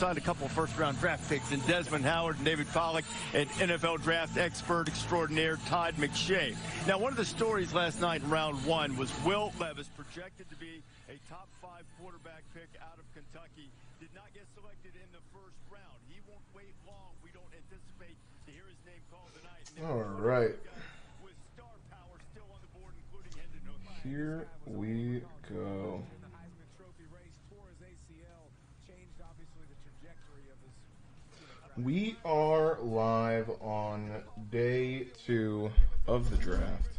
signed a couple of first-round draft picks in Desmond Howard and David Pollack and NFL draft expert extraordinaire Todd McShay. Now, one of the stories last night in round one was Will Levis, projected to be a top 5 quarterback pick out of Kentucky, did not get selected in the first round. He won't wait long. We don't anticipate to hear his name called tonight. All right. Here we go. We are live on day 2 of the draft.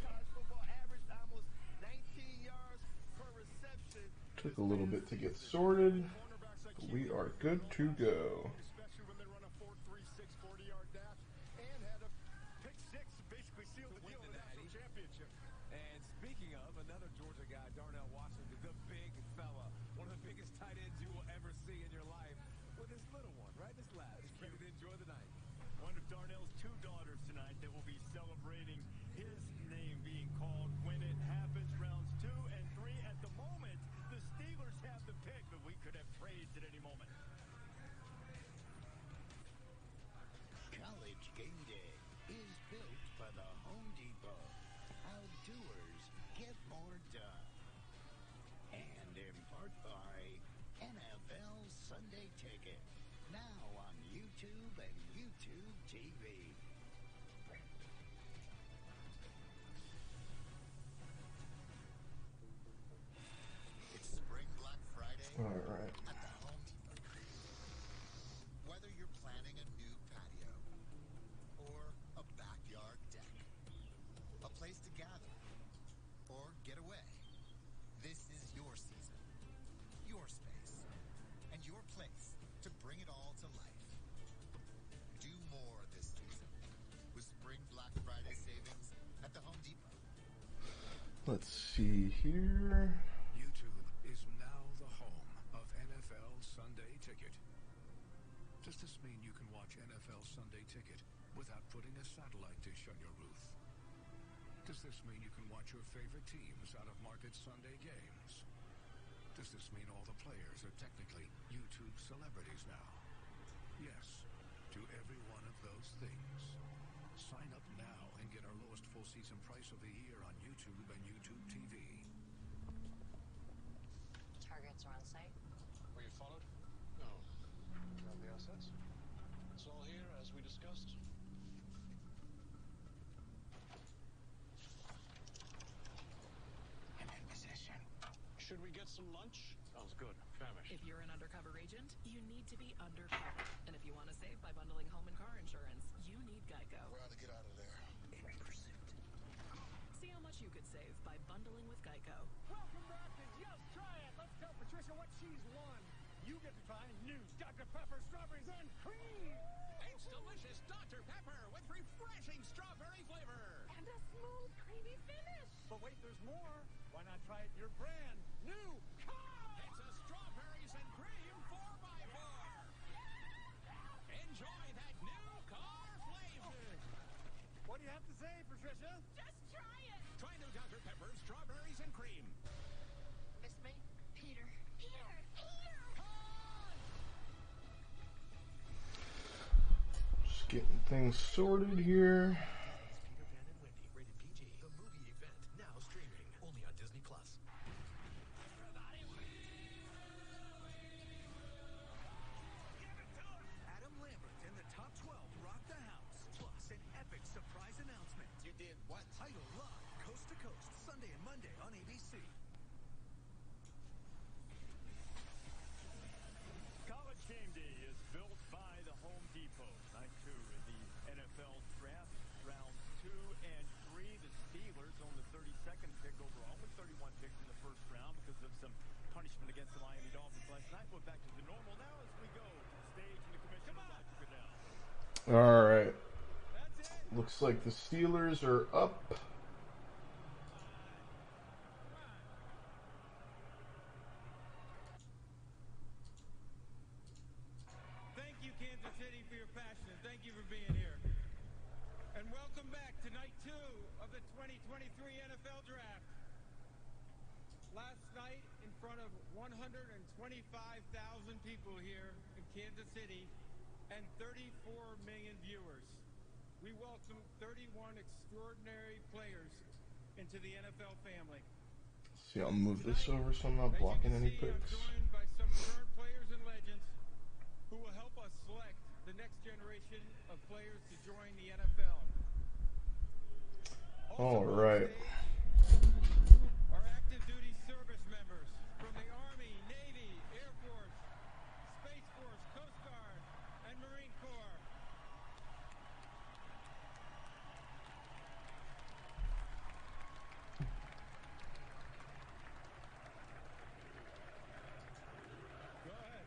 Took a little bit to get sorted, but we are good to go. All right. Whether you're planning a new patio or a backyard deck, a place to gather or get away, this is your season, your space, and your place to bring it all to life. Do more this season with Spring Black Friday savings at the Home Depot. Let's see here. Does this mean you can watch NFL Sunday Ticket without putting a satellite dish on your roof? Does this mean you can watch your favorite teams out of market Sunday games? Does this mean all the players are technically YouTube celebrities now? Yes, to every one of those things. Sign up now and get our lowest full season price of the year on YouTube and YouTube TV. Targets are on site. Were you followed? No. Grab the assets. It's all here as we discussed. I'm in position. Should we get some lunch? Sounds good. Famished. If you're an undercover agent, you need to be undercover. And if you want to save by bundling home and car insurance, you need Geico. We're out to get out of there. In pursuit. See how much you could save by bundling with Geico. Welcome back to Just Try It. Let's tell Patricia what she's won. You get to try new Dr. Pepper strawberries and cream. It's delicious Dr. Pepper with refreshing strawberry flavor. And a smooth, creamy finish. But wait, there's more. Why not try it your brand new car? It's a strawberries and cream 4x4. Enjoy that new car flavor. What do you have to say, Patricia? Just try it. Try new Dr. Pepper strawberries and cream. Miss me? Peter. Just getting things sorted here. Peter Pan and Wendy, rated PG. The movie event now streaming only on Disney Plus. Adam Lambert and the top 12 rock the house. Plus an epic surprise announcement. You did what? Idol Live, coast to coast, Sunday and Monday on ABC. College Game Day is built by the Home Depot. Night 2 in the NFL draft, round 2 and 3. The Steelers own the 32nd pick overall with 31 picks in the first round because of some punishment against the Miami Dolphins last night. We're back to the normal now as we go to the stage and the commission of Roger Goodell. All right. Looks like the Steelers are up. Thank you, Kansas City, for your passion. Thank you for being here. And welcome back to night 2 of the 2023 NFL Draft. Last night, in front of 125,000 people here in Kansas City and 34 million viewers. We welcome 31 extraordinary players into the NFL family. See, I'll move this over so I'm not blocking any picks. I'm joined by some current players and legends who will help us select the next generation of players to join the NFL. All right. Our active duty service members from the Army, Navy, Air Force, Space Force, Coast Guard, and Marine Corps. Go ahead.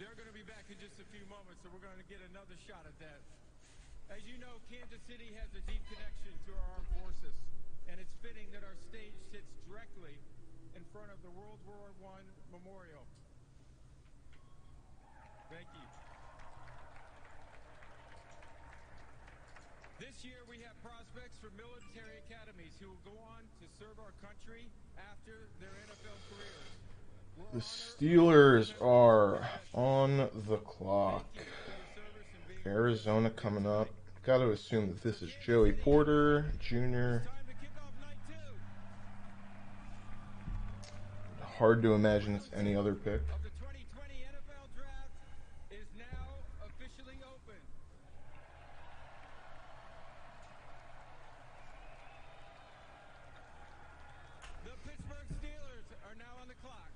They're going to be back in just a few moments, so we're going to get another shot at that. As you know, Kansas City has a deep connection to our armed forces, and it's fitting that our stage sits directly in front of the World War I Memorial. Thank you. This year we have prospects for military academies who will go on to serve our country after their NFL careers. The Steelers are on the clock. Arizona coming up. Got to assume that this is Joey Porter Jr. Hard to imagine it's any other pick. The 2020 NFL Draft is now officially open. The Pittsburgh Steelers are now on the clock.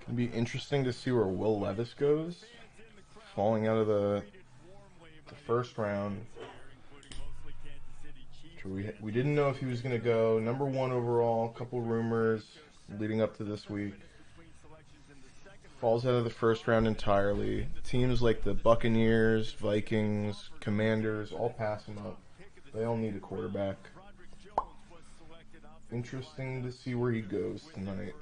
It'll be interesting to see where Will Levis goes, falling out of the first round. We didn't know if he was going to go number 1 overall. A couple rumors leading up to this week. Falls out of the first round entirely. Teams like the Buccaneers, Vikings, Commanders all pass him up. They all need a quarterback. Interesting to see where he goes tonight.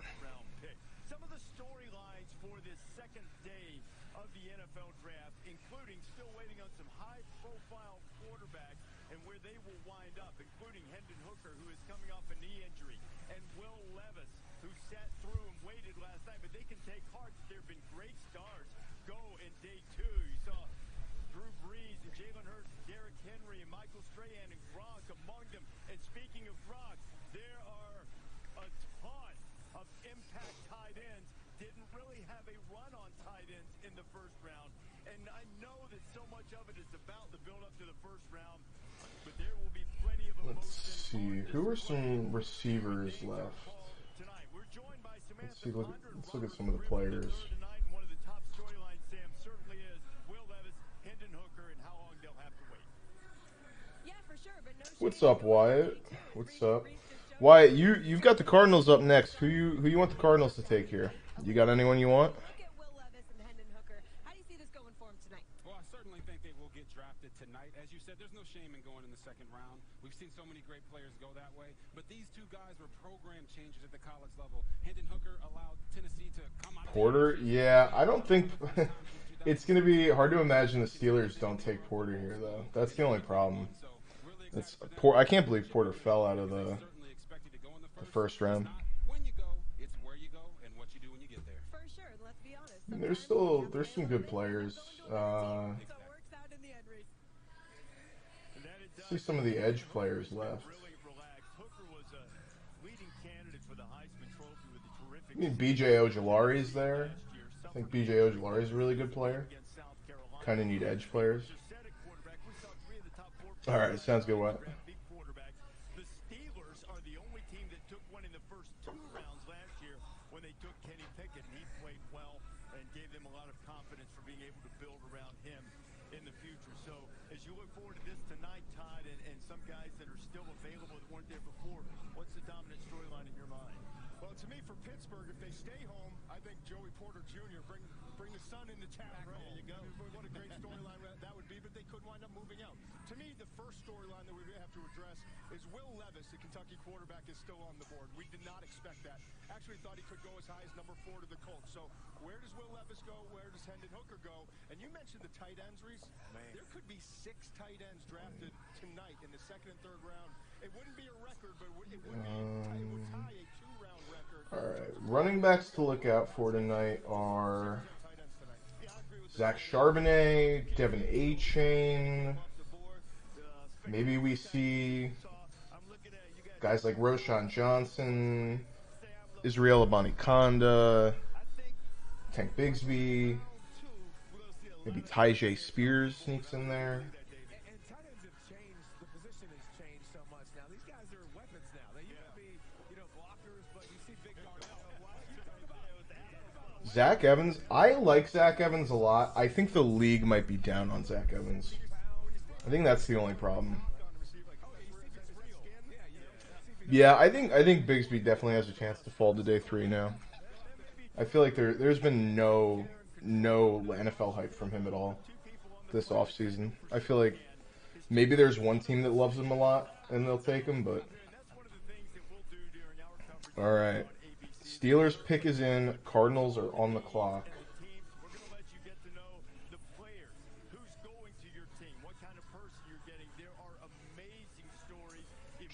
Some of the storylines for this second day of the NFL draft, including still waiting on some high-profile quarterbacks and where they will wind up, including Hendon Hooker, who is coming off a knee injury, and Will Levis, who sat through and waited last night. But they can take heart that there have been great stars go in day 2. You saw Drew Brees and Jalen Hurts, Derrick Henry, and Michael Strahan and Gronk among them. And speaking of Gronk, there are a ton of impact tight ends. Didn't really have a run on tight ends in the first round. And I know that so much of it is about the build-up to the first round, but there will be plenty of emotion. Let's see. Who are some receivers left? Let's see. Let's look at some of the players. One of the top storylines, Sam, certainly is Will Levis, Hendon Hooker, and how long they'll have to wait. Yeah, for sure, but no What's up, Wyatt? What's up? Wyatt, you've got the Cardinals up next. Who you want the Cardinals to take here? You got anyone you want? Look at Will Levis and Hendon Hooker. How do you see this going for him tonight? Well, I certainly think they will get drafted tonight. As you said, there's no shame in going in the second round. We've seen so many great players go that way. But these two guys were program changers at the college level. Hendon Hooker allowed Tennessee to come out. Porter? Yeah, I don't think... It's going to be hard to imagine the Steelers don't take Porter here, though. That's the only problem. I can't believe Porter fell out of the first round. When you go, it's where you go and what you do when you get there. For sure, let's be honest. I mean, there's some good players. See some of the edge players left. I mean, B.J. Ojolari is there. I think B.J. Ojolari is a really good player. Kind of need edge players. All right, sounds good. What? The Steelers are the only team that took one in the first 2 rounds last year when they took Kenny Pickett, and he played well and gave them a lot of confidence for being able to build around him in the future. So as you look forward to this tonight, Todd, and some guys that are still available that weren't there before, what's the dominant storyline in your mind? Well, to me, for Pittsburgh, if they stay home, I think Joey Porter Jr. bring the sun into town. Right, there you go. What a great storyline that would be, but they could wind up moving out. To me, the first storyline that we have to address is Will Levis, the Kentucky quarterback, is still on the board. We did not expect that. Actually thought he could go as high as number 4 to the Colts. So where does Will Levis go? Where does Hendon Hooker go? And you mentioned the tight ends, Reese. There could be 6 tight ends drafted tonight in the 2nd and 3rd round. It wouldn't be a record, but it would tie a 2-round record. All right, running backs to look out for tonight are Zach Charbonnet, Devin A-Chain. Maybe we see guys like Roshan Johnson, Israel Abanikanda, Tank Bigsby. Maybe Tyjae Spears sneaks in there. And tight ends have changed. The position has changed so much now. These guys are weapons now. They used to be, blockers, but you see big Darnell. Zach Evans. I like Zach Evans a lot. I think the league might be down on Zach Evans. I think that's the only problem. Yeah, I think Bigsby definitely has a chance to fall to day 3 now. I feel like there's been no NFL hype from him at all this offseason. I feel like maybe there's one team that loves him a lot and they'll take him, but all right. Steelers pick is in. Cardinals are on the clock.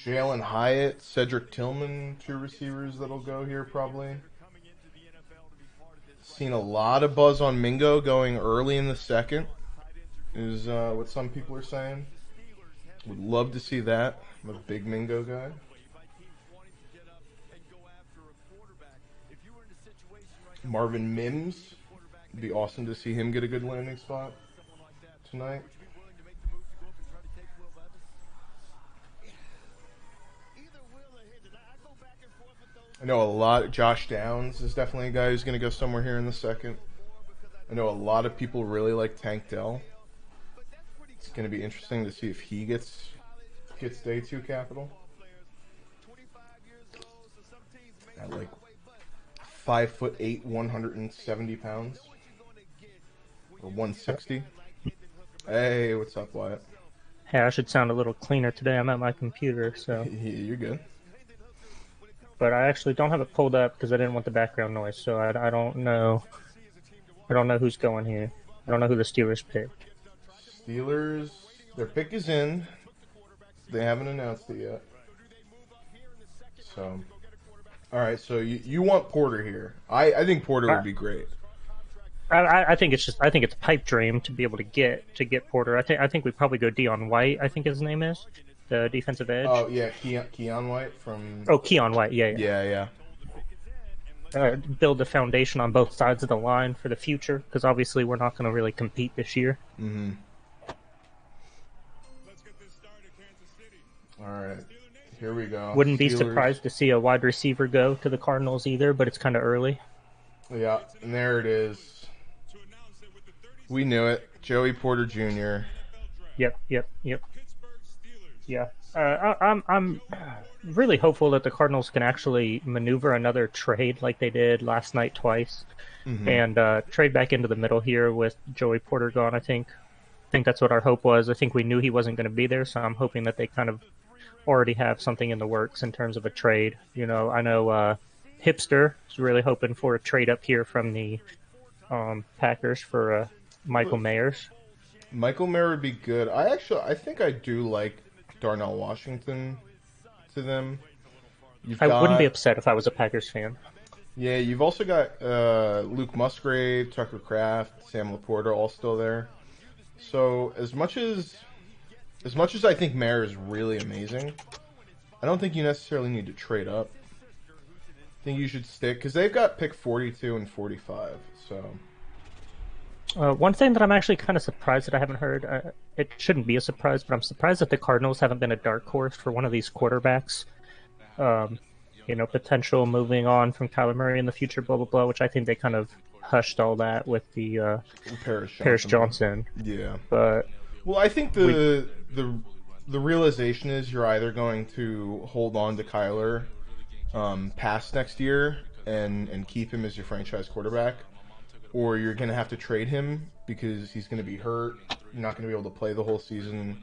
Jalen Hyatt, Cedric Tillman, 2 receivers that'll go here probably. Seen a lot of buzz on Mingo going early in the 2nd, is what some people are saying. Would love to see that. I'm a big Mingo guy. Marvin Mims. It'd be awesome to see him get a good landing spot tonight. I know a lot. Josh Downs is definitely a guy who's going to go somewhere here in the 2nd. I know a lot of people really like Tank Dell. It's going to be interesting to see if he gets day 2 capital. At like 5'8", 170 pounds, or 160. Hey, what's up, Wyatt? Hey, I should sound a little cleaner today. I'm at my computer, so. You're good. But I actually don't have it pulled up because I didn't want the background noise, so I don't know. I don't know who's going here. I don't know who the Steelers picked. Steelers, their pick is in. They haven't announced it yet. So, all right. So you want Porter here? I think Porter would be great. I think it's a pipe dream to be able to get Porter. I think we probably go Dion White. I think his name is the defensive edge. Oh yeah, Keon White from. Oh, Keon White. Yeah. Build the foundation on both sides of the line for the future, because obviously we're not going to really compete this year. Mm-hmm. All right, here we go. Wouldn't be surprised to see a wide receiver go to the Cardinals either, but it's kind of early. Yeah, and there it is. We knew it. Joey Porter Jr. Yep. Yeah. I'm really hopeful that the Cardinals can actually maneuver another trade like they did last night twice, and trade back into the middle here with Joey Porter gone. I think that's what our hope was. I think we knew he wasn't going to be there, so I'm hoping that they kind of already have something in the works in terms of a trade. I know Hipster is really hoping for a trade up here from the Packers for Michael Mayers. Michael Mayer would be good. I think I do like Darnell Washington to them. I wouldn't be upset if I was a Packers fan. Yeah, you've also got Luke Musgrave, Tucker Kraft, Sam Laporta all still there. So as much as I think Mayer is really amazing, I don't think you necessarily need to trade up. I think you should stick, because they've got pick 42 and 45. So one thing that I'm actually kind of surprised that I haven't heard, it shouldn't be a surprise, but I'm surprised that the Cardinals haven't been a dark horse for one of these quarterbacks. Potential moving on from Kyler Murray in the future, blah, blah, blah, which I think they kind of hushed all that with the Paris Johnson. Yeah. But well, I think the realization is you're either going to hold on to Kyler past next year and keep him as your franchise quarterback, or you're going to have to trade him because he's going to be hurt. You're not going to be able to play the whole season.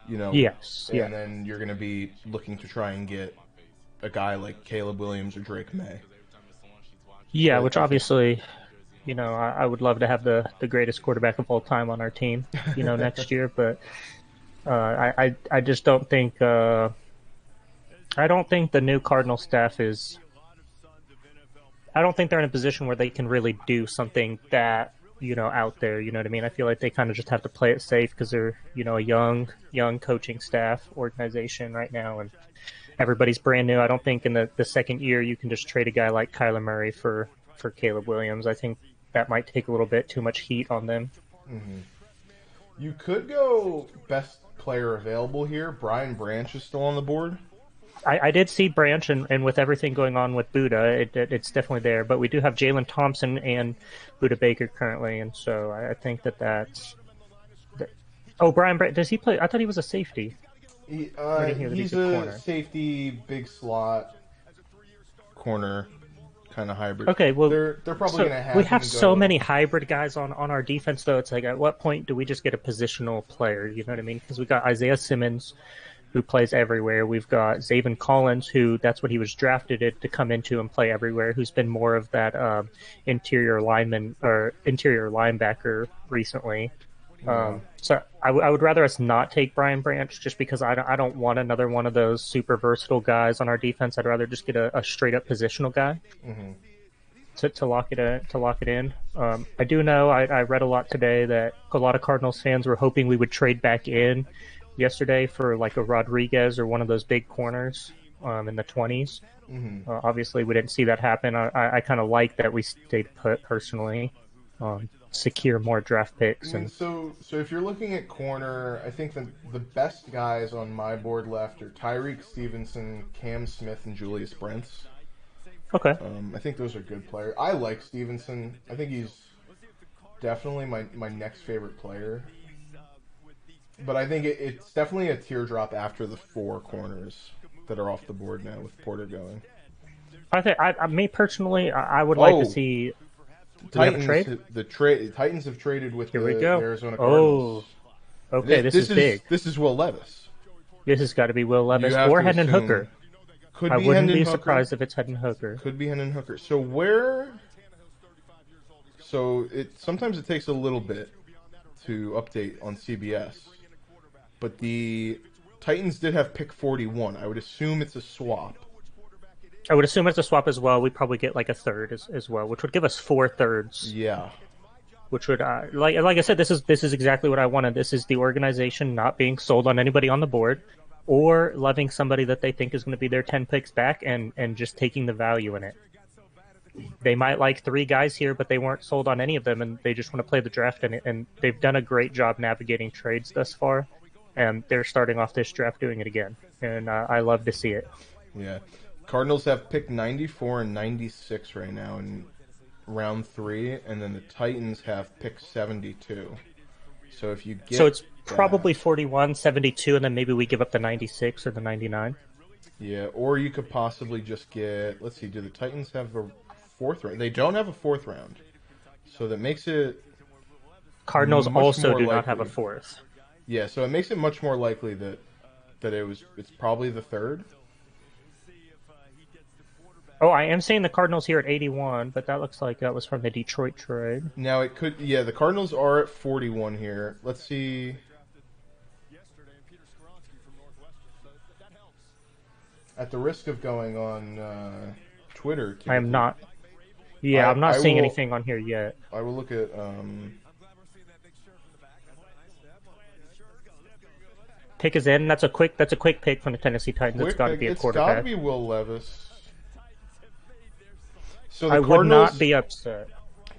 you know. Yes, and yeah. then you're going to be looking to try and get a guy like Caleb Williams or Drake May. Yeah, But which I think- obviously, you know, I would love to have the greatest quarterback of all time on our team, you know, next year. But I just don't think I don't think the new Cardinal staff is. I don't think they're in a position where they can really do something that, you know, out there. You know what I mean? I feel like they kind of just have to play it safe because they're, you know, a young coaching staff organization right now, and everybody's brand new. I don't think in the second year you can just trade a guy like Kyler Murray for Caleb Williams. I think that might take a little bit too much heat on them. Mm-hmm. You could go best player available here. Brian Branch is still on the board. I did see Branch, and with everything going on with Buda, it's definitely there. But we do have Jalen Thompson and Buda Baker currently, and so I think that's. Oh, Brian Branch, does he play? I thought he was a safety. He's he's a corner. safety, big slot, corner, kind of hybrid. Okay, well, they're probably going to have. We have him so go- many hybrid guys on our defense, though. It's like, at what point do we just get a positional player? You know what I mean? Because we got Isaiah Simmons, who plays everywhere. We've got Zaven Collins, who that's what he was drafted to come into and play everywhere. Who's been more of that interior lineman or interior linebacker recently. So I would rather us not take Brian Branch just because I don't want another one of those super versatile guys on our defense. I'd rather just get a straight up positional guy to lock it in. I do know I read a lot today that a lot of Cardinals fans were hoping we would trade back in yesterday for like a Rodriguez or one of those big corners in the 20s. Obviously, we didn't see that happen. I kind of like that we stayed put personally. Secure more draft picks. And so if you're looking at corner, I think the best guys on my board left are Tyreek Stevenson, Cam Smith, and Julius Brents. Okay. I think those are good players. I like Stevenson. I think he's definitely my next favorite player. But I think it's definitely a teardrop after the 4 corners that are off the board now with Porter going. I think me personally, I would like to see. Titans, trade? Titans have traded with Here the we go. Arizona Cardinals. Oh, okay, this is big. This is Will Levis. This has got to be Will Levis or Hendon Hooker. I wouldn't be surprised if it's Hendon Hooker. Could be Hendon Hooker. So sometimes it takes a little bit to update on CBS, but the Titans did have pick 41. I would assume it's a swap. I would assume it's a swap as well. We'd probably get like a third as well, which would give us 4 thirds. Yeah. Which would like I said, this is exactly what I wanted. This is the organization not being sold on anybody on the board, or loving somebody that they think is going to be their 10 picks back and just taking the value in it. They might like 3 guys here, but they weren't sold on any of them, and they just want to play the draft. And they've done a great job navigating trades thus far, and they're starting off this draft doing it again. And I love to see it. Yeah. Cardinals have picked 94 and 96 right now in round 3, and then the Titans have picked 72. So if you get it's probably 41, 72, and then maybe we give up the 96 or the 99. Yeah, or you could possibly just get, let's see, do the Titans have a 4th round? They don't have a 4th round. So that makes it Cardinals also do not likely. have a 4th. Yeah, so it makes it much more likely that it's probably the 3rd. Oh, I am seeing the Cardinals here at 81, but that looks like that was from the Detroit trade. Now it could, yeah, the Cardinals are at 41 here. Let's see. At the risk of going on Twitter, I am not. Yeah, I'm not seeing anything on here yet. I will look at. Pick is in. That's a quick pick from the Tennessee Titans. It's got to be a quarterback. It's got to be Will Levis. So I would not be upset.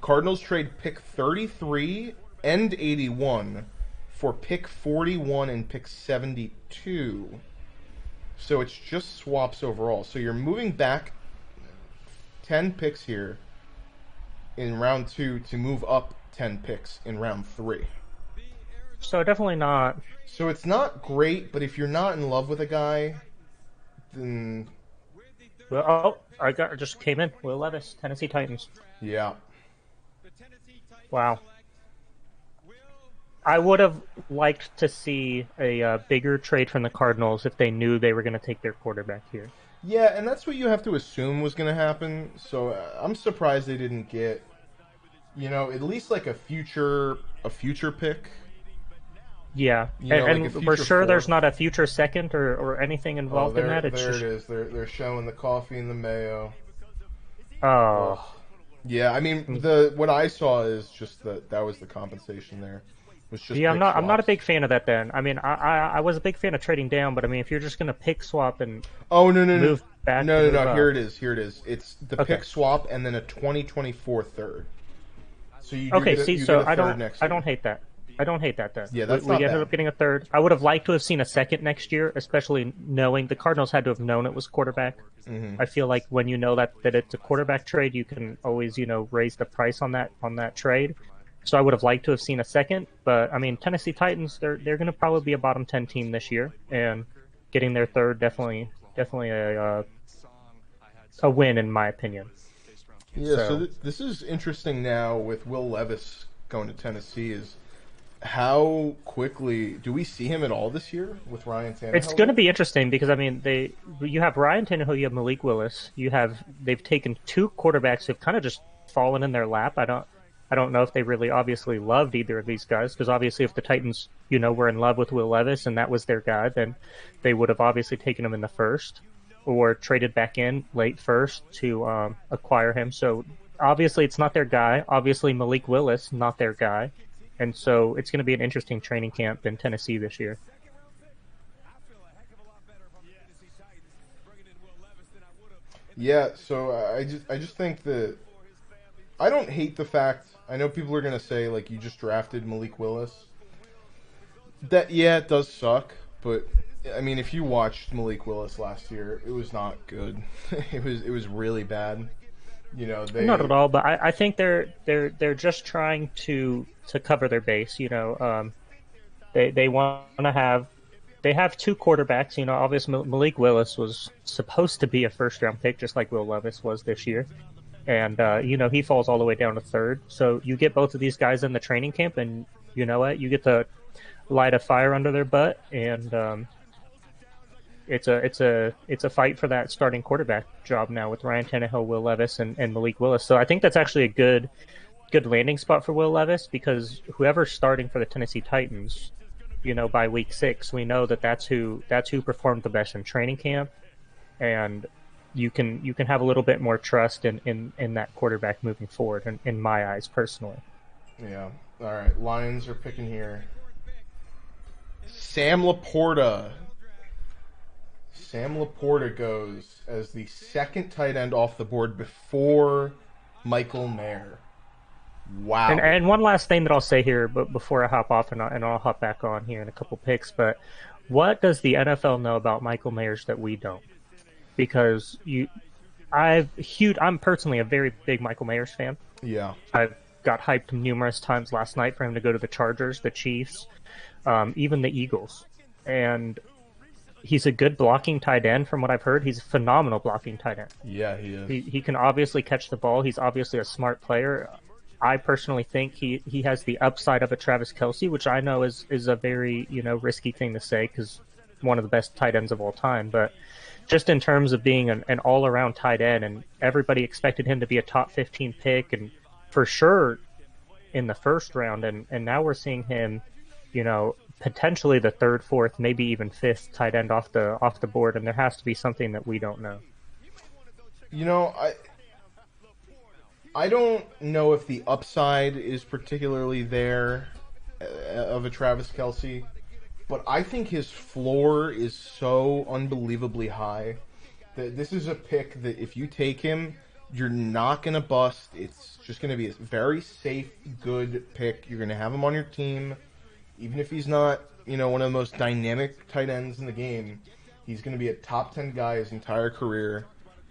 Cardinals trade pick 33 and 81 for pick 41 and pick 72. So it's just swaps overall. So you're moving back 10 picks here in round 2 to move up 10 picks in round 3. So definitely not. So it's not great, but if you're not in love with a guy, then... Well, I just came in. Will Levis, Tennessee Titans. Yeah. Wow. I would have liked to see a bigger trade from the Cardinals if they knew they were going to take their quarterback here. Yeah, and that's what you have to assume was going to happen. So I'm surprised they didn't get, at least like a future pick. Yeah, and like we're sure fourth. there's not a future second or anything involved in that. It's there just... it is. They're showing the coffee and the mayo. Oh. Yeah, I mean what I saw is just that was the compensation there. Was just I'm not a big fan of that. Then I mean I was a big fan of trading down, but I mean if you're just gonna pick swap and move back. No. Here it is. It's the pick swap and then a 2024 third. So you I don't hate that. I don't hate that then. Yeah, that's we ended up getting a third. I would have liked to have seen a second next year, especially knowing the Cardinals had to have known it was quarterback. Mm-hmm. I feel like when you know that it's a quarterback trade, you can always raise the price on that trade. So I would have liked to have seen a second, but I mean Tennessee Titans, they're going to probably be a bottom 10 team this year, and getting their third definitely a win in my opinion. Yeah, so this is interesting now with Will Levis going to Tennessee. Is how quickly do we see him at all this year with Ryan Tannehill? It's going to be interesting because I mean you have Ryan Tannehill, you have Malik Willis, they've taken two quarterbacks who've kind of just fallen in their lap. I don't know if they really obviously loved either of these guys, because obviously if the Titans were in love with Will Levis and that was their guy, then they would have obviously taken him in the first or traded back in late first to acquire him. So obviously it's not their guy. Obviously Malik Willis not their guy. And so it's going to be an interesting training camp in Tennessee this year. Yeah, so I just think that I don't hate the fact. I know people are going to say like you just drafted Malik Willis. It does suck, but I mean if you watched Malik Willis last year, it was not good. it was really bad. Not at all, but I think they're just trying to cover their base. They want to have two quarterbacks. Obviously Malik Willis was supposed to be a first round pick, just like Will Levis was this year, and he falls all the way down to third. So you get both of these guys in the training camp, and you know what? You get to light a fire under their butt, and it's a fight for that starting quarterback job now with Ryan Tannehill, Will Levis, and Malik Willis. So I think that's actually a good landing spot for Will Levis, because whoever's starting for the Tennessee Titans, by week 6, we know that's who performed the best in training camp, and you can have a little bit more trust in that quarterback moving forward. In my eyes, personally. Yeah. All right. Lions are picking here. Sam Laporta. Sam Laporta goes as the second tight end off the board before Michael Mayer. Wow. And one last thing that I'll say here, but before I hop off and I'll hop back on here in a couple picks, but what does the NFL know about Michael Mayers that we don't? Because I'm personally a very big Michael Mayers fan. Yeah. I've got hyped numerous times last night for him to go to the Chargers, the Chiefs, even the Eagles. And he's a good blocking tight end from what I've heard. He's a phenomenal blocking tight end. Yeah, he is. He can obviously catch the ball. He's obviously a smart player. I personally think he has the upside of a Travis Kelce, which I know is a very risky thing to say because one of the best tight ends of all time. But just in terms of being an all-around tight end, and everybody expected him to be a top 15 pick, and for sure in the first round, and now we're seeing him, potentially the third, fourth, maybe even fifth tight end off the board, and there has to be something that we don't know. I don't know if the upside is particularly there of a Travis Kelce, but I think his floor is so unbelievably high that this is a pick that if you take him, you're not going to bust. It's just going to be a very safe, good pick. You're going to have him on your team. Even if he's not, one of the most dynamic tight ends in the game, he's going to be a top 10 guy his entire career.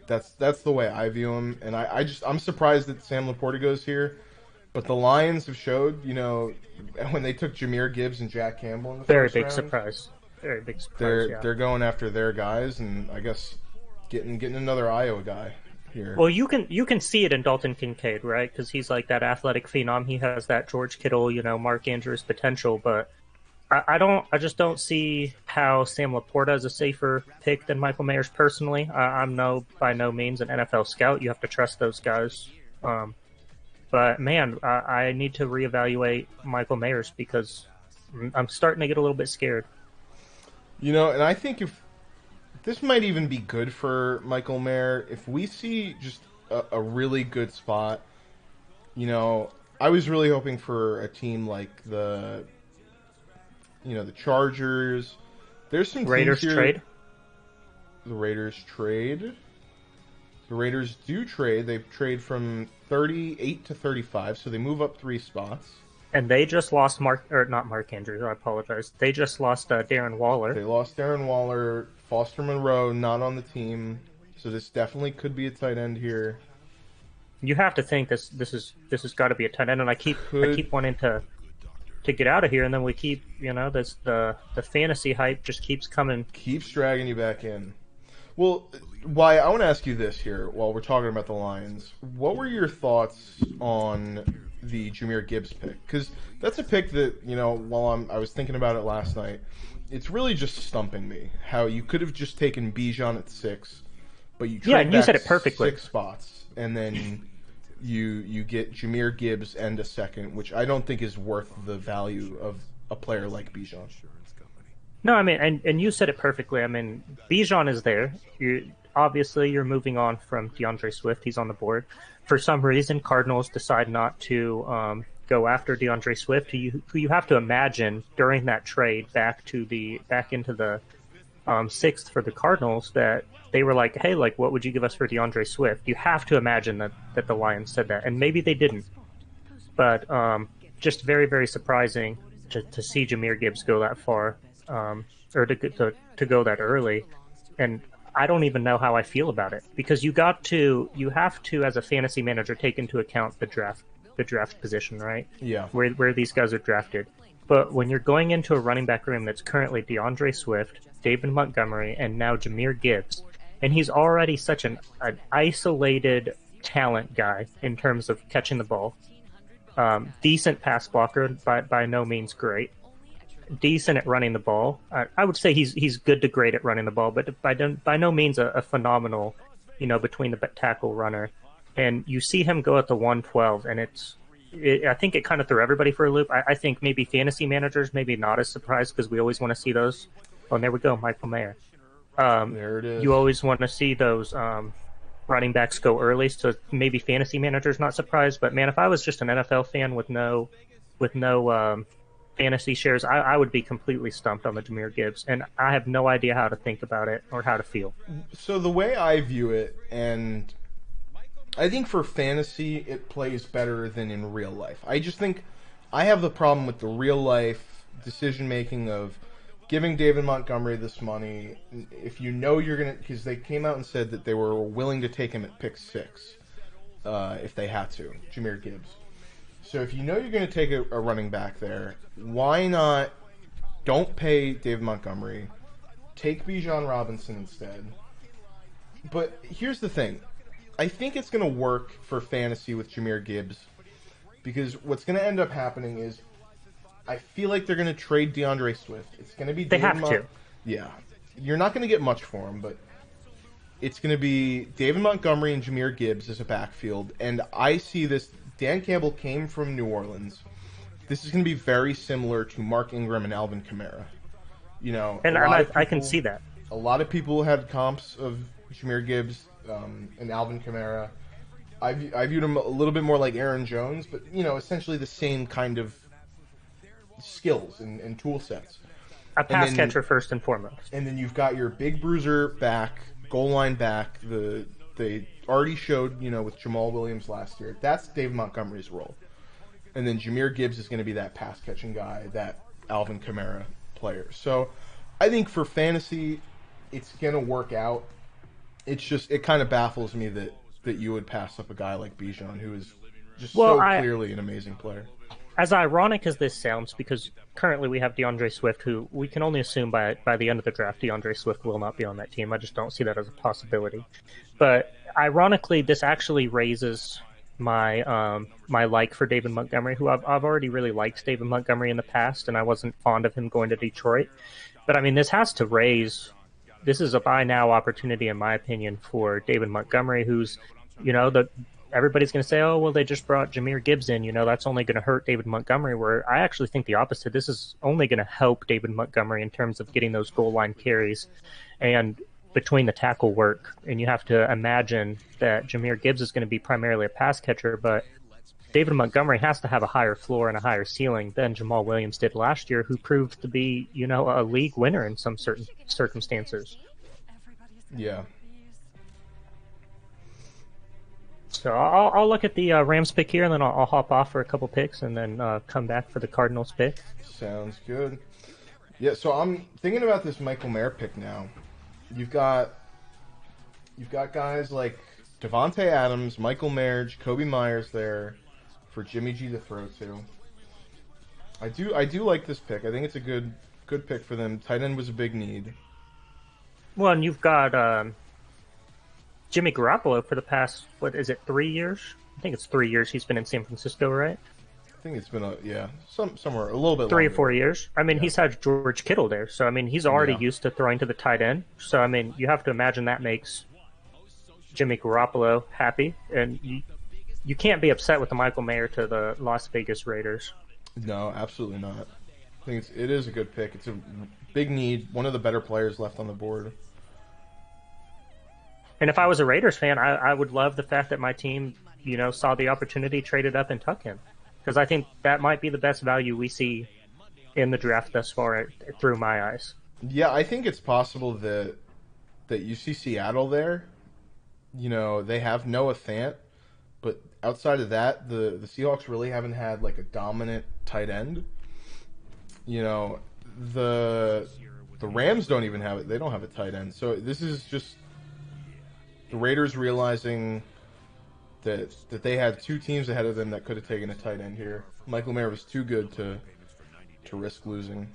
That's the way I view him, and I'm surprised that Sam Laporta goes here. But the Lions have showed, when they took Jahmyr Gibbs and Jack Campbell in the very first big round, surprise. Very big surprise. They're going after their guys, and I guess getting another Iowa guy here. Well, you can see it in Dalton Kincaid, right? Because he's like that athletic phenom. He has that George Kittle, Mark Andrews potential. But I just don't see how Sam Laporta is a safer pick than Michael Mayers personally. I'm by no means an NFL scout. You have to trust those guys. But man, I need to reevaluate Michael Mayers because I'm starting to get a little bit scared. And I think if this might even be good for Michael Mayer, if we see just a really good spot, I was really hoping for a team like the Chargers. There's some Raiders teams here. Trade. The Raiders trade. The Raiders do trade. They trade from 38 to 35, so they move up 3 spots. And they just lost not Mark Andrews, I apologize. They just lost Darren Waller. They lost Darren Waller. Foster Monroe not on the team, so this definitely could be a tight end here. You have to think this has got to be a tight end, and I keep wanting to get out of here, and then we keep the fantasy hype just keeps coming, keeps dragging you back in. Well, why I want to ask you this here while we're talking about the Lions. What were your thoughts on the Jahmyr Gibbs pick? Because that's a pick that while I was thinking about it last night, it's really just stumping me. How you could have just taken Bijan at 6, but you trade and you back said it perfectly. 6 spots, and then you get Jahmyr Gibbs and a second, which I don't think is worth the value of a player like Bijan. No, I mean, and you said it perfectly. I mean, Bijan is there. Obviously, you're moving on from DeAndre Swift. He's on the board. For some reason, Cardinals decide not to go after DeAndre Swift, who you have to imagine during that trade back into the 6th for the Cardinals, that they were like, hey, like, what would you give us for DeAndre Swift? You have to imagine that the Lions said that, and maybe they didn't. But just very, very surprising to see Jahmyr Gibbs go that far, or to go that early. And I don't even know how I feel about it, because you have to, as a fantasy manager, take into account the draft position, right? Yeah. Where these guys are drafted. But when you're going into a running back room that's currently DeAndre Swift, David Montgomery, and now Jahmyr Gibbs, and he's already such an isolated talent guy in terms of catching the ball. Decent pass blocker, by no means great. Decent at running the ball. I would say he's good to great at running the ball, but by no means a phenomenal, between the tackle runner. And you see him go at the 112, and I think it kind of threw everybody for a loop. I think maybe fantasy managers maybe not as surprised, because we always want to see those. Oh, and there we go, Michael Mayer. There it is. You always want to see those running backs go early, so maybe fantasy managers not surprised. But man, if I was just an NFL fan with no fantasy shares, I would be completely stumped on the Jahmyr Gibbs, and I have no idea how to think about it or how to feel. So the way I view it, and I think for fantasy it plays better than in real life. I just think I have the problem with the real life decision making of giving David Montgomery this money. If you're going to, because they came out and said that they were willing to take him at pick 6 if they had to, Jahmyr Gibbs. So if you're going to take a running back there, why not don't pay David Montgomery, take Bijan Robinson instead. But here's the thing. I think it's going to work for fantasy with Jahmyr Gibbs, because what's going to end up happening is I feel like they're going to trade DeAndre Swift. It's going to be they have to. Yeah. You're not going to get much for him, but it's going to be David Montgomery and Jahmyr Gibbs as a backfield. And I see this. Dan Campbell came from New Orleans. This is going to be very similar to Mark Ingram and Alvin Kamara. And I can see that. A lot of people had comps of Jahmyr Gibbs and Alvin Kamara. I viewed him a little bit more like Aaron Jones, but essentially the same kind of skills and tool sets. A pass catcher first and foremost. And then you've got your big bruiser back, goal line back. They already showed, with Jamal Williams last year. That's David Montgomery's role. And then Jahmyr Gibbs is going to be that pass catching guy, that Alvin Kamara player. So I think for fantasy, it's going to work out. It's just, it kind of baffles me that you would pass up a guy like Bijan, who is just clearly an amazing player. as ironic as this sounds, because currently we have DeAndre Swift, who we can only assume by the end of the draft, DeAndre Swift will not be on that team. I just don't see that as a possibility. But ironically, this actually raises my my like for David Montgomery, who I've already really liked David Montgomery in the past, and I wasn't fond of him going to Detroit. But I mean, this has to raise. This is a buy now opportunity, in my opinion, for David Montgomery, who's, everybody's going to say, oh, well, they just brought Jahmyr Gibbs in. That's only going to hurt David Montgomery, where I actually think the opposite. This is only going to help David Montgomery in terms of getting those goal line carries and between the tackle work. And you have to imagine that Jahmyr Gibbs is going to be primarily a pass catcher, but David Montgomery has to have a higher floor and a higher ceiling than Jamal Williams did last year, who proved to be, a league winner in some certain circumstances. Yeah. So I'll look at the Rams pick here, and then I'll hop off for a couple picks, and then come back for the Cardinals pick. Sounds good. Yeah, so I'm thinking about this Michael Mayer pick now. You've got guys like Devontae Adams, Michael Mayer, Jacoby Myers there for Jimmy G to throw to. I do like this pick. I think it's a good pick for them. Tight end was a big need. Well, and you've got Jimmy Garoppolo for the past, 3 years? I think it's 3 years he's been in San Francisco, right? I think it's been somewhere a little bit 3 longer. or 4 years. I mean, he's had George Kittle there, so I mean, he's already used to throwing to the tight end. So I mean, you have to imagine that makes Jimmy Garoppolo happy, and you can't be upset with the Michael Mayer to the Las Vegas Raiders. No, absolutely not. I think it is a good pick. It's a big need. One of the better players left on the board. And if I was a Raiders fan, I would love the fact that my team, saw the opportunity, traded up and took him. Because I think that might be the best value we see in the draft thus far, through my eyes. Yeah, I think it's possible that you see Seattle there. They have Noah Fant, but outside of that, the Seahawks really haven't had like a dominant tight end. The Rams don't even have it. They don't have a tight end. So this is just the Raiders realizing that they had two teams ahead of them that could have taken a tight end here. Michael Mayer was too good to risk losing.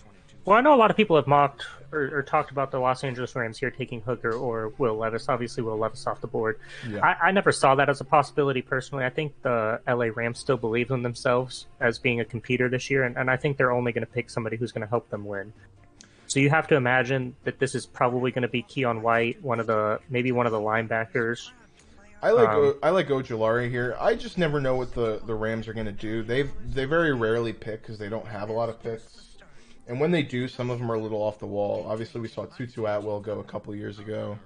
Well, I know a lot of people have mocked or talked about the Los Angeles Rams here taking Hooker or Will Levis. Obviously, Will Levis off the board. Yeah. I never saw that as a possibility personally. I think the LA Rams still believe in themselves as being a competitor this year, and I think they're only going to pick somebody who's going to help them win. So you have to imagine that this is probably going to be Keon White, maybe one of the linebackers. I like Ojulari here. I just never know what the Rams are going to do. They very rarely pick because they don't have a lot of picks. And when they do, some of them are a little off the wall. Obviously, we saw Tutu Atwell go a couple years ago,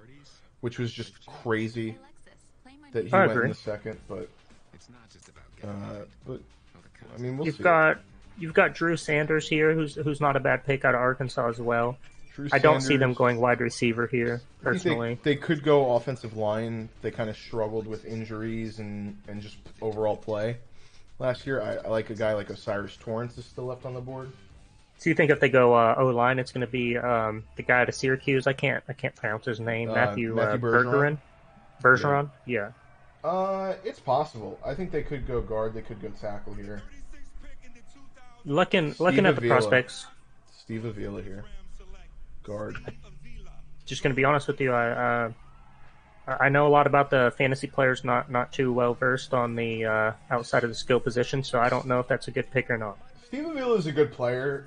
which was just crazy that he went in the second. But I mean, we'll see. You've got Drew Sanders here, who's not a bad pick out of Arkansas as well. I don't see them going wide receiver here, personally. They could go offensive line. They kind of struggled with injuries and just overall play last year. I like a guy like Osiris Torrance is still left on the board. So you think if they go O-line, it's going to be the guy out of Syracuse? I can't pronounce his name. Matthew Bergeron? Bergeron? Yeah. It's possible. I think they could go guard. They could go tackle here. Looking at the prospects. Steve Avila here. Guard. Just going to be honest with you, I know a lot about the fantasy players, not too well versed on the outside of the skill position, so I don't know if that's a good pick or not. Steve Avila is a good player.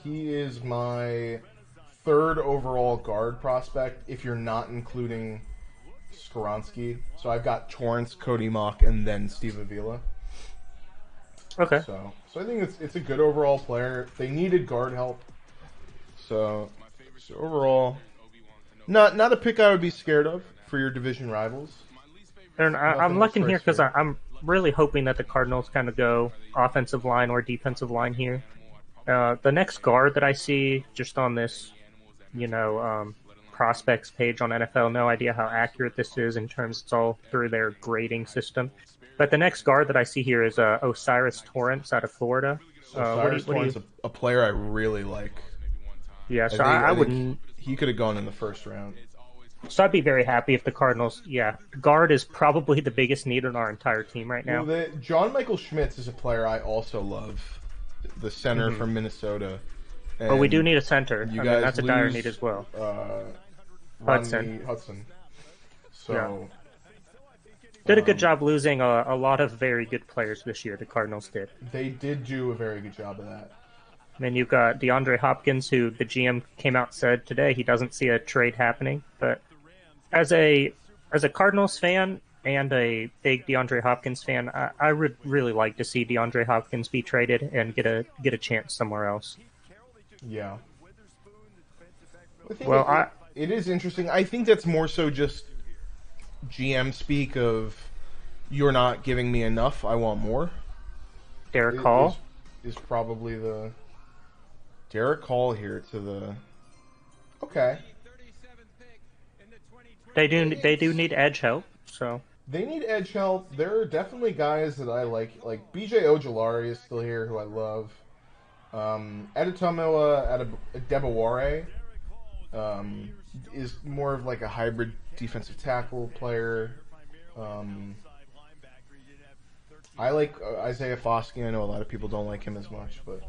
He is my third overall guard prospect if you're not including Skoronski. So I've got Torrance, Cody Mock, and then Steve Avila. Okay. So I think it's a good overall player. They needed guard help. So overall, not a pick I would be scared of for your division rivals. And I'm looking here because I'm really hoping that the Cardinals kind of go offensive line or defensive line here. The next guard that I see just on this, prospects page on NFL, no idea how accurate this is in terms it's all through their grading system. But the next guard that I see here is Osiris Torrance out of Florida. Osiris Torrance is a player I really like. Yeah, so I wouldn't. He could have gone in the first round. So I'd be very happy if the Cardinals, guard is probably the biggest need on our entire team right now. Well, John Michael Schmitz is a player I also love. the center from Minnesota. But we do need a center. You I guys mean, that's a dire lose, need as well. Hudson. So did a good job losing a lot of very good players this year. The Cardinals did. They did do a very good job of that. I mean, you've got DeAndre Hopkins, who the GM came out and said today he doesn't see a trade happening. But as a Cardinals fan and a big DeAndre Hopkins fan, I would really like to see DeAndre Hopkins be traded and get a chance somewhere else. Yeah. Well, it is interesting. I think that's more so just GM speak of you're not giving me enough. I want more. Derek Hall is probably the Derek Hall here to the. Okay. They do need edge help. So they need edge help. There are definitely guys that I like BJ Ojolari is still here, who I love. Adetomoa Adebaware is more of like a hybrid defensive tackle player. I like Isaiah Foskey. I know a lot of people don't like him as much, but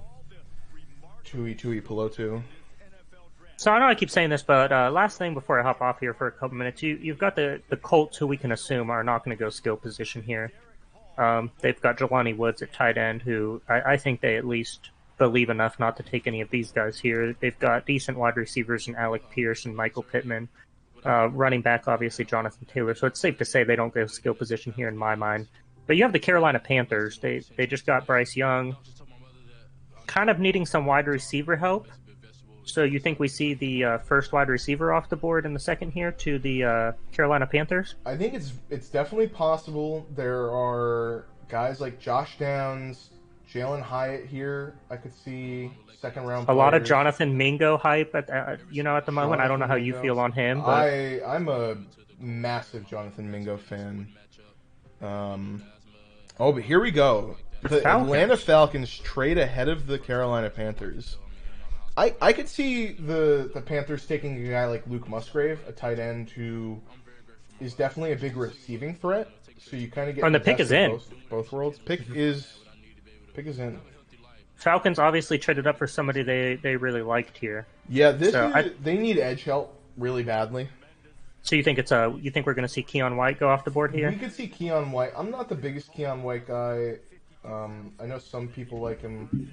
Tui Pelotu. So I know I keep saying this, but last thing before I hop off here for a couple minutes, you've got the Colts, who we can assume are not going to go skill position here. They've got Jelani Woods at tight end, who I think they at least believe enough not to take any of these guys here. They've got decent wide receivers in Alec Pierce and Michael Pittman. Running back, obviously, Jonathan Taylor. So it's safe to say they don't go skill position here in my mind. But you have the Carolina Panthers. They just got Bryce Young, kind of needing some wide receiver help. So you think we see the first wide receiver off the board in the second here to the Carolina Panthers? I think it's definitely possible. There are guys like Josh Downs, Jalen Hyatt here. I could see second round players. A lot of Jonathan Mingo hype at the moment. Jonathan I don't know how you feel on him. But I'm a massive Jonathan Mingo fan. But here we go. The Atlanta Falcons trade ahead of the Carolina Panthers. I could see the Panthers taking a guy like Luke Musgrave, a tight end who is definitely a big receiving threat. So you kind of get the pick is in both worlds. Pick is in. Falcons obviously traded up for somebody they really liked here. Yeah, they need edge help really badly. So you think we're going to see Keon White go off the board here? We could see Keon White. I'm not the biggest Keon White guy. I know some people like him.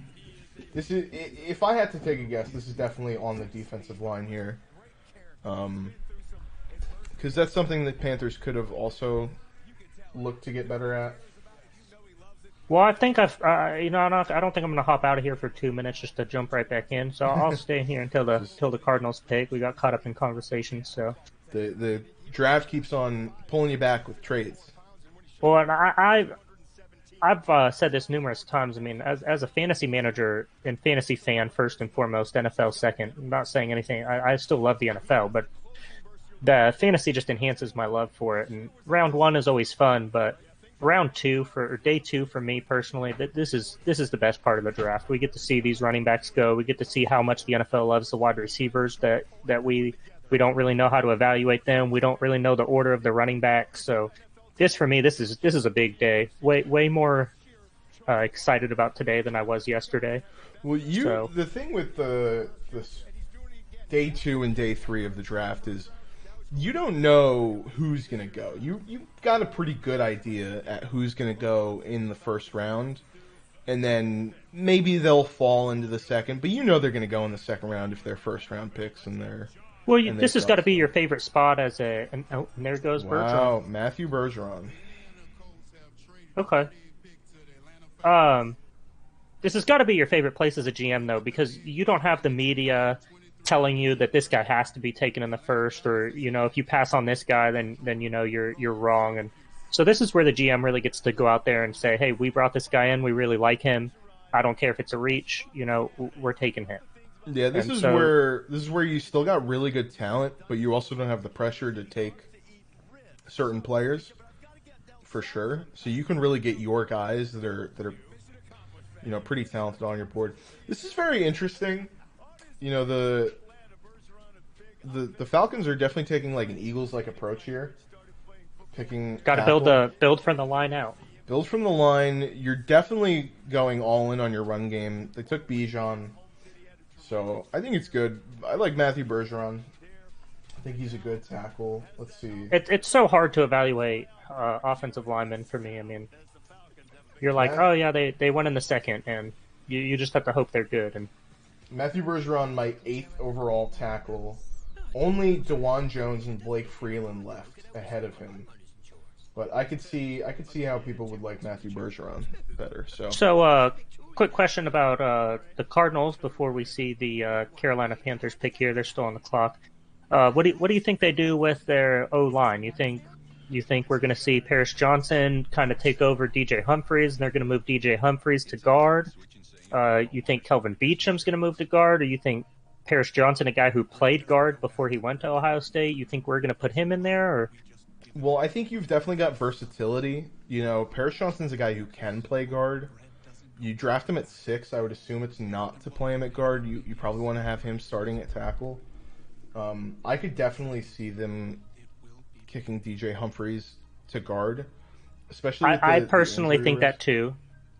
This is, if I had to take a guess, this is definitely on the defensive line here, because that's something that Panthers could have also looked to get better at. Well, I think I don't think I'm going to hop out of here for 2 minutes just to jump right back in. So I'll stay here until the Cardinals pick. We got caught up in conversation, so the draft keeps on pulling you back with trades. Well, and I've said this numerous times. I mean, as a fantasy manager and fantasy fan, first and foremost, NFL second. I'm not saying anything. I still love the NFL, but the fantasy just enhances my love for it. And round one is always fun, but round two day two for me personally, this is the best part of the draft. We get to see these running backs go. We get to see how much the NFL loves the wide receivers that we don't really know how to evaluate them. We don't really know the order of the running backs. So this for me, this is a big day. Way more excited about today than I was yesterday. Well, the thing with this day 2 and day 3 of the draft is you don't know who's going to go. You've got a pretty good idea at who's going to go in the first round, and then maybe they'll fall into the second, but you know they're going to go in the second round if they're first round picks and they're. Well, this has got to be your favorite spot and there goes Bergeron. Wow, Matthew Bergeron. Okay. This has got to be your favorite place as a GM, though, because you don't have the media telling you that this guy has to be taken in the first, or if you pass on this guy, then you're wrong. And so this is where the GM really gets to go out there and say, hey, we brought this guy in, we really like him. I don't care if it's a reach, we're taking him. Yeah, this is where you still got really good talent, but you also don't have the pressure to take certain players, for sure. So you can really get your guys that are pretty talented on your board. This is very interesting. The Falcons are definitely taking like an Eagles-like approach here. Got to build from the line out. Build from the line. You're definitely going all in on your run game. They took Bijan, so I think it's good. I like Matthew Bergeron. I think he's a good tackle. Let's see. It's so hard to evaluate offensive linemen for me. I mean, you're like, oh yeah, they went in the second, and you just have to hope they're good. And Matthew Bergeron, my 8th overall tackle. Only DeJuan Jones and Blake Freeland left ahead of him. But I could see how people would like Matthew Bergeron better. So, quick question about the Cardinals before we see the Carolina Panthers pick here. They're still on the clock. What do you think they do with their O-line? You think we're going to see Paris Johnson kind of take over DJ Humphries, and they're going to move DJ Humphries to guard? You think Kelvin Beacham's going to move to guard, or you think Paris Johnson, a guy who played guard before he went to Ohio State, you think we're going to put him in there? Or? Well, I think you've definitely got versatility. You know, Paris Johnson's a guy who can play guard. You draft him at 6, I would assume it's not to play him at guard. You probably want to have him starting at tackle. I could definitely see them kicking DJ Humphries to guard, especially with I personally think risk. that too.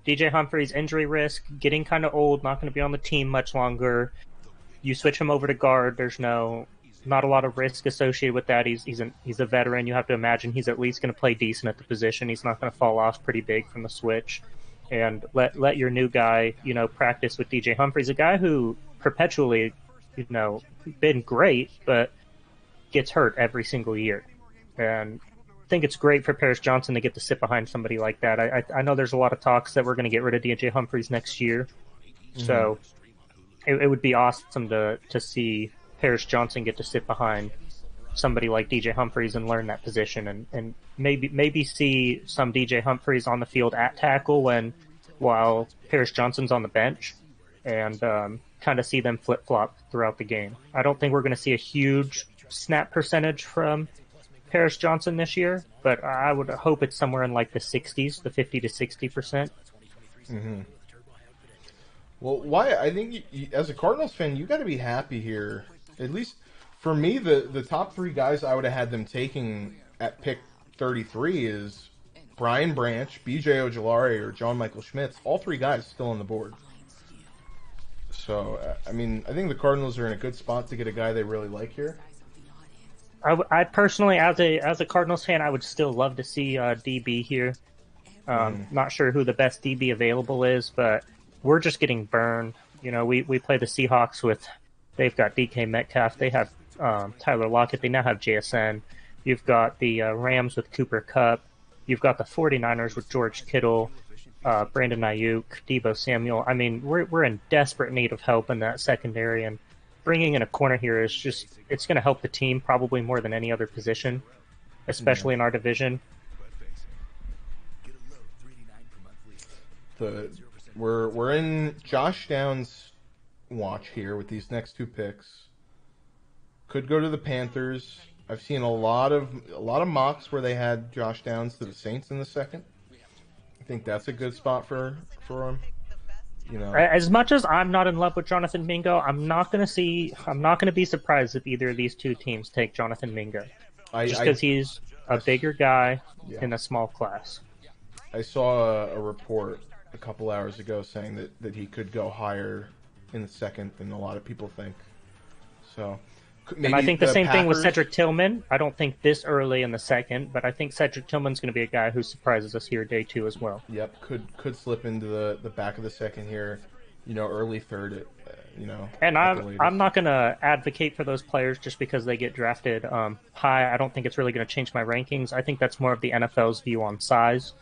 DJ Humphries, injury risk, getting kind of old, not going to be on the team much longer. You switch him over to guard, there's not a lot of risk associated with that. He's a veteran. You have to imagine he's at least going to play decent at the position. He's not going to fall off pretty big from the switch. And let your new guy, practice with DJ Humphries, a guy who perpetually, been great, but gets hurt every single year. And I think it's great for Paris Johnson to get to sit behind somebody like that. I know there's a lot of talks that we're going to get rid of DJ Humphries next year. So it would be awesome to see Paris Johnson get to sit behind somebody like DJ Humphries and learn that position, and maybe see some DJ Humphries on the field at tackle while Paris Johnson's on the bench, and kind of see them flip-flop throughout the game. I don't think we're going to see a huge snap percentage from Paris Johnson this year, but I would hope it's somewhere in like the 60s, the 50 to 60%. Mm-hmm. Well, Wyatt, I think as a Cardinals fan, you got to be happy here. At least for me, the top 3 guys I would have had them taking at pick 33 is Brian Branch, B.J. Ojulari, or John Michael Schmitz. All 3 guys still on the board. So, I mean, I think the Cardinals are in a good spot to get a guy they really like here. I personally, as a Cardinals fan, I would still love to see DB here. Not sure who the best DB available is, but we're just getting burned. We play the Seahawks with, they've got DK Metcalf, they have Tyler Lockett, they now have JSN. You've got the Rams with Cooper Kupp. You've got the 49ers with George Kittle, Brandon Ayuk, Deebo Samuel. I mean, we're in desperate need of help in that secondary, and bringing in a corner here is just, it's going to help the team probably more than any other position, especially in our division. We're in Josh Downs' watch here with these next 2 picks. Could go to the Panthers. I've seen a lot of mocks where they had Josh Downs to the Saints in the second. I think that's a good spot for him. As much as I'm not in love with Jonathan Mingo, I'm not going to be surprised if either of these 2 teams take Jonathan Mingo, just because he's a bigger guy in a small class. I saw a report a couple hours ago saying that he could go higher in the second than a lot of people think. So, and I think the same thing with Cedric Tillman. I don't think this early in the second, but I think Cedric Tillman's going to be a guy who surprises us here day 2 as well. Yep, could slip into the back of the second here, early third. And I'm not going to advocate for those players just because they get drafted high. I don't think it's really going to change my rankings. I think that's more of the NFL's view on size.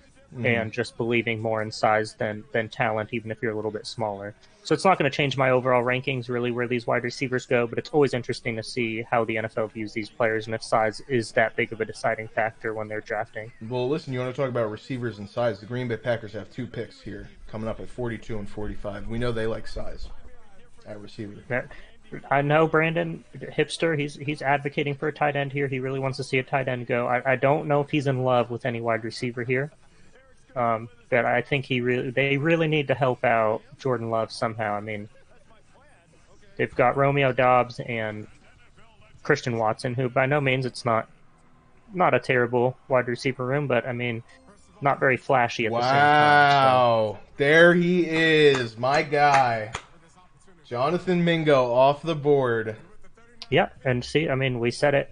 And just believing more in size than talent, even if you're a little bit smaller. So it's not going to change my overall rankings, really, where these wide receivers go, but it's always interesting to see how the NFL views these players and if size is that big of a deciding factor when they're drafting. Well, listen, you want to talk about receivers and size. The Green Bay Packers have 2 picks here, coming up at 42 and 45. We know they like size at receiver. I know Brandon, hipster, he's advocating for a tight end here. He really wants to see a tight end go. I don't know if he's in love with any wide receiver here. But I think they really need to help out Jordan Love somehow. I mean, they've got Romeo Doubs and Christian Watson, who by no means it's not a terrible wide receiver room, but I mean, not very flashy at the same time. Wow. There he is, my guy. Jonathan Mingo off the board. Yeah, and see, I mean, we said it.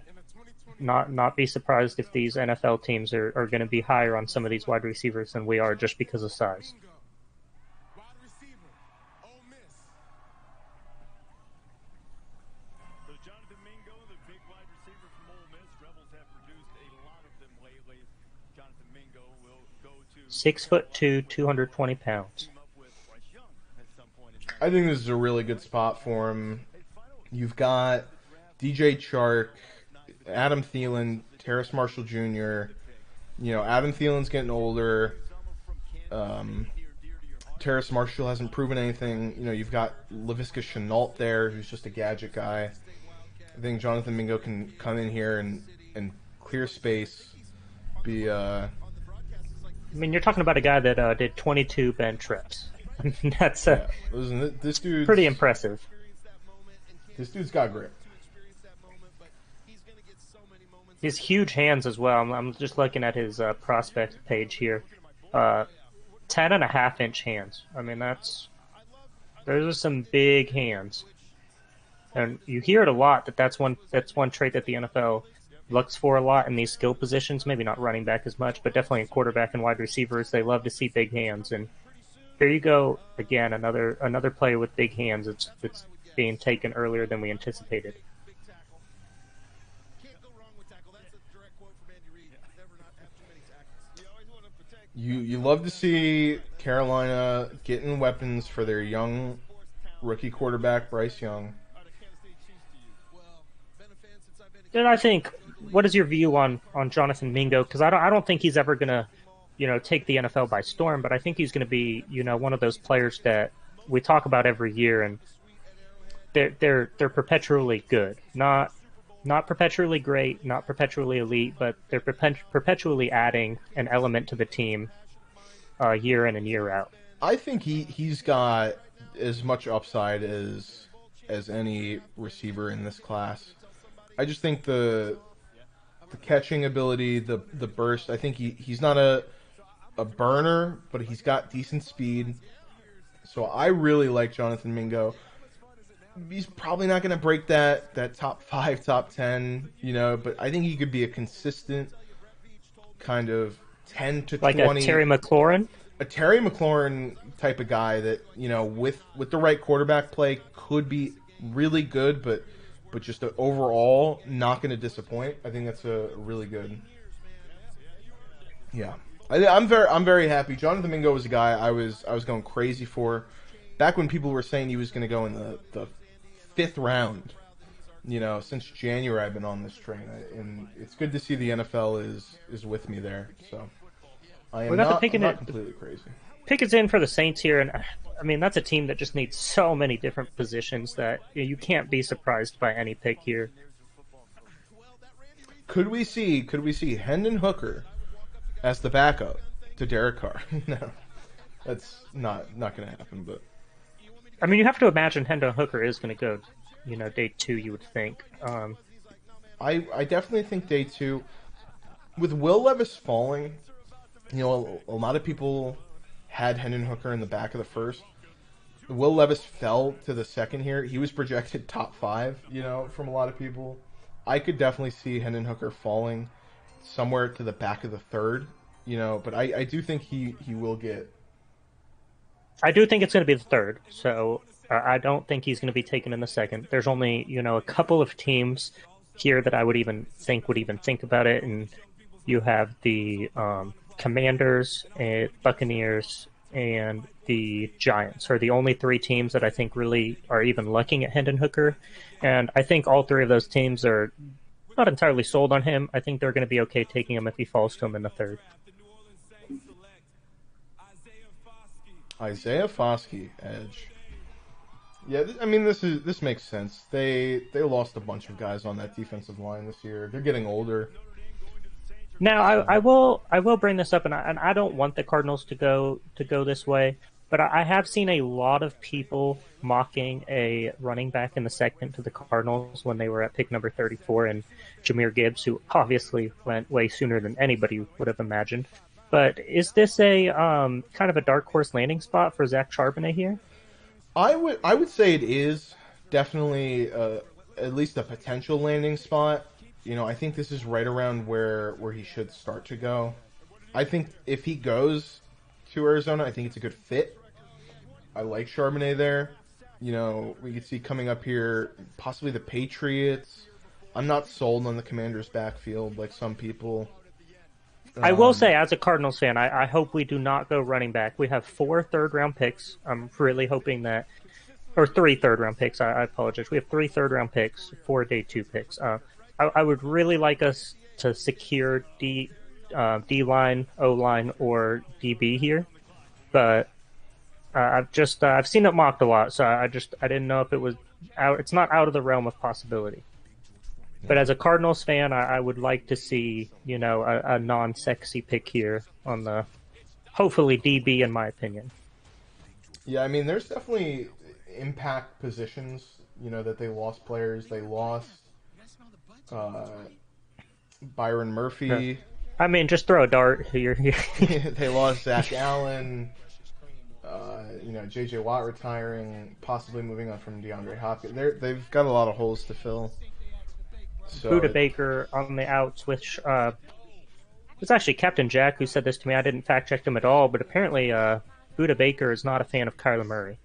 Not be surprised if these NFL teams are going to be higher on some of these wide receivers than we are just because of size. So Jonathan Mingo, the big wide receiver from Ole Miss. Rebels have produced a lot of them lately. Jonathan Mingo will go to 6'2", 220 pounds. I think this is a really good spot for him. You've got DJ Chark, Adam Thielen, Terrace Marshall Jr. You know, Adam Thielen's getting older. Terrace Marshall hasn't proven anything. You know, you've got Laviska Shenault there, who's just a gadget guy. I think Jonathan Mingo can come in here and clear space. I mean, you're talking about a guy that did 22 bench reps. That's listen, this dude's pretty impressive. This dude's got grip. His huge hands as well. I'm just looking at his prospect page here. 10.5-inch hands. I mean, those are some big hands. And you hear it a lot that's one trait that the NFL looks for a lot in these skill positions. Maybe not running back as much, but definitely in quarterback and wide receivers. They love to see big hands. And here you go again, another player with big hands. It's being taken earlier than we anticipated. You love to see Carolina getting weapons for their young rookie quarterback, Bryce Young. And I think, what is your view on Jonathan Mingo? Because I don't think he's ever going to, take the NFL by storm, but I think he's going to be, one of those players that we talk about every year, and they're perpetually good. Not perpetually great, not perpetually elite, but they're perpetually adding an element to the team year in and year out. I think he's got as much upside as any receiver in this class. I just think the catching ability, the burst, I think he's not a burner, but he's got decent speed. So I really like Jonathan Mingo. He's probably not going to break that top 5, top 10, but I think he could be a consistent kind of 10 to 20. Like a Terry McLaurin? A Terry McLaurin type of guy that, with the right quarterback play could be really good, but just overall not going to disappoint. I think that's a really good. Yeah. I'm very happy. Jonathan Mingo was a guy I was going crazy for. Back when people were saying he was going to go in the 5th round, since January I've been on this train, and it's good to see the NFL is with me there. So I am not completely crazy. Pickett's in for the Saints here, and I mean that's a team that just needs so many different positions that you can't be surprised by any pick here. Could we see Hendon Hooker as the backup to Derek Carr? No, that's not going to happen, but. I mean, you have to imagine Hendon Hooker is going to go, day 2, you would think. I definitely think day 2. With Will Levis falling, a lot of people had Hendon Hooker in the back of the 1st. Will Levis fell to the 2nd here. He was projected top 5, from a lot of people. I could definitely see Hendon Hooker falling somewhere to the back of the 3rd, but I do think he will get. I do think it's going to be the 3rd, so I don't think he's going to be taken in the 2nd. There's only, a couple of teams here that I would even think about it, and you have the Commanders, Buccaneers, and the Giants are the only 3 teams that I think really are even looking at Hendon Hooker, and I think all 3 of those teams are not entirely sold on him. I think they're going to be okay taking him if he falls to him in the 3rd. Isaiah Foskey, edge. Yeah, I mean this makes sense. They lost a bunch of guys on that defensive line this year. They're getting older. Now I will bring this up, and I don't want the Cardinals to go this way, but I have seen a lot of people mocking a running back in the 2nd to the Cardinals when they were at pick number 34, and Jahmyr Gibbs, who obviously went way sooner than anybody would have imagined. but is this a kind of a dark horse landing spot for Zach Charbonnet here? I would say it is definitely at least a potential landing spot. You know, I think this is right around where he should start to go. I think if he goes to Arizona, I think it's a good fit. I like Charbonnet there. You know, we could see coming up here possibly the Patriots. I'm not sold on the Commanders' backfield like some people. I will say, as a Cardinals fan, I hope we do not go running back. We have 4 third-round picks. I'm really hoping that, or 3 third-round picks. I apologize. We have 3 third-round picks, 4 day 2 picks. I would really like us to secure D-line, O-line, or DB here, but I've seen it mocked a lot, so I didn't know if it was out. It's not out of the realm of possibility. But as a Cardinals fan, I would like to see, you know, a non-sexy pick here on the, hopefully, DB, in my opinion. Yeah, I mean, there's definitely impact positions, you know, that they lost players. They lost Byron Murphy. Yeah. I mean, just throw a dart here. They lost Zach Allen. You know, J.J. Watt retiring, possibly moving on from DeAndre Hopkins. They've got a lot of holes to fill. So Buda Baker on the outs, which it's actually Captain Jack who said this to me. I didn't fact check him at all, but apparently Buda Baker is not a fan of Kyler Murray.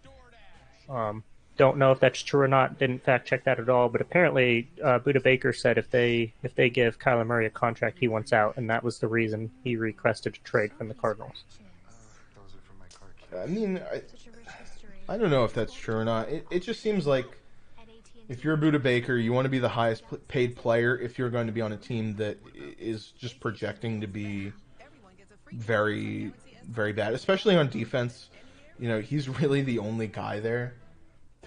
Don't know if that's true or not. Didn't fact check that at all, but apparently Buda Baker said if they give Kyler Murray a contract, he wants out, and that was the reason he requested a trade from the Cardinals. I mean, I don't know if that's true or not. It just seems like if you're Buda Baker, you want to be the highest paid player if you're going to be on a team that is just projecting to be very, very bad, especially on defense. You know, he's really the only guy there.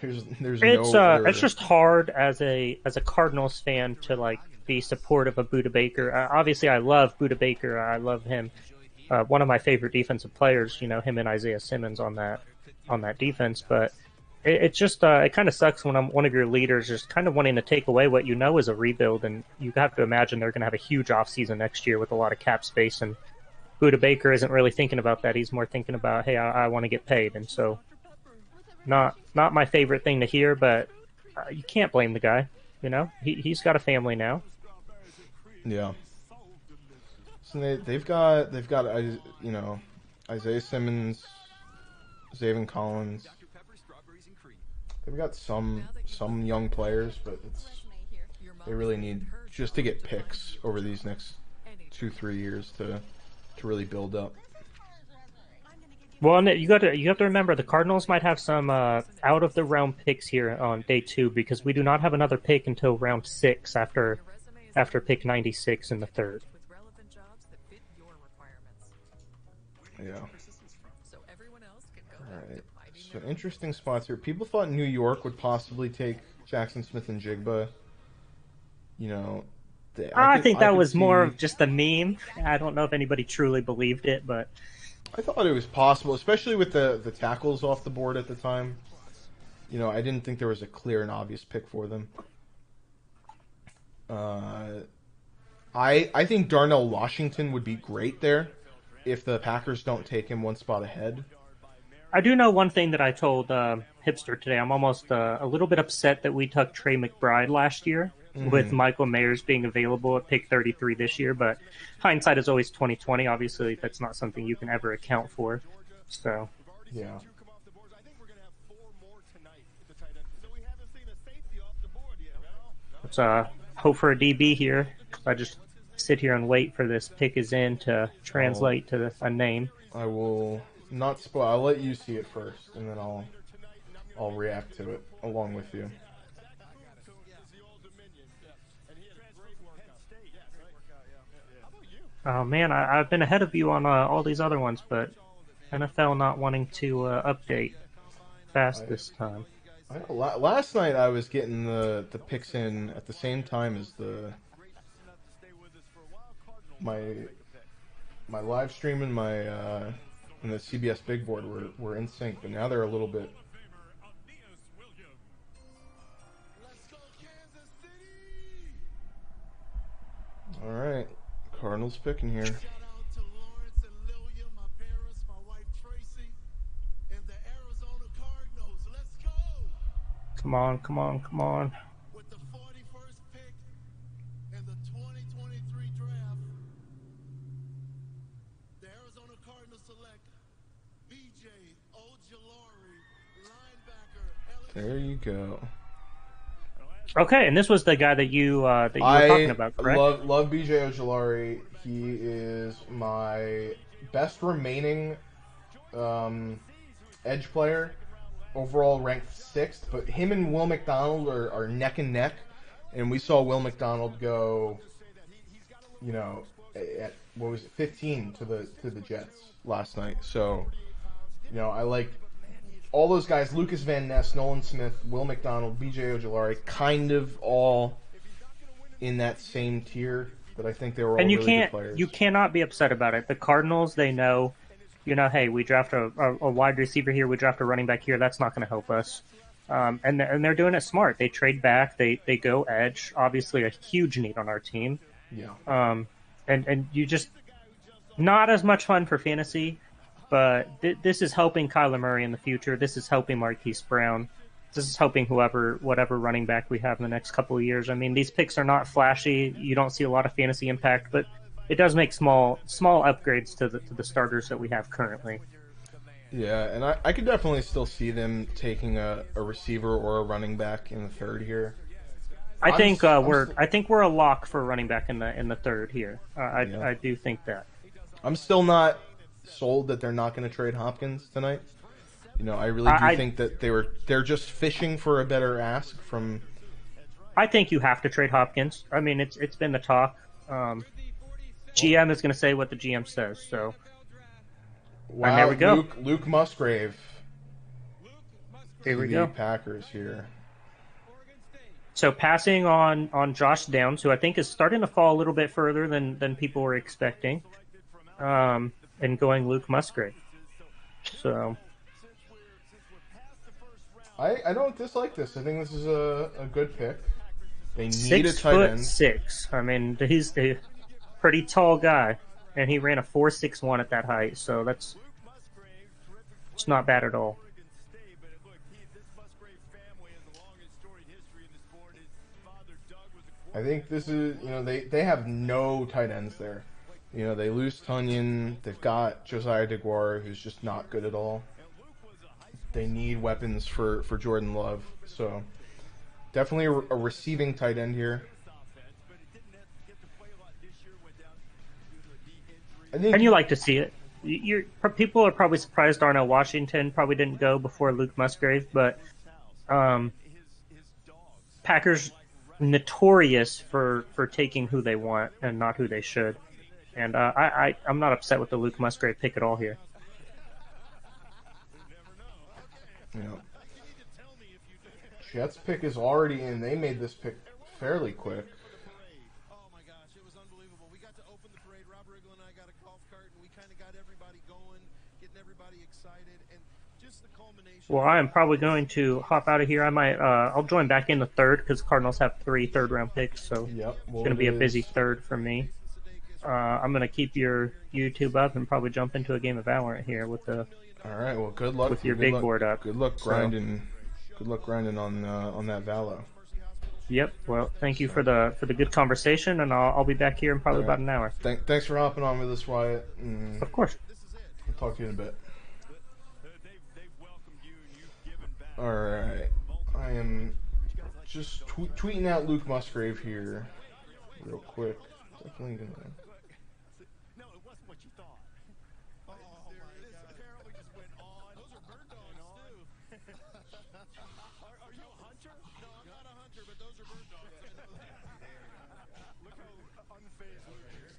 It's just hard as a Cardinals fan to like be supportive of Buda Baker. Obviously, I love Buda Baker. I love him. One of my favorite defensive players. You know, him and Isaiah Simmons on that defense, but. It just it kind of sucks when I'm one of your leaders just kind of wanting to take away what you know is a rebuild, and you have to imagine they're going to have a huge offseason next year with a lot of cap space, and Buda Baker isn't really thinking about that. He's more thinking about, hey, I want to get paid, and so not my favorite thing to hear, but you can't blame the guy. You know, he's got a family now. Yeah. So they've got you know, Isaiah Simmons, Zaven Collins. They've got some young players, but they really need just to get picks over these next 2-3 years to really build up. Well, you have to remember the Cardinals might have some out of the realm picks here on day 2 because we do not have another pick until round 6 after pick 96 in the 3rd. Yeah. All right. So interesting spots here. People thought New York would possibly take Jackson Smith and Jigba. You know, I think that was more of just a meme. I don't know if anybody truly believed it, but I thought it was possible, especially with the tackles off the board at the time. You know, I didn't think there was a clear and obvious pick for them. I think Darnell Washington would be great there if the Packers don't take him one spot ahead. I do know one thing that I told Hipster today. I'm almost a little bit upset that we took Trey McBride last year with Michael Mayers being available at pick 33 this year, but hindsight is always 20/20. Obviously, that's not something you can ever account for. So, yeah. Let's hope for a DB here. I just sit here and wait for this pick is in to translate to a name. I will not spoil. I'll let you see it first, and then I'll react to it along with you. Oh man, I've been ahead of you on all these other ones, but NFL not wanting to update fast this time. I know, last night I was getting the picks in at the same time as my live stream and and the CBS Big Board were in sync, but now they're a little bit. All right, Cardinals picking here. Come on, come on, come on. With the 41st pick in the 2023 draft, the Arizona Cardinals select B.J. Ojulari, linebacker. There you go. Okay, and this was the guy that you were talking about, correct? Love B.J. Ojulari. He is my best remaining edge player. Overall ranked 6th, but him and Will McDonald are neck and neck, and we saw Will McDonald go, you know, at what was it, 15 to the Jets last night. So, you know, I like all those guys: Lucas Van Ness, Nolan Smith, Will McDonald, B.J. Ojulari, kind of all in that same tier. But I think they were all really good players. You cannot be upset about it. The Cardinals, they know. You know, hey, we draft a wide receiver here, we draft a running back here. That's not going to help us, and they're doing it smart. They trade back, they go edge. Obviously, a huge need on our team. Yeah. And you just not as much fun for fantasy, but this is helping Kyler Murray in the future. This is helping Marquise Brown. This is helping whatever running back we have in the next couple of years. I mean, these picks are not flashy. You don't see a lot of fantasy impact, but it does make small upgrades to the starters that we have currently. Yeah, and I could definitely still see them taking a receiver or a running back in the 3rd here. I think we're a lock for a running back in the 3rd here. I do think that. I'm still not sold that they're not going to trade Hopkins tonight. You know, I really do think that they're just fishing for a better ask from. I think you have to trade Hopkins. I mean, it's been the talk. GM is going to say what the GM says. So, wow, and there we go. Luke Musgrave. Here we go. Packers here. So passing on Josh Downs, who I think is starting to fall a little bit further than people were expecting, and going Luke Musgrave. So I don't dislike this. I think this is a good pick. They need a tight end. 6'6". I mean, he's a pretty tall guy, and he ran a 4.61 at that height. So it's not bad at all. I think this is, you know, they have no tight ends there. You know, they lose Tunyon. They've got Josiah DeGuara, who's just not good at all. They need weapons for Jordan Love. So definitely a receiving tight end here. And you like to see it. People are probably surprised Darnell Washington probably didn't go before Luke Musgrave, but Packers notorious for taking who they want and not who they should. And I'm not upset with the Luke Musgrave pick at all here. You know, Jets pick is already in. They made this pick fairly quick. Oh my gosh, it was unbelievable. We got to open the parade. Rob Riggle and I got a golf cart, and we kind of got everybody going, getting everybody excited, and just the culmination. Well, I am probably going to hop out of here. I might, I'll join back in the 3rd because Cardinals have 3 third-round picks, so yep, it's going to be a busy 3rd for me. I'm going to keep your YouTube up and probably jump into a game of Valorant here with the. All right. Well, good luck with your big board up. Good luck grinding. Good luck grinding on that Valo. Yep. Well, thank you for the good conversation, and I'll be back here in probably about an hour. Thanks for hopping on with us, Wyatt. Of course. I'll talk to you in a bit. All right. I am just tweeting out Luke Musgrave here, real quick. Definitely gonna. No, it wasn't what you thought. Oh, this apparently just went on. Those are bird dogs, too. Are you a hunter? No, I'm not a hunter, but those are bird dogs. Look how unfazed Luke is.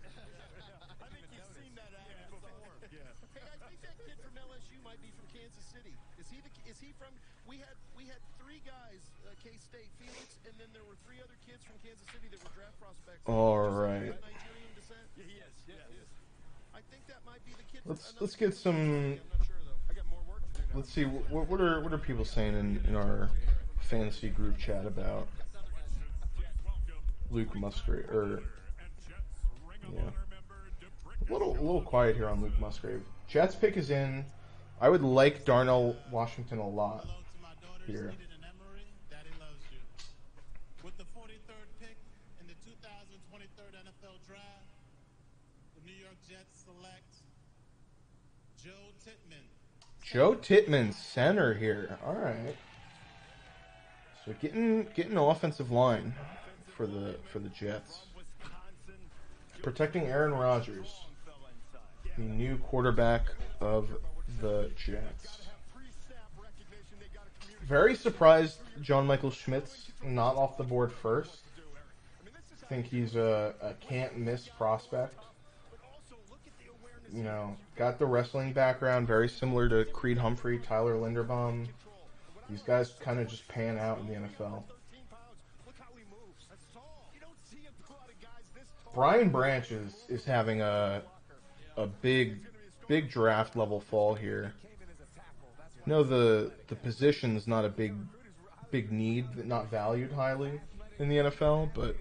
I think you've seen that ad before. Yeah. Hey, I think that kid from LSU might be from Kansas City. Is he from? We had 3 guys, K-State, Felix, and then there were 3 other kids from Kansas City that were draft prospects. All right. Nigerian descent. Yeah, he is. Yeah, he is. I think that might be the kid. Let's get some. I'm not sure though. I got more work to do now. Let's see what are people saying in our fantasy group chat about Luke Musgrave a little quiet here on Luke Musgrave. Jets pick is in. I would like Darnell Washington a lot here. Jets select Joe Tittman. Joe Tittman, center here. All right. So getting offensive line for the Jets. Protecting Aaron Rodgers, the new quarterback of the Jets. Very surprised John Michael Schmidt's not off the board first. I think he's a can't-miss prospect. You know, got the wrestling background, very similar to Creed Humphrey, Tyler Linderbaum. These guys kind of just pan out in the NFL. Brian Branch is having a big draft level fall here. No, the position's not a big need, not valued highly in the NFL, but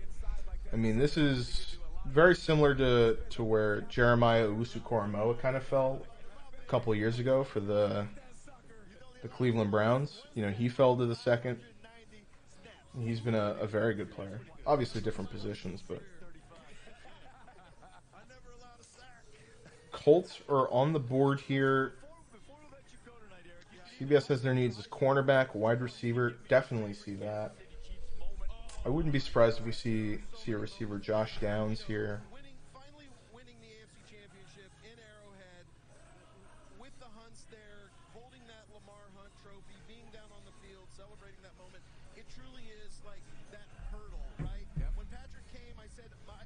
I mean this is very similar to where Jeremiah Owusu-Koramoah kind of fell a couple of years ago for the Cleveland Browns. You know, he fell to the second. He's been a very good player. Obviously different positions, but Colts are on the board here. CBS has their needs as cornerback, wide receiver. Definitely see that. I wouldn't be surprised if we see a receiver, Josh Downs here. Winning the AFC Championship in Arrowhead with the Hunts there, holding that Lamar Hunt trophy, being down on the field, celebrating that moment. It truly is like that hurdle, right? When Patrick came, I said my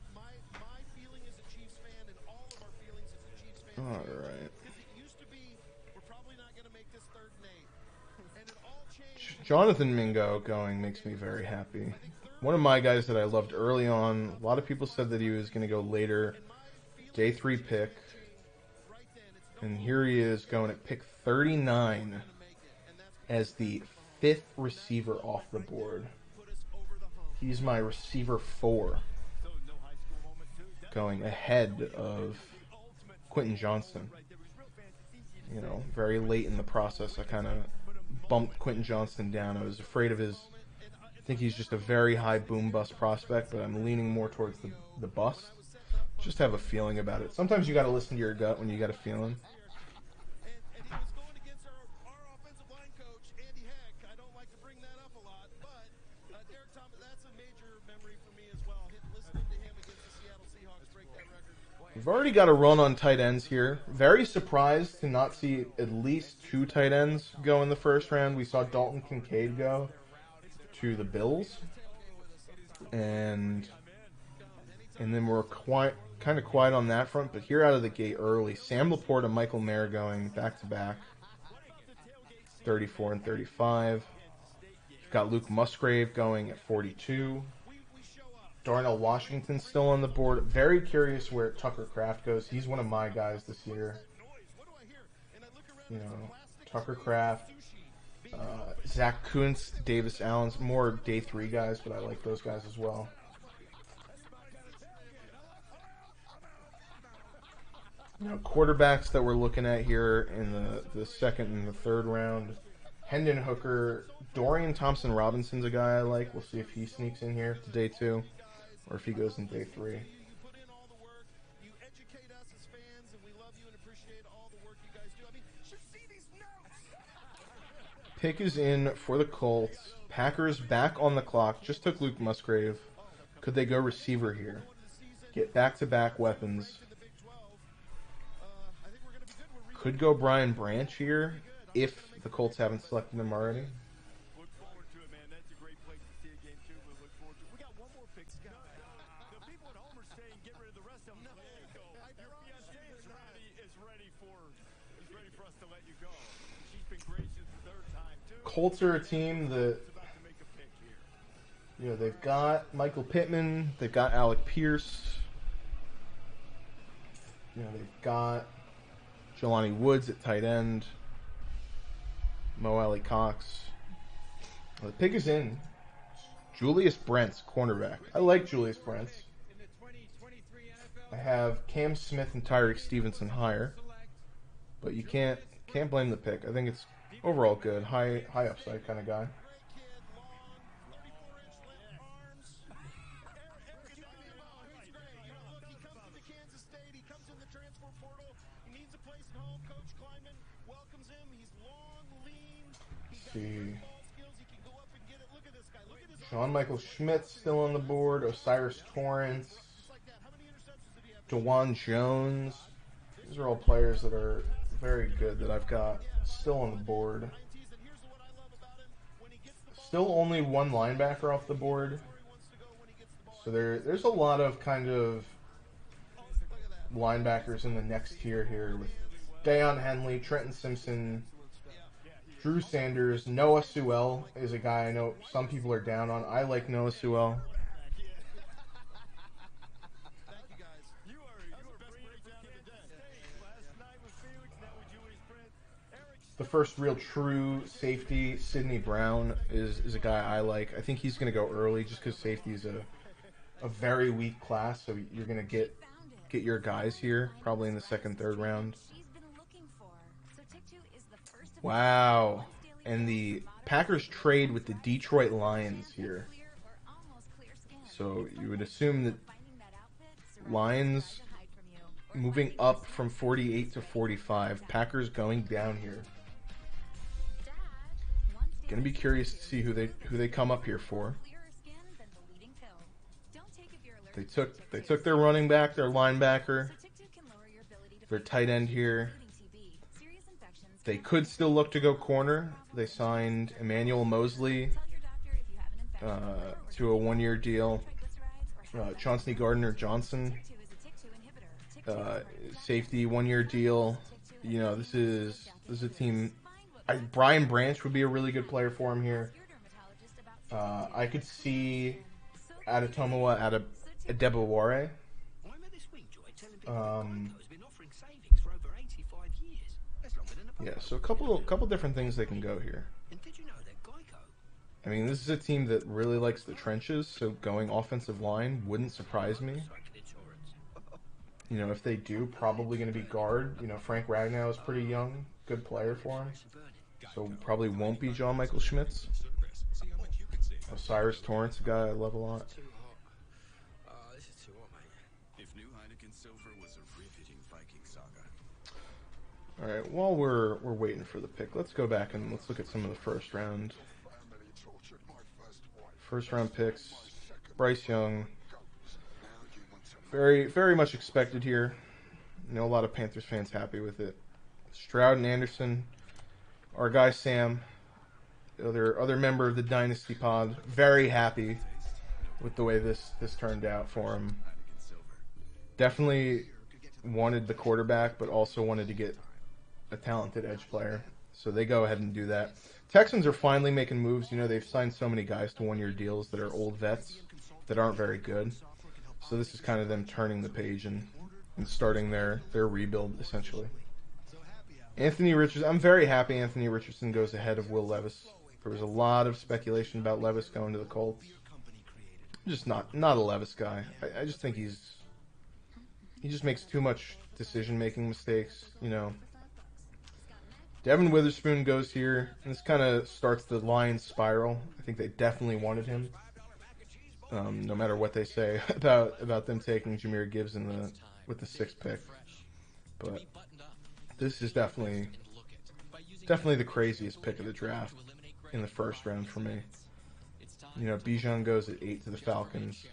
feeling as a Chiefs fan and all of our feelings as a Chiefs fan. All right. Because it used to be, we're probably not going to make this 3rd and 8. And it all changed. Jonathan Mingo going makes me very happy. One of my guys that I loved early on. A lot of people said that he was going to go later. Day 3 pick. And here he is going at pick 39 as the 5th receiver off the board. He's my receiver 4. Going ahead of Quentin Johnston. You know, very late in the process, I kind of bumped Quentin Johnston down. I was afraid of his... I think he's just a very high boom-bust prospect, but I'm leaning more towards the bust. Just have a feeling about it. Sometimes you got to listen to your gut when you got a feeling. And he was going against our offensive line coach, Andy Heck. I don't like to bring that up a lot, but Derek Thomas, that's a major memory for me as well. Listening to him against the Seattle Seahawks break that record. We've already got a run on tight ends here. Very surprised to not see at least 2 tight ends go in the first round. We saw Dalton Kincaid go to the Bills, and then we're kind of quiet on that front. But here out of the gate early, Sam Laporte and Michael Mayer going back to back, 34 and 35. You've got Luke Musgrave going at 42. Darnell Washington still on the board. Very curious where Tucker Kraft goes. He's one of my guys this year. You know, Tucker Kraft. Zach Kuntz, Davis Allen's more day 3 guys, but I like those guys as well. You know, quarterbacks that we're looking at here in the 2nd and the 3rd round. Hendon Hooker, Dorian Thompson-Robinson's a guy I like. We'll see if he sneaks in here to day 2 or if he goes in day 3. Pick is in for the Colts. Packers back on the clock. Just took Luke Musgrave. Could they go receiver here? Get back-to-back weapons. Could go Brian Branch here if the Colts haven't selected him already. Look forward to it, man. That's a great place to see a game, too. We look forward to it. We got one more pick, Scott. The people at home are saying get rid of the rest of them. No, your fiancé is ready for us to let you go. She's been gracious the 3rd time, too. Colts are a team that, you know, they've got Michael Pittman, they've got Alec Pierce, you know, they've got Jelani Woods at tight end, Mo Alley Cox. The pick is in. Julius Brents, cornerback. I like Julius Brents. I have Cam Smith and Tyreek Stevenson higher, but you can't blame the pick. I think it's overall good, high upside kind of guy. place at home. Coach Kleinman welcomes him. He's long, lean. He's got See. good ball skills. He can go up and get it. Look at this guy. Look at his Sean Michael Schmidt's still on the board. Osiris Torrance. just like that. How many interceptions did he have? DeJuan Jones. These are all players that are very good that I've got still on the board. And here's what I love about him. When he gets the ball, Still only one linebacker off the board. where he wants to go when he gets the ball. So there's a lot of kind of linebackers in the next tier here with Deion Henley, Trenton Simpson, Drew Sanders. Noah Sewell is a guy I know some people are down on. I like Noah Sewell. Thank you guys. You are best breakdown of the day. Last night with Felix, now with Julius Prince. Eric The first real true safety, Sidney Brown, is a guy I like. I think he's going to go early just because safety is a very weak class, so you're going to get your guys here probably in the second, third round. Wow. And the Packers trade with the Detroit Lions here. So you would assume that Lions moving up from 48 to 45. Packers going down here. Gonna be curious to see who they come up here for. They took their running back, their linebacker, their tight end here. They could still look to go corner. They signed Emmanuel Mosley to a one-year deal. Chauncey Gardner-Johnson, safety, one-year deal. You know, this is a team. Brian Branch would be a really good player for him here. I could see Adetomowa Adebaware. Yeah, so a couple different things they can go here. I mean, this is a team that really likes the trenches, so going offensive line wouldn't surprise me. You know, if they do, probably going to be guard. You know, Frank Ragnow is pretty young, good player for him. So probably won't be John Michael Schmitz. Osiris Torrance, a guy I love a lot. All right, while we're waiting for the pick, let's go back and let's look at some of the first round picks. Bryce Young, very much expected here. You know, a lot of Panthers fans happy with it. Stroud and Anderson, our guy Sam, other member of the Dynasty pod, very happy with the way this turned out for him. Definitely wanted the quarterback, but also wanted to get a talented edge player. So they go ahead and do that. Texans are finally making moves. You know, they've signed so many guys to one-year deals that are old vets that aren't very good. So this is kind of them turning the page and starting their rebuild, essentially. Anthony Richardson. I'm very happy Anthony Richardson goes ahead of Will Levis. There was a lot of speculation about Levis going to the Colts. I'm just not a Levis guy. I just think he just makes too much decision-making mistakes, you know. Devin Witherspoon goes here, and this kind of starts the Lions spiral. I think they definitely wanted him, no matter what they say about them taking Jahmyr Gibbs with the 6th pick. But this is definitely the craziest pick of the draft in the first round for me. You know, Bijan goes at 8 to the Falcons.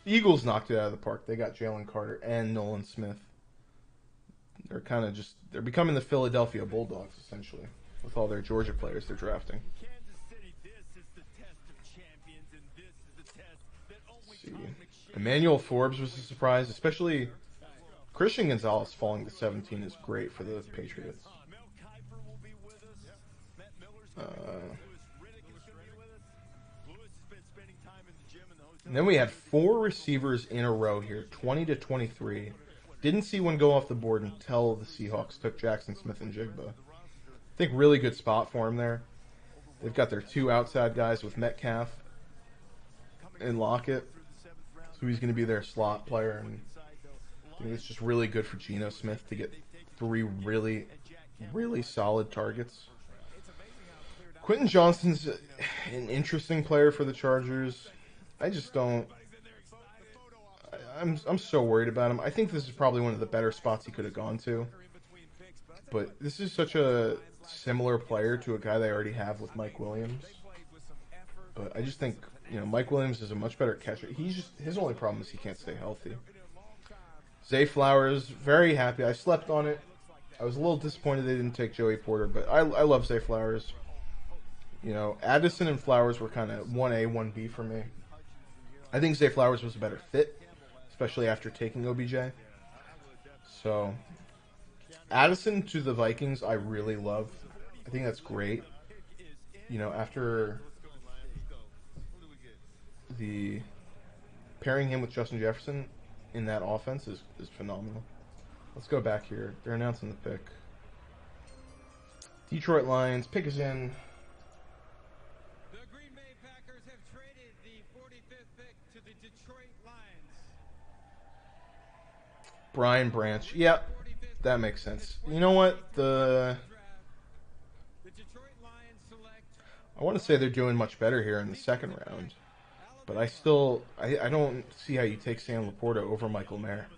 The Eagles knocked it out of the park. They got Jalen Carter and Nolan Smith. They're kind of they're becoming the Philadelphia Bulldogs, essentially, with all their Georgia players they're drafting. Let's see. Emmanuel Forbes was a surprise, especially Christian Gonzalez falling to 17 is great for the Patriots. And then we had 4 receivers in a row here, 20 to 23. Didn't see one go off the board until the Seahawks took Jackson Smith and Jigba. I think really good spot for him there. They've got their 2 outside guys with Metcalf and Lockett. So he's going to be their slot player. And I think it's just really good for Geno Smith to get 3 really, really solid targets. Quentin Johnston's an interesting player for the Chargers. I just don't... I'm so worried about him. I think this is probably one of the better spots he could have gone to. But this is such a similar player to a guy they already have with Mike Williams. But I just think, you know, Mike Williams is a much better catcher. His only problem is he can't stay healthy. Zay Flowers, very happy. I slept on it. I was a little disappointed they didn't take Joey Porter, but I love Zay Flowers. You know, Addison and Flowers were kind of 1A, 1B for me. I think Zay Flowers was a better fit, especially after taking OBJ. So, Addison to the Vikings, I really love. I think that's great. You know, after the pairing him with Justin Jefferson in that offense is phenomenal. Let's go back here. They're announcing the pick. Detroit Lions, pick is in. The Green Bay Packers have traded the 45th pick to the Detroit Lions. Brian Branch. Yeah, that makes sense. You know what? I want to say they're doing much better here in the second round. But I don't see how you take Sam Laporta over Michael Mayer.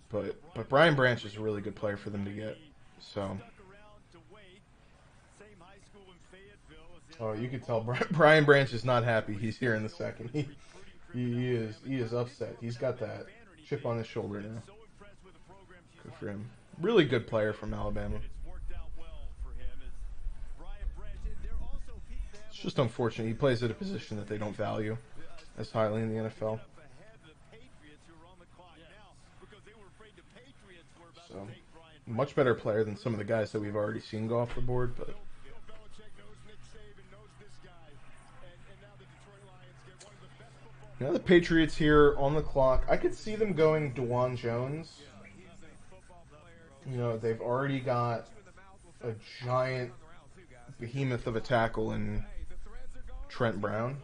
But Brian Branch is a really good player for them to get. So, oh, you could tell Brian Branch is not happy. He's here in the second. He is upset. He's got that chip on his shoulder now. Good for him. Really good player from Alabama. It's just unfortunate. He plays at a position that they don't value as highly in the NFL. So, much better player than some of the guys that we've already seen go off the board, but now the Patriots here on the clock. I could see them going DeJuan Jones. You know, they've already got a giant behemoth of a tackle in Trent Brown.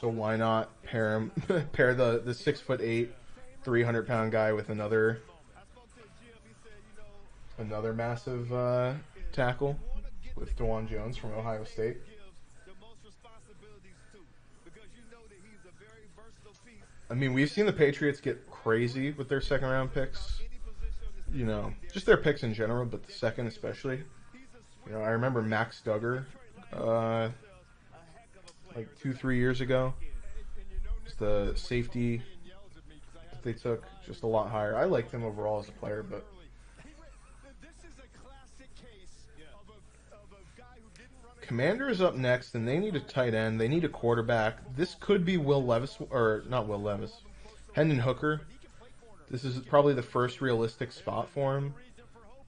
So why not pair the 6'8", 300-pound guy with another massive tackle with DeJuan Jones from Ohio State. I mean, we've seen the Patriots get crazy with their second-round picks. You know, just their picks in general, but the second especially. You know, I remember Max Duggar, like 2-3 years ago. Just the safety that they took, just a lot higher. I liked him overall as a player, but Commanders up next, and they need a tight end. They need a quarterback. This could be Will Levis, or not Will Levis, Hendon Hooker. This is probably the first realistic spot for him.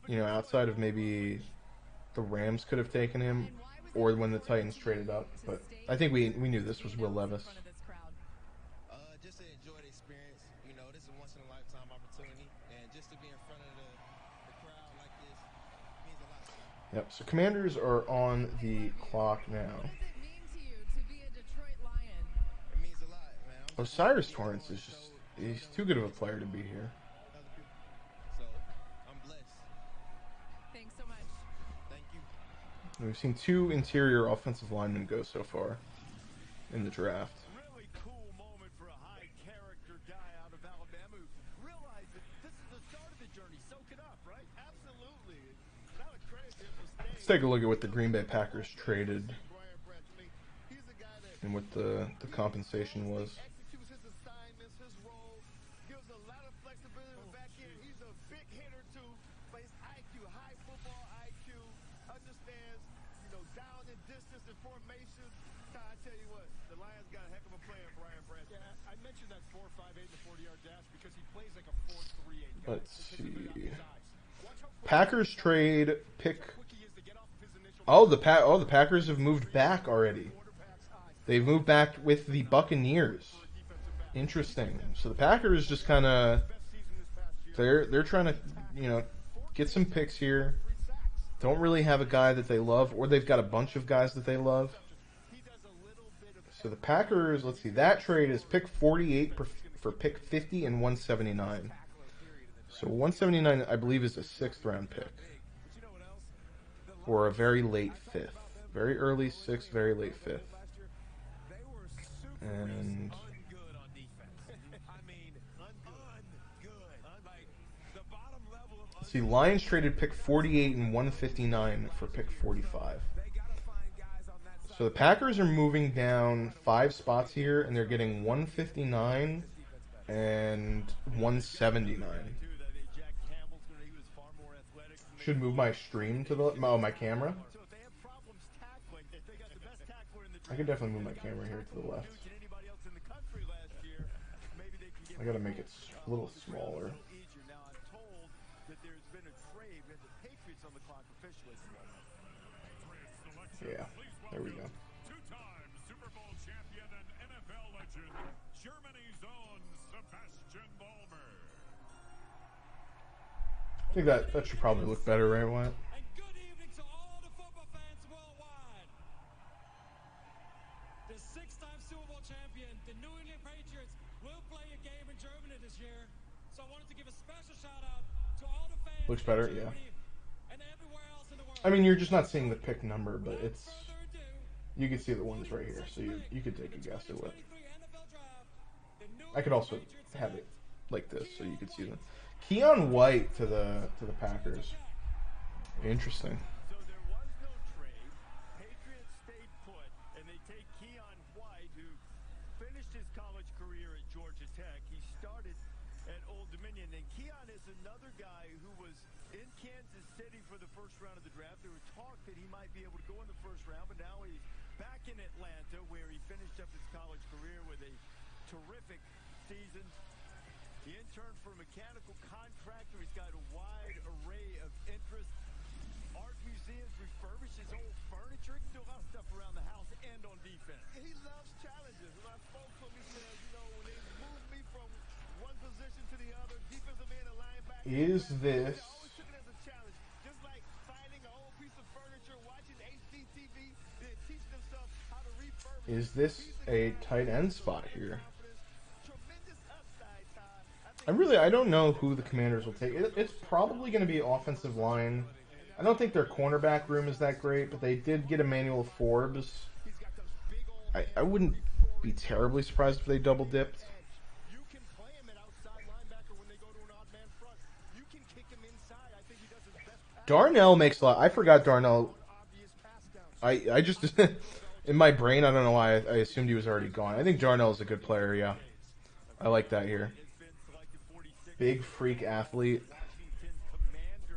You know, outside of maybe the Rams could have taken him, or when the Titans traded up. But I think we knew this was Will Levis. Just to enjoy the experience. You know, this is a once-in-a-lifetime opportunity, and just to be in front of the crowd like this means a lot. Yep, so Commanders are on the clock now. Osiris Torrance is just, he's too good of a player to be here. Thanks so much. Thank you. We've seen 2 interior offensive linemen go so far in the draft. Really cool moment for a high-character guy out of Alabama who realized that this is the start of the journey. Soak it up, right? Absolutely. Not a credit to him for staying. Let's take a look at what the Green Bay Packers traded and what the compensation was. Executes his assignments, his role, gives a lot of flexibility in the back end. He's a big hitter too, but his IQ, high football IQ, understands, you know, down and distance and formations. I tell you what, the Lions got a heck of a player, Brian Branch. Yeah, I mentioned that 4.58 in the 40-yard dash because he plays like a 4.38 guy. Let's see. Packers trade pick. Oh, the Packers have moved back already. They've moved back with the Buccaneers. Interesting. So the Packers just kind of they're trying to, you know, get some picks here. Don't really have a guy that they love, or they've got a bunch of guys that they love. So the Packers, let's see, that trade is pick 48 for pick 50 and 179. So 179, I believe, is a 6th-round pick. Or a very late 5th. Very early 6th, very late 5th. And See, Lions traded pick 48 and 159 for pick 45. So the Packers are moving down 5 spots here, and they're getting 159 and 179. Should move my stream to the my camera. I could definitely move my camera here to the left. I gotta make it a little smaller. Yeah, there we go. Two-time Super Bowl champion and NFL legend, Germany's own Sebastian Vollmer. I think that should probably look better, right, Wyatt? And good evening to all the football fans worldwide. The 6-time Super Bowl champion, the New England Patriots, will play a game in Germany this year. So I wanted to give a special shout out to all the fans. Looks better, yeah. I mean, you're just not seeing the pick number, but it's... You can see the ones right here, so you could take a guess at what... I could also have it like this, so you could see them. Keon White to the Packers. Interesting. So there was no trade. Patriots stayed put, and they take Keon White, who finished his college career at Georgia Tech. He started at Old Dominion, and Keon is another guy who was in Kansas City for the first round of the draft. There was talk that he might be able to go in the first round, but now he's back in Atlanta, where he finished up his college career with a terrific season. He interned for a mechanical contractor. He's got a wide array of interests. Art museums, refurbish his old furniture. He can do a lot of stuff around the house and on defense. He loves challenges. When I spoke to him, he said, you know, when they move me from one position to the other, defensive end and linebacker, Is this... I always took it as a challenge. Just like finding an old piece of furniture, watching HGTV, then teaching themselves how to refurbish. Is this a tight end spot here? I don't know who the Commanders will take. It's probably going to be offensive line. I don't think their cornerback room is that great, but they did get Emmanuel Forbes. I wouldn't be terribly surprised if they double dipped. Darnell makes a lot. I forgot Darnell. I just in my brain, I don't know why I assumed he was already gone. I think Darnell is a good player. Yeah, I like that here. Big freak athlete.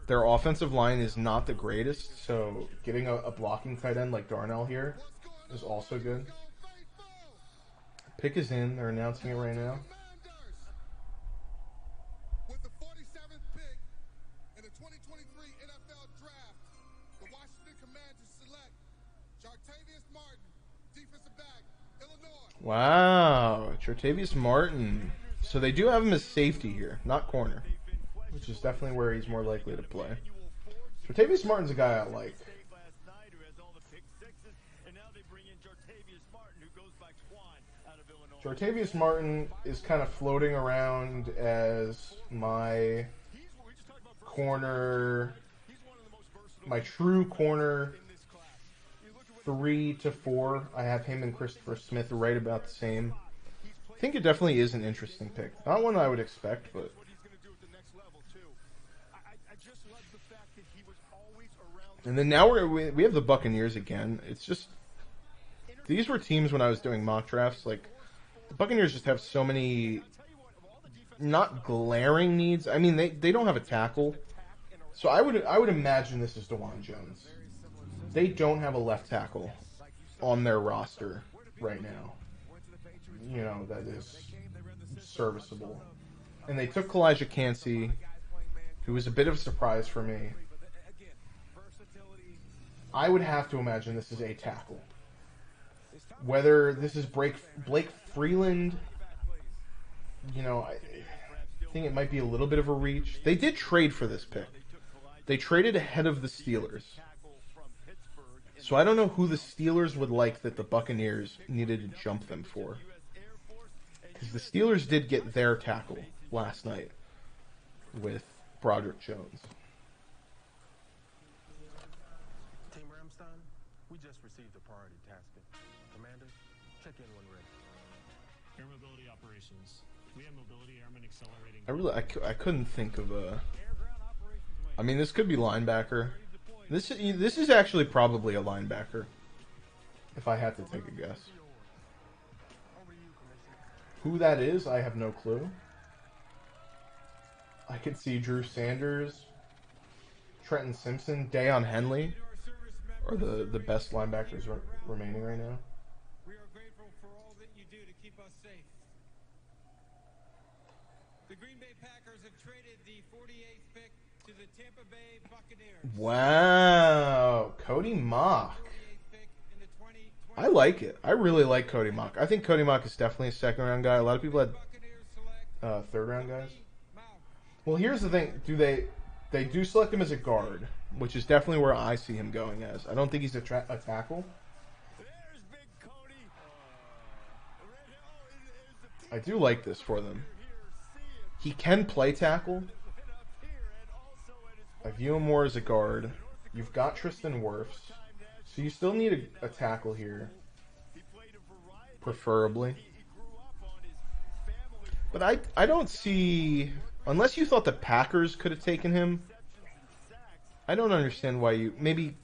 Their offensive line is not the greatest, so getting a blocking tight end like Darnell here is also good. Pick is in. They're announcing it right now. With the 47th pick in the 2023 NFL Draft, the Washington Commanders select Jartavius Martin, defensive back, Illinois. Wow, Jartavius Martin. So they do have him as safety here, not corner, which is definitely where he's more likely to play. Jartavius Martin's a guy I like. Jartavius Martin is kind of floating around as my corner, my true corner 3 to 4. I have him and Christopher Smith right about the same. I think it definitely is an interesting pick. Not one I would expect, but... And then now we have the Buccaneers again. It's just... These were teams when I was doing mock drafts, like... The Buccaneers just have so many... Not glaring needs. I mean, they don't have a tackle. So I would imagine this is DeJuan Jones. They don't have a left tackle on their roster right now. You know, that is serviceable. And they took Kalijah Cansey, who was a bit of a surprise for me. I would have to imagine this is a tackle. Whether this is Blake Freeland, you know, I think it might be a little bit of a reach. They did trade for this pick. They traded ahead of the Steelers. So I don't know who the Steelers would like that the Buccaneers needed to jump them for. Because the Steelers did get their tackle last night with Broderick Jones. Team Ramstein, we just received a priority tasking. Commander, check in when ready. Air mobility operations. We have mobility airmen accelerating. I couldn't think of a... I mean, this could be linebacker. This is actually probably a linebacker, if I had to take a guess. Who that is, I have no clue. I could see Drew Sanders, Trenton Simpson, Deion Henley are the best linebackers remaining right now. We are grateful for all that you do to keep us safe. The Green Bay Packers have traded the 48th pick to the Tampa Bay Buccaneers. Wow, Cody Mock. I like it. I really like Cody Mock. I think Cody Mock is definitely a second-round guy. A lot of people had third-round guys. Well, here's the thing. They do select him as a guard, which is definitely where I see him going as. I don't think he's a tackle. I do like this for them. He can play tackle. I view him more as a guard. You've got Tristan Wirfs. So you still need a tackle here. Preferably. But I don't see... Unless you thought the Packers could have taken him, I don't understand why you... Maybe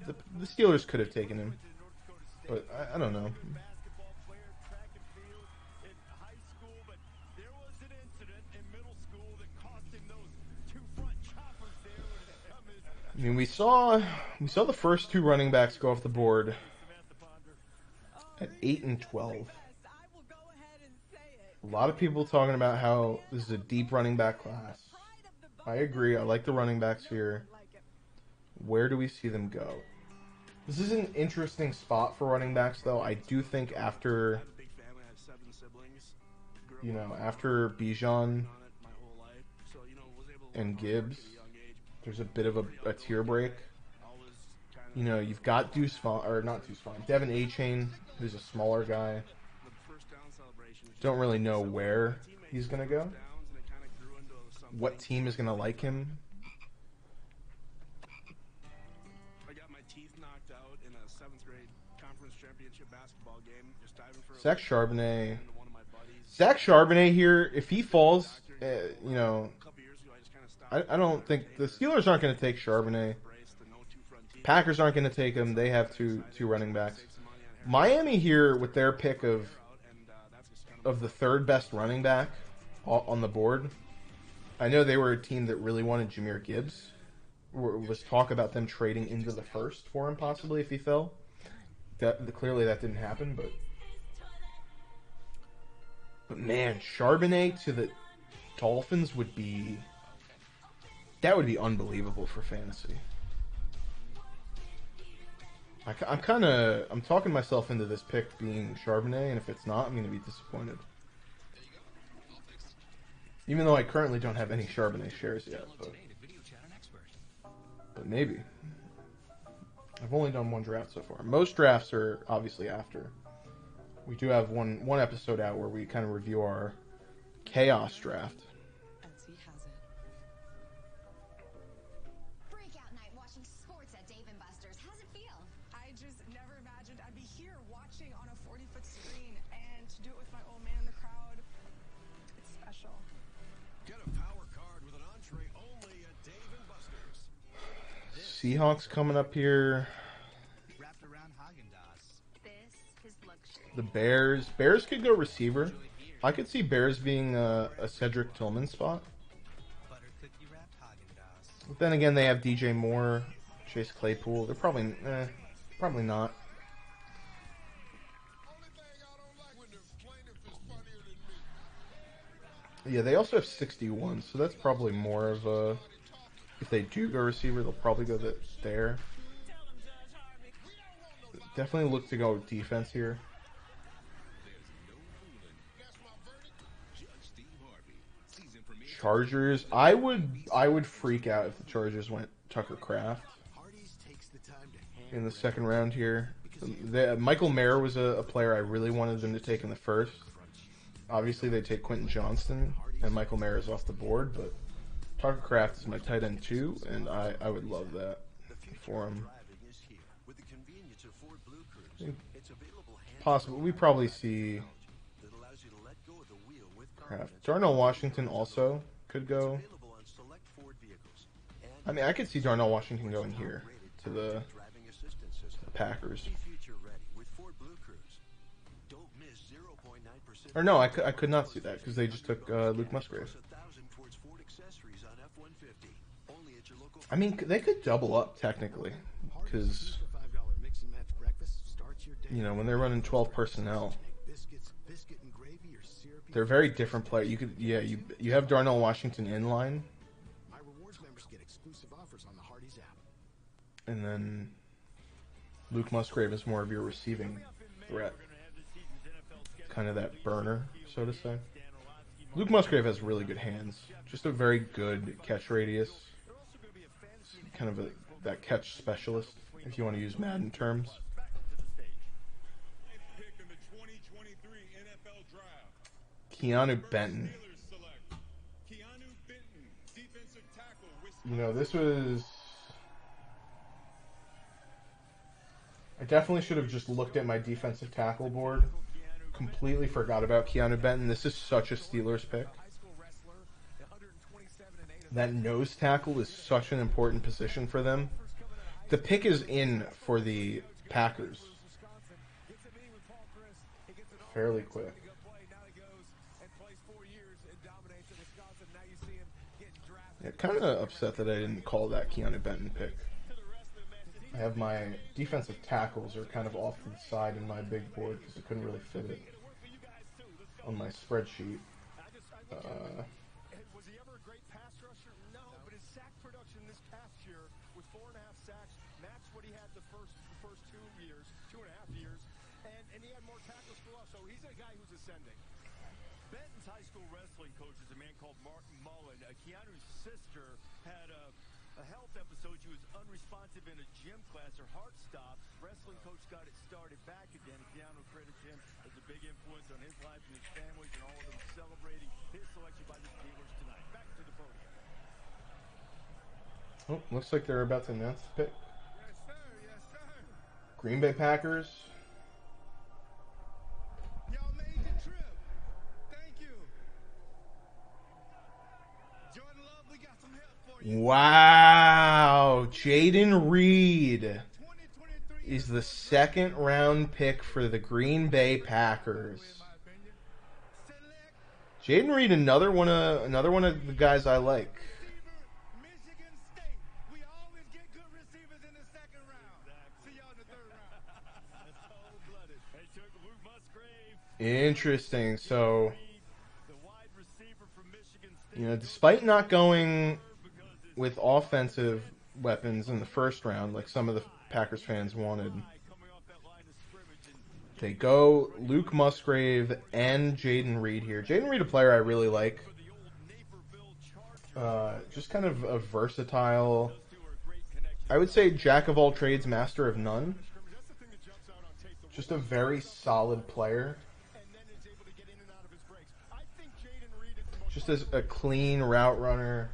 the Steelers could have taken him. But I don't know. I mean, we saw the first two running backs go off the board at 8 and 12. A lot of people talking about how this is a deep running back class. I agree. I like the running backs here. Where do we see them go? This is an interesting spot for running backs, though. I do think after, after Bijan and Gibbs, there's a bit of a tier break. You've got Devin A-Chain, who's a smaller guy. Don't really know where he's going to go. What team is going to like him? I got my teeth knocked out in a 7th grade conference championship basketball game. Just diving for Zach Charbonnet here, if he falls, I don't think the Steelers aren't going to take Charbonnet. Packers aren't going to take him. They have two running backs. Miami here with their pick of the third best running back on the board. I know they were a team that really wanted Jahmyr Gibbs. Was talk about them trading into the first for him possibly if he fell. Clearly that didn't happen, but man, Charbonnet to the Dolphins would be unbelievable for fantasy. I'm talking myself into this pick being Charbonnet, and if it's not, I'm going to be disappointed. Even though I currently don't have any Charbonnet shares yet, but maybe. I've only done one draft so far. Most drafts are obviously after. We do have one episode out where we kind of review our chaos draft. Breakout night watching sports at Dave & Buster's. How's it feel? I just never imagined I'd be here watching on a 40-foot screen and to do it with my old man in the crowd. It's special. Get a power card with an entree only at Dave & Buster's. Seahawks coming up here. Wrapped around Haagen-Dazs. This is luxury. The Bears. Bears could go receiver. I could see Bears being a Cedric Tillman spot. Butter cookie wrapped Haagen-Dazs. But then again, they have DJ Moore, Chase Claypool. They're probably not. Yeah, they also have 61, so that's probably more of a... If they do go receiver, they'll probably go there. Definitely look to go defense here. Chargers. I would freak out if the Chargers went Tucker Kraft in the second round here. Michael Mayer was a player I really wanted them to take in the first. Obviously, they take Quentin Johnston, and Michael Mayer is off the board, but Tucker Kraft is my tight end too, and I would love that for him. Possible. We probably see Kraft. Darnell Washington also could go. I mean, I could see Darnell Washington going here to the Packers. Or no, I could not see that because they just took Luke Musgrave. I mean, they could double up technically because, you know, when they're running 12 personnel, they're very different players. You could, yeah, you have Darnell Washington in line, and then Luke Musgrave is more of your receiving threat, kind of that burner, so to say. Luke Musgrave has really good hands, just a very good catch radius, kind of that catch specialist, if you want to use Madden terms. Keanu Benton. You know, this was... I definitely should have just looked at my defensive tackle board. Completely forgot about Keanu Benton. This is such a Steelers pick. That nose tackle is such an important position for them. The pick is in for the Packers fairly quick. Yeah, kind of upset that I didn't call that Keanu Benton pick. I have my defensive tackles are kind of off to the side in my big board because I couldn't really fit it on my spreadsheet. Was he ever a great pass rusher? No, but his sack production this past year with 4.5 sacks matched what he had the first 2.5 years, and he had more tackles for loss. So he's a guy who's ascending. Benton's high school wrestling coach is a man called Mark Mullen. Keanu's sister had a health episode. She was unresponsive in a gym class. Her heart stopped. Wrestling coach got it started back again. Keanu credits him as a big influence on his life and his family, and all of them celebrating his selection by the Steelers tonight. Back to the podium. Oh, looks like they're about to announce the pick. Yes, sir. Yes, sir. Green Bay Packers. Y'all made the trip. Thank you. Jordan Love, we got some help for you. Wow. Jaden Reed is the second round pick for the Green Bay Packers. Jaden Reed, another one of the guys I like. Michigan State. We always get good receivers in the second round. See y'all in the third round. That's cold-blooded. They took Luke Musgrave. Interesting. So, The wide receiver from Michigan State. you know, despite not going with offensive weapons in the first round, like some of the Packers fans wanted, they go Luke Musgrave and Jaden Reed here. Jaden Reed, a player I really like. Just kind of a versatile, I would say jack of all trades, master of none. Just a very solid player. Just as a clean route runner.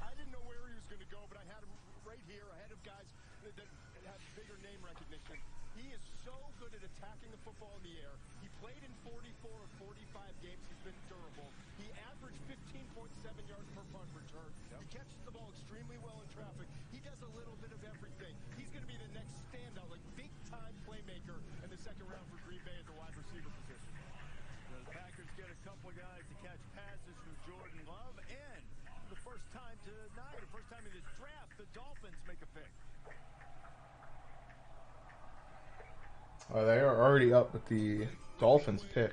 They are already up with the Dolphins pick.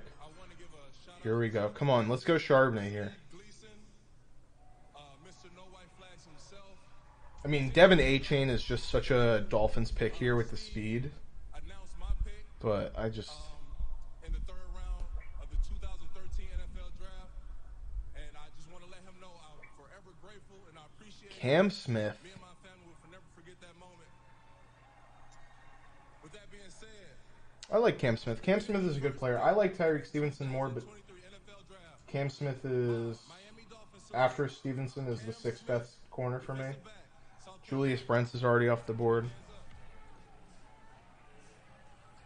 Here we go. Come on, let's go Charbonnet here. I mean, Devin A-Chain is just such a Dolphins pick here with the speed. But I just... In the third round of the 2013 NFL draft, and I just want to let him know I'm forever grateful and I appreciate Cam Smith. Me and my family will never forget that moment. With that being said, I like Cam Smith. Cam Smith is a good player. I like Tyreek Stevenson more, but Cam Smith is, after Stevenson, is the sixth best corner for me. Julius Brents is already off the board.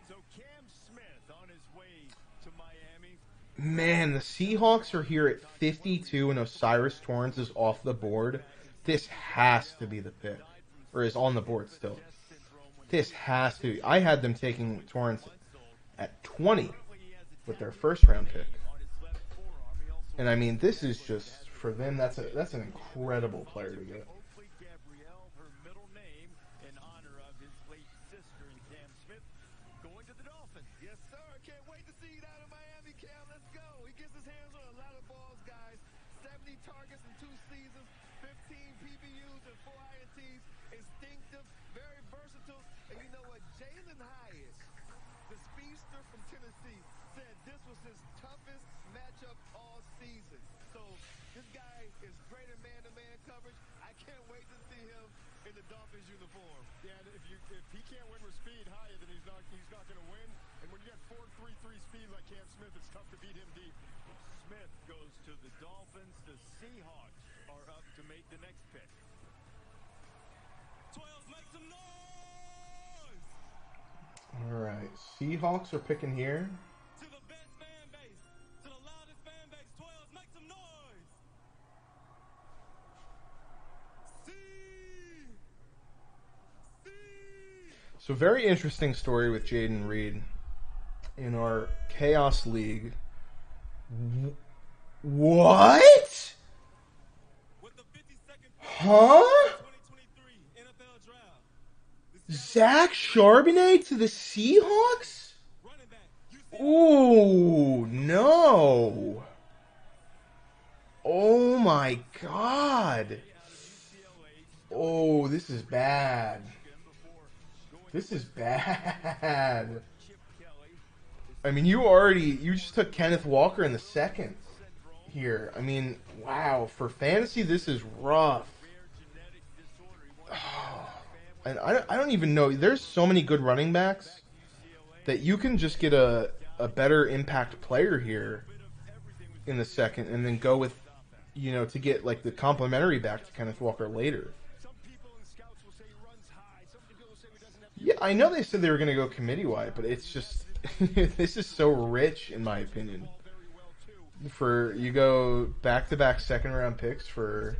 So Cam Smith on his way to Miami. Man, the Seahawks are here at 52 and Osiris Torrance is off the board. This has to be the pick. or is on the board still. This has to. I had them taking Torrance at 20 with their first round pick. And I mean, this is just for them. That's an incredible player to get. Yes, sir. Can't wait to see that in Miami, Cam. Let's go. He gets his hands on a lot of balls, guys. 70 targets in 2 seasons, 15 PBUs and 4 INTs. Instinctive, very versatile. And you know what? Jalen Hyatt, the speedster from Tennessee, said this was his toughest matchup all season. So this guy is great in man-to-man coverage. I can't wait to see him in the Dolphins uniform. Yeah, and if he can't win with speed, Hyatt, then he's not going to win. And when you got 4.33 speed like Cam Smith, it's tough to beat him deep. Smith goes to the Dolphins. The Seahawks are up to make the next pick. 12, make some noise! All right, Seahawks are picking here. To the best fan base, to the loudest fan base, 12, make some noise! So very interesting story with Jaden Reed in our Chaos League. What? Huh? Zach Charbonnet to the Seahawks? Ooh, no. Oh my God. Oh, this is bad. This is bad. I mean, you just took Kenneth Walker in the second here. I mean, wow. For fantasy, this is rough. Oh, and I don't even know. There's so many good running backs that you can just get a better impact player here in the second and then go with, to get like the complimentary back to Kenneth Walker later. Yeah, I know they said they were going to go committee-wide, but it's just, this is so rich, in my opinion. You go back-to-back second-round picks for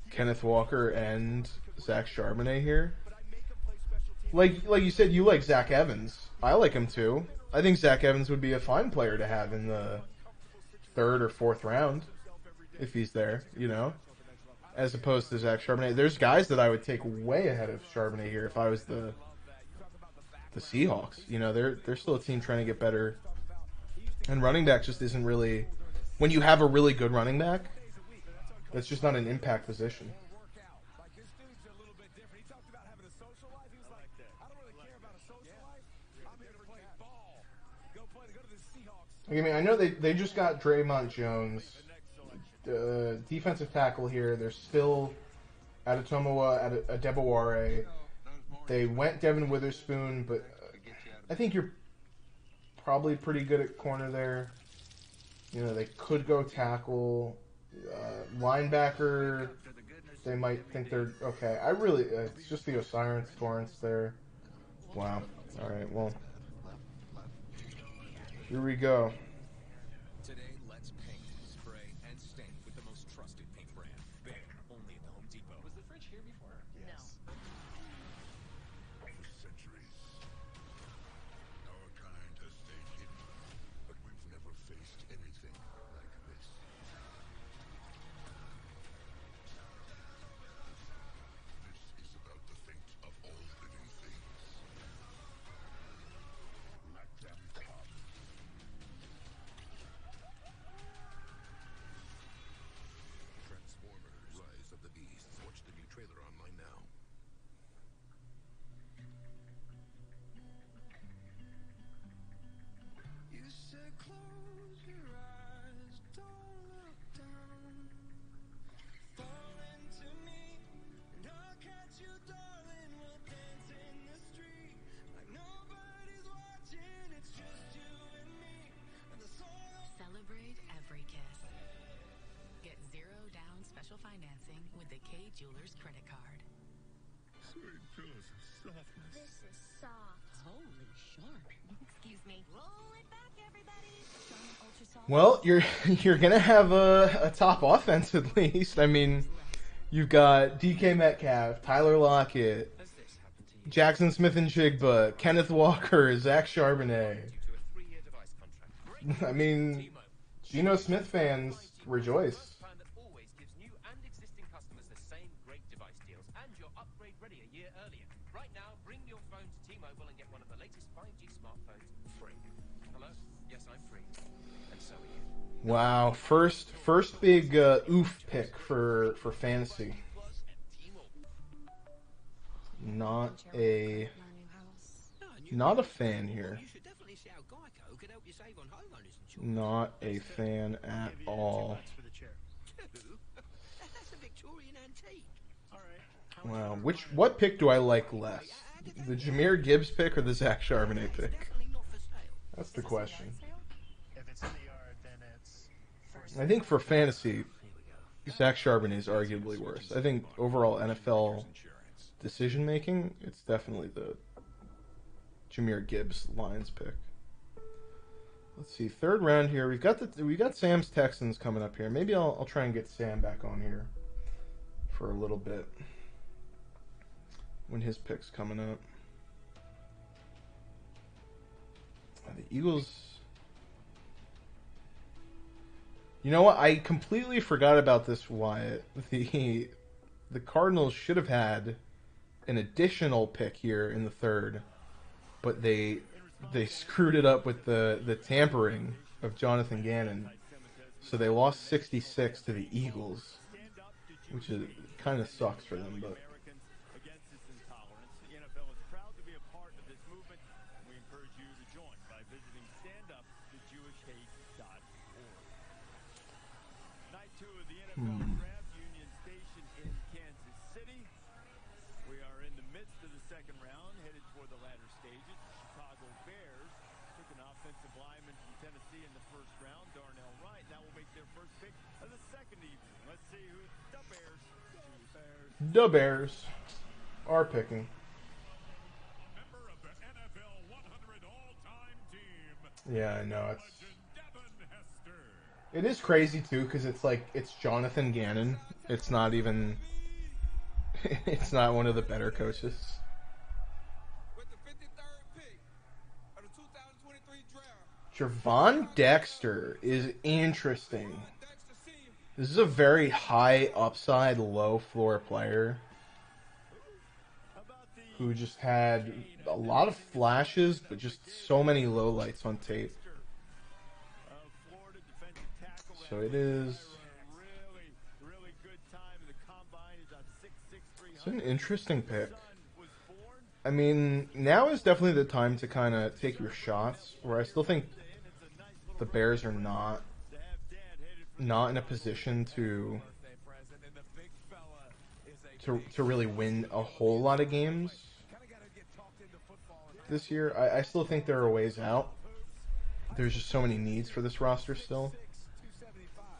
Kenneth Walker and Zach Charbonnet here. Like you said, you like Zach Evans. I like him too. I think Zach Evans would be a fine player to have in the 3rd or 4th round, if he's there, as opposed to Zach Charbonnet. There's guys that I would take way ahead of Charbonnet here if I was the Seahawks. They're still a team trying to get better. And running back just isn't really... When you have a really good running back, that's just not an impact position. I mean, I know they just got Draymond Jones, defensive tackle here. They're still Adetomowa, Adebaware. They went Devin Witherspoon, but I think you're probably pretty good at corner there. They could go tackle, linebacker. They might think they're okay. It's just the Osiris Torrance there. Wow. All right. Well, here we go. Today, let's paint, spray, and stain with the most trusted paint brand. Bear, only at the Home Depot. Was the fridge here before? Yes. For centuries, our kind has stayed hidden, but we've never faced anything like this. This is about the fate of all living things. Let them come. Transformers: Rise of the Beasts. Watch the new trailer online now. You said close your eyes, don't look down. Fall into me, and I'll catch you, darling. We'll dance in the street like nobody's watching. It's just you and me, and the soil. Celebrate every kiss. Get 0 down special financing with the K Jewelers credit card. Sweet pillows of softness. This is soft. Holy shark. Excuse me. Roll it back, everybody. Well, you're gonna have a top offense at least. I mean, You've got DK Metcalf, Tyler Lockett, Jackson Smith and Jigba, Kenneth Walker, Zach Charbonnet. I mean, Geno Smith fans rejoice. Wow, first big oof pick for fantasy. Not a fan here. Not a fan at all. Wow, what pick do I like less? The Jahmyr Gibbs pick or the Zach Charbonnet pick? That's the question. I think for fantasy, Zach Charbonnet is arguably worse. I think overall NFL decision making, it's definitely the Jahmyr Gibbs Lions pick. Let's see, third round here. We got Sam's Texans coming up here. Maybe I'll try and get Sam back on here for a little bit when his pick's coming up. The Eagles. You know what? I completely forgot about this, Wyatt. The Cardinals should have had an additional pick here in the third, but they screwed it up with the tampering of Jonathan Gannon. So they lost 66 to the Eagles, which is kind of sucks for them, but Union Station in Kansas City. We are in the midst of the second round, headed toward the latter stages. The Chicago Bears took an offensive lineman from Tennessee in the first round, Darnell Wright. That will make their first pick of the second evening. Let's see who the Bears choose. the Bears are picking. Member of the NFL 100 all-time team. Yeah, I know. It is crazy too, because it's like it's Jonathan Gannon. It's not even. It's not one of the better coaches. With the 53rd pick of the 2023 draft. Javon Dexter is interesting. This is a very high upside, low floor player who just had a lot of flashes, but just so many lowlights on tape. So it is. It's an interesting pick. I mean, now is definitely the time to kind of take your shots. Where I still think the Bears are not in a position to really win a whole lot of games this year. I still think there are ways out. There's just so many needs for this roster still.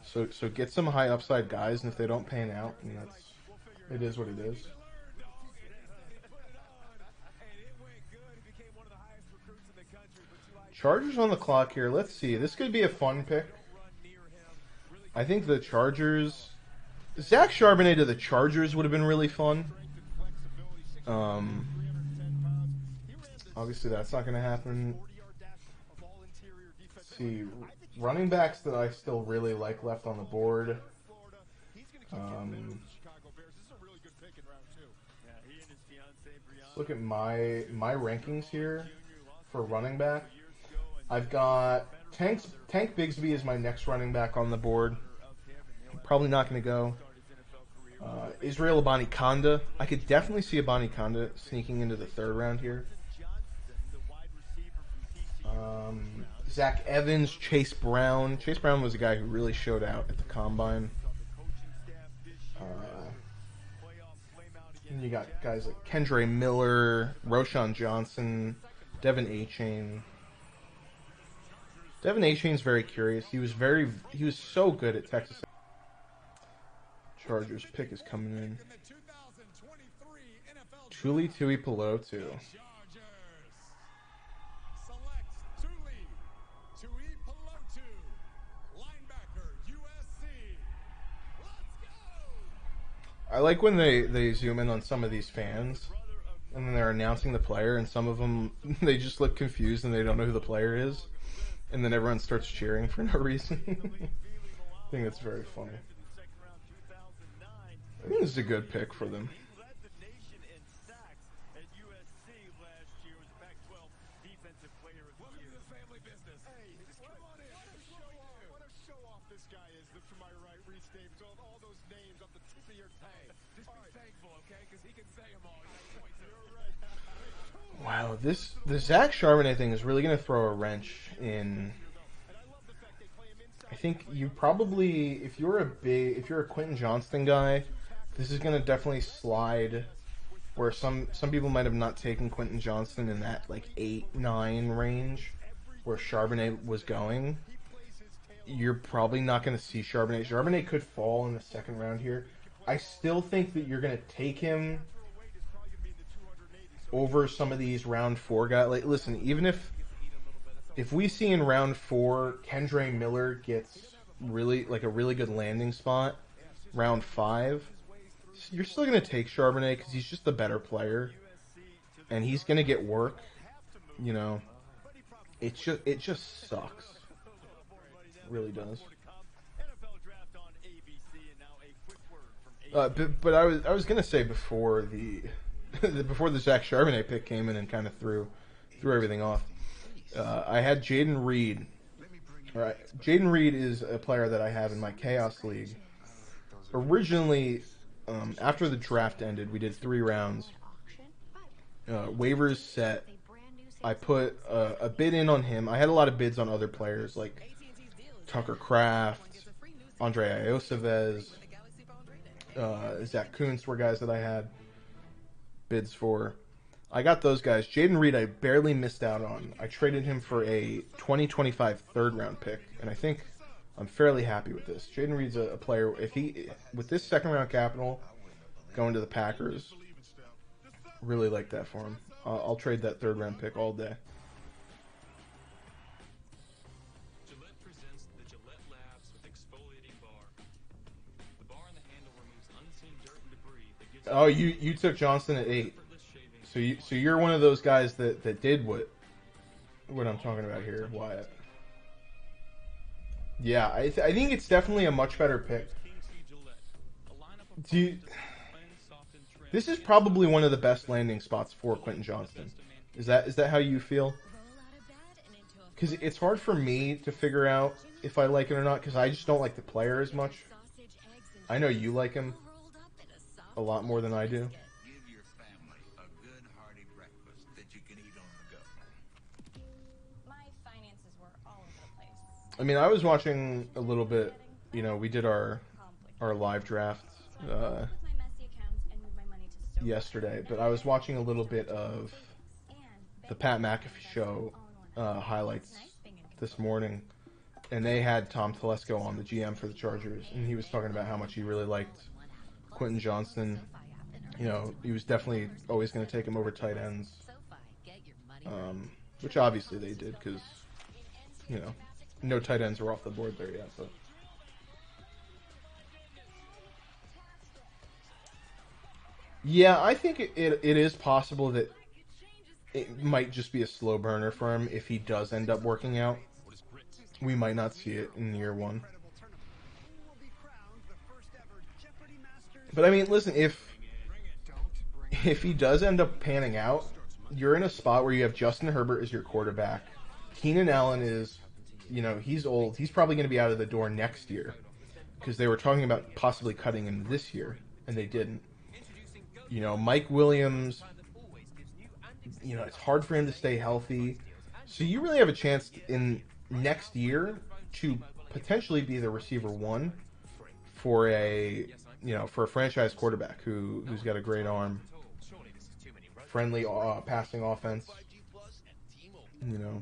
So get some high upside guys, and if they don't pan out, and it is what it is. Chargers on the clock here. Let's see. This could be a fun pick. I think the Chargers. Zach Charbonnet to the Chargers would have been really fun. Obviously, that's not going to happen. Let's see. Running backs that I still really like left on the board. Let's look at my rankings here for running back. I've got Tank Bigsby is my next running back on the board. Probably not going to go. Israel Abanikanda. I could definitely see Abanikanda sneaking into the third round here. Zach Evans, Chase Brown. Chase Brown was a guy who really showed out at the Combine. And you got guys like Kendre Miller, Roshan Johnson, Devin Achane. Devin Achane's very curious. He was so good at Texas. Chargers pick is coming in. Tuli Tuipulotu. I like when they zoom in on some of these fans, and then they're announcing the player, and some of them they just look confused and they don't know who the player is, and then everyone starts cheering for no reason. I think that's very funny. I think this is a good pick for them. Wow, the Zach Charbonnet thing is really going to throw a wrench in. I think you probably, if you're a Quentin Johnston guy, this is going to definitely slide. Where some people might have not taken Quentin Johnston in that like 8-9 range, where Charbonnet was going. You're probably not going to see Charbonnet. Charbonnet could fall in the second round here. I still think that you're going to take him over some of these round 4 guys. Like, listen, even if we see in round 4 Kendre Miller gets really like a really good landing spot, round 5, you're still going to take Charbonnet because he's just the better player, and he's going to get work. You know, it just sucks. It really does. But I was going to say before the before the Zach Charbonnet pick came in and kind of threw everything off. I had Jaden Reed. All right, Jaden Reed is a player that I have in my Chaos League. Originally, after the draft ended, we did 3 rounds. Waivers set. I put a bid in on him. I had a lot of bids on other players like Tucker Kraft, Andre Iosivez, Zach Kuntz were guys that I had bids for. I got those guys. Jaden Reed I barely missed out on. I traded him for a 2025 third-round pick, and I think I'm fairly happy with this. Jaden Reed's a player, with this second-round capital going to the Packers, really like that for him. I'll trade that third-round pick all day. Gillette presents the Gillette Labs with exfoliating bar. The bar and the handle removes unseen dirt and debris that gives Oh, you took Johnston at 8. So you're one of those guys that did what I'm talking about here, Wyatt. Yeah, I think it's definitely a much better pick. This is probably one of the best landing spots for Quentin Johnston. Is that how you feel? Because it's hard for me to figure out if I like it or not, because I just don't like the player as much. I know you like him a lot more than I do. I mean, I was watching a little bit, you know, we did our live draft yesterday, but I was watching a little bit of the Pat McAfee show highlights this morning, and they had Tom Telesco on, the GM for the Chargers, and he was talking about how much he really liked Quentin Johnston. You know, he was definitely always going to take him over tight ends, which obviously they did because, you know, no tight ends were off the board there yet. But yeah, I think it is possible that it might just be a slow burner for him if he does end up working out. We might not see it in year 1. But I mean, listen, if he does end up panning out, you're in a spot where you have Justin Herbert as your quarterback. Keenan Allen is, you know, he's old. He's probably going to be out of the door next year because they were talking about possibly cutting him this year, and they didn't. You know, Mike Williams, you know, it's hard for him to stay healthy. So you really have a chance in next year to potentially be the receiver 1 for a franchise quarterback who's got a great arm, friendly passing offense, you know.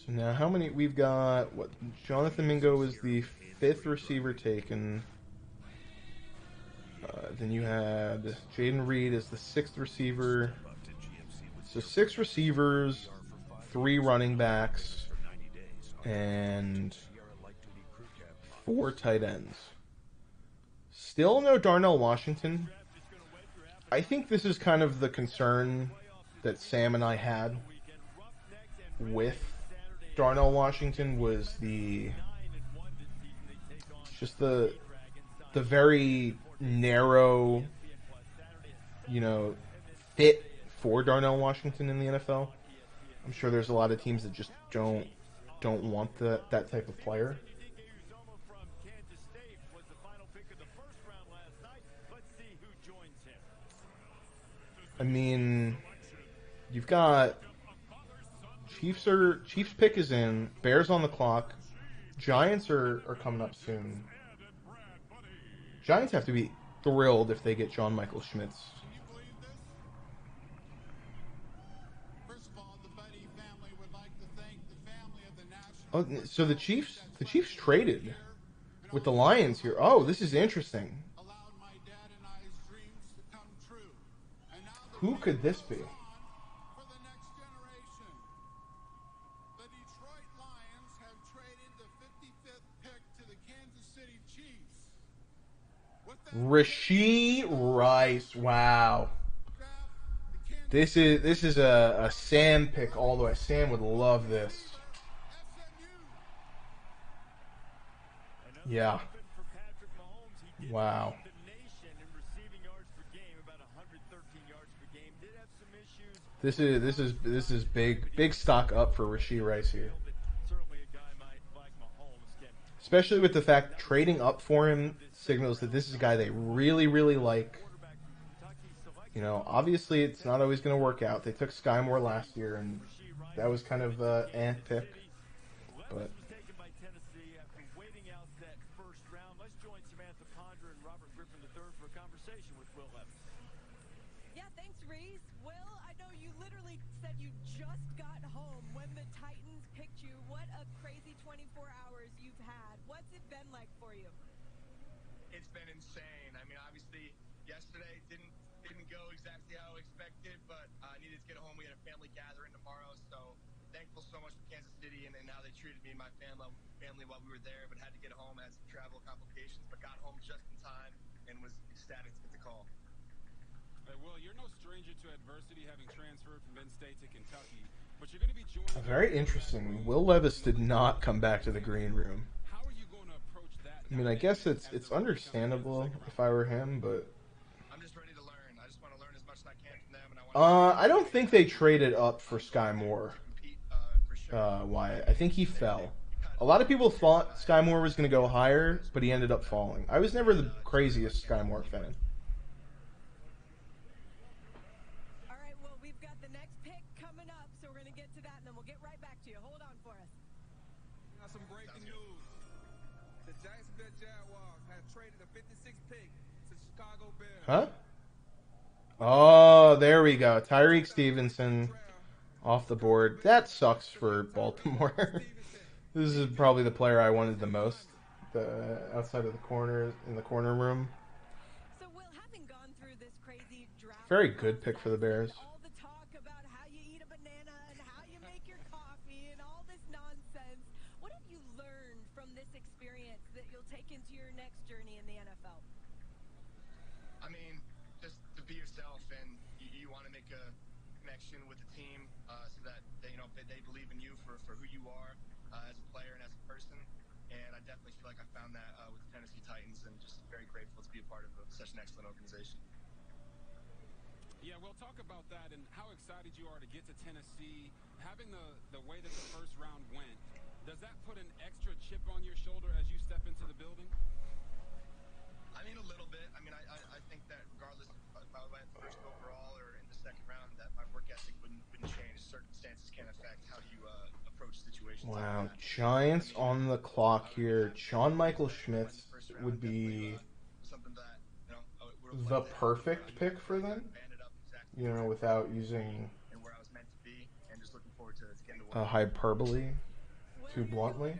So now how many we've got? What, Jonathan Mingo is the 5th receiver taken. Then you had Jaden Reed as the 6th receiver. So 6 receivers, 3 running backs, and 4 tight ends. Still no Darnell Washington. I think this is kind of the concern that Sam and I had with Darnell Washington, was just the very narrow, fit for Darnell Washington in the NFL. I'm sure there's a lot of teams that just don't want that type of player. I mean, you've got Chiefs pick is in, Bears on the clock, Giants are coming up soon. Giants have to be thrilled if they get John Michael Schmitz. Oh, so the Chiefs traded with the Lions here. Oh, this is interesting. Who could this be? Rashee Rice. Wow. This is a Sam pick all the way. Sam would love this. Yeah. Wow. This is big stock up for Rashee Rice here. Especially with the fact trading up for him signals that this is a guy they really, really like. Obviously it's not always going to work out. They took Sky Moore last year, and that was kind of an pick. But yeah, thanks, Reese. Will, I know you literally said you just got home when the Titans picked you. What a crazy 24 hours you've had. What's it been like for you? It's been insane. I mean, obviously, yesterday didn't go exactly how expected, but I needed to get home. We had a family gathering tomorrow, so thankful so much for Kansas City and how they treated me and my family while we were there, but had to get home, had some travel complications, but got home just in time and was ecstatic to get the call. Well, you're no stranger to adversity, having transferred from Penn State to Kentucky, but you're going to be joined. very interesting. Will Levis did not come back to the green room. How are you going to approach that? I mean, I guess it's understandable if I were him, but I'm just ready to learn. I just want to learn as much as I can from them, and I want I don't think they traded up for Sky Moore. Wyatt. I think he fell. A lot of people thought Sky Moore was going to go higher, but he ended up falling. I was never the craziest Sky Moore fan. All right, well, we've got the next pick coming up, so we're going to get to that, and then we'll get right back to you. Hold on for us. Got some breaking news. The Jacksonville Jaguars have traded the 56th pick to Chicago Bears. Huh? Oh, there we go. Tyreek Stevenson off the board. That sucks for Baltimore. This is probably the player I wanted the most. Outside of the corner, in the corner room. So, Will, having gone through this crazy draft, Very good pick for the Bears. all the talk about how you eat a banana and how you make your coffee and all this nonsense, what have you learned from this experience that you'll take into your next journey in the NFL? I mean, just to be yourself, and you want to make a connection with the team so that they believe in you for who you are as a player and as a person. And I definitely feel like I found that with the Tennessee Titans, and just very grateful to be a part of such an excellent organization. Yeah, we'll talk about that and how excited you are to get to Tennessee. Having the way that the first round went, does that put an extra chip on your shoulder as you step into the building? I mean, a little bit. I mean, I think that regardless if I went first overall or in the second round, that my work ethic wouldn't change. Circumstances can affect how you approach situations. Wow, Giants on the clock here. John Michael Schmitz would be the perfect pick for them. Without using hyperbole too bluntly.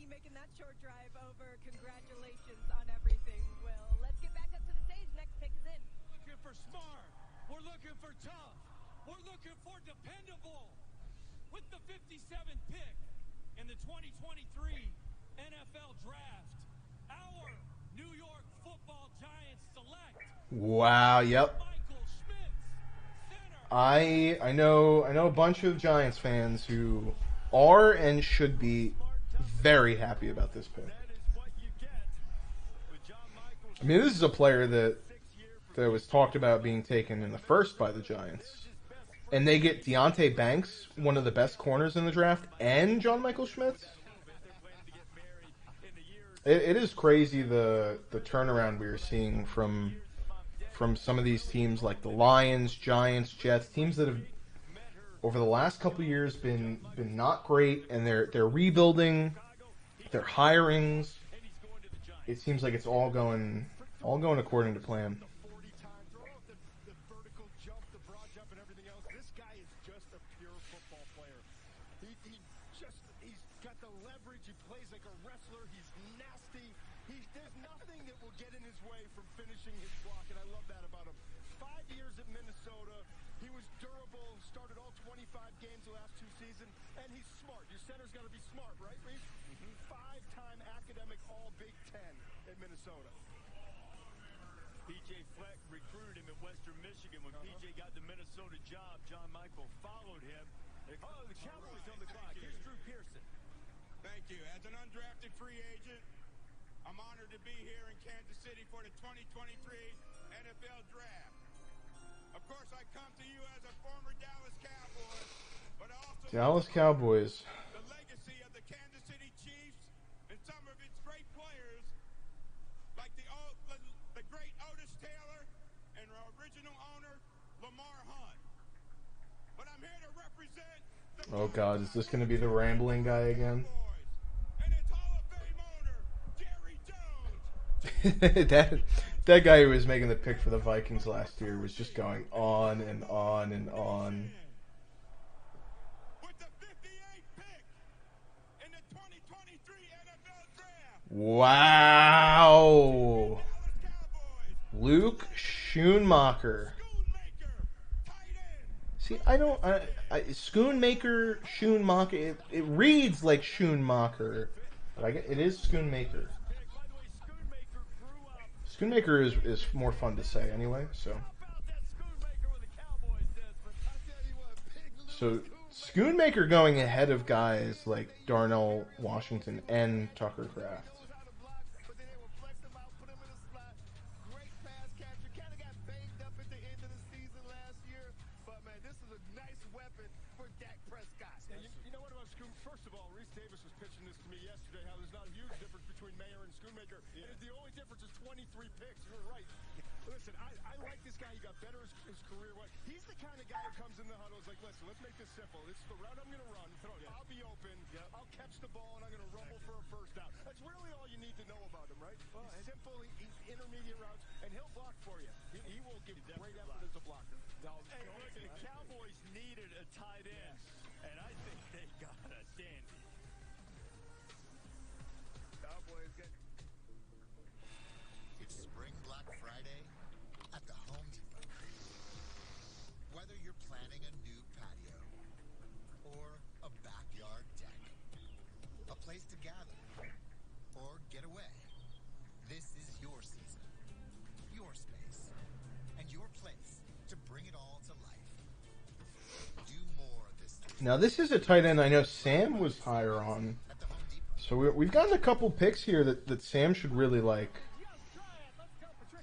Making that short drive over. Congratulations on everything, Will. Let's get back up to the stage. Next pick is in. for smart. We're looking for tough. We're looking for dependable. With the 57th pick in the 2023 NFL Draft, our New York Football Giants select Wow, yep. I know a bunch of Giants fans who are and should be very happy about this pick. I mean, this is a player that was talked about being taken in the first by the Giants. And they get Deonte Banks, one of the best corners in the draft, and John Michael Schmitz. It is crazy the turnaround we are seeing from some of these teams like the Lions, Giants, Jets, teams that have over the last couple of years been not great, and they're rebuilding, their hirings. It seems like it's all going according to plan. He's got the leverage. He plays like a wrestler. He's nasty. There's nothing that will get in his way from finishing his block, and I love that about him. 5 years at Minnesota. He was durable, started all 25 games the last 2 seasons, and he's smart. Your center's got to be smart, right, Reese? 5-time academic All-Big Ten at Minnesota. PJ Fleck recruited him at Western Michigan. When PJ got the Minnesota job, John Michael followed him. Oh, the Cowboys on the clock. Here's Drew Pearson. Thank you. As an undrafted free agent, I'm honored to be here in Kansas City for the 2023 NFL Draft. Of course, I come to you as a former Dallas Cowboy, but also Dallas Cowboys. The legacy of the Kansas City Chiefs and some of its great players, like the great Otis Taylor and our original owner, Lamar Hunt. But I'm here to represent the Oh God, is this going to be the rambling guy again? and its Hall of Fame owner, Jerry Jones. that guy who was making the pick for the Vikings last year was just going on and on and on. With the 58th pick in the 2023 NFL Draft. Wow. Luke Schoonmaker. See, Schoonmaker, Schoonmaker, it reads like Schoonmaker, but it is Schoonmaker. Schoonmaker is more fun to say anyway, so. So, Schoonmaker going ahead of guys like Darnell Washington and Tucker Kraft. First of all, Reese Davis was pitching this to me yesterday, how there's not a huge difference between Mayer and Schoonmaker. Yeah. And the only difference is 23 picks. You're right. Listen, I like this guy. He got better as his career went. He's the kind of guy who comes in the huddle and is like, listen, let's make this simple. This is the route I'm going to run. I'll be open. I'll catch the ball, and I'm going to rumble for a first down. That's really all you need to know about him, right? He's simple. He's intermediate routes, and he'll block for you. He will give great effort as a blocker. Hey, listen, the Cowboys needed a tight end, and I think they got a dandy. Cowboys get... It's Spring Black Friday at the Home Depot. Whether you're planning a new patio or a backyard deck, a place to gather or get away, this is your season, your space, and your place to bring it all to life. Do more this season. Now this is a tight end I know Sam was higher on. So we've gotten a couple picks here that Sam should really like.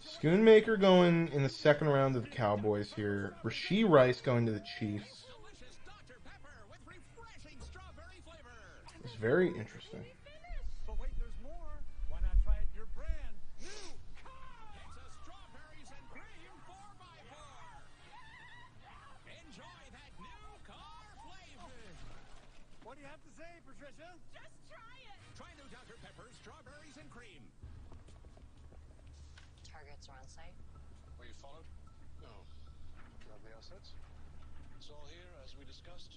Schoonmaker going in the second round of the Cowboys here. Rashee Rice going to the Chiefs. It's very interesting. But wait, there's more. Why not try it your brand new car? It's a strawberries and cream 4x4. Enjoy that new car flavor. What do you have to say, Patricia? Just try it. Try new Dr. Pepper strawberries and cream. Targets are on site. Were you followed? No. Do you have the assets? It's all here, as we discussed.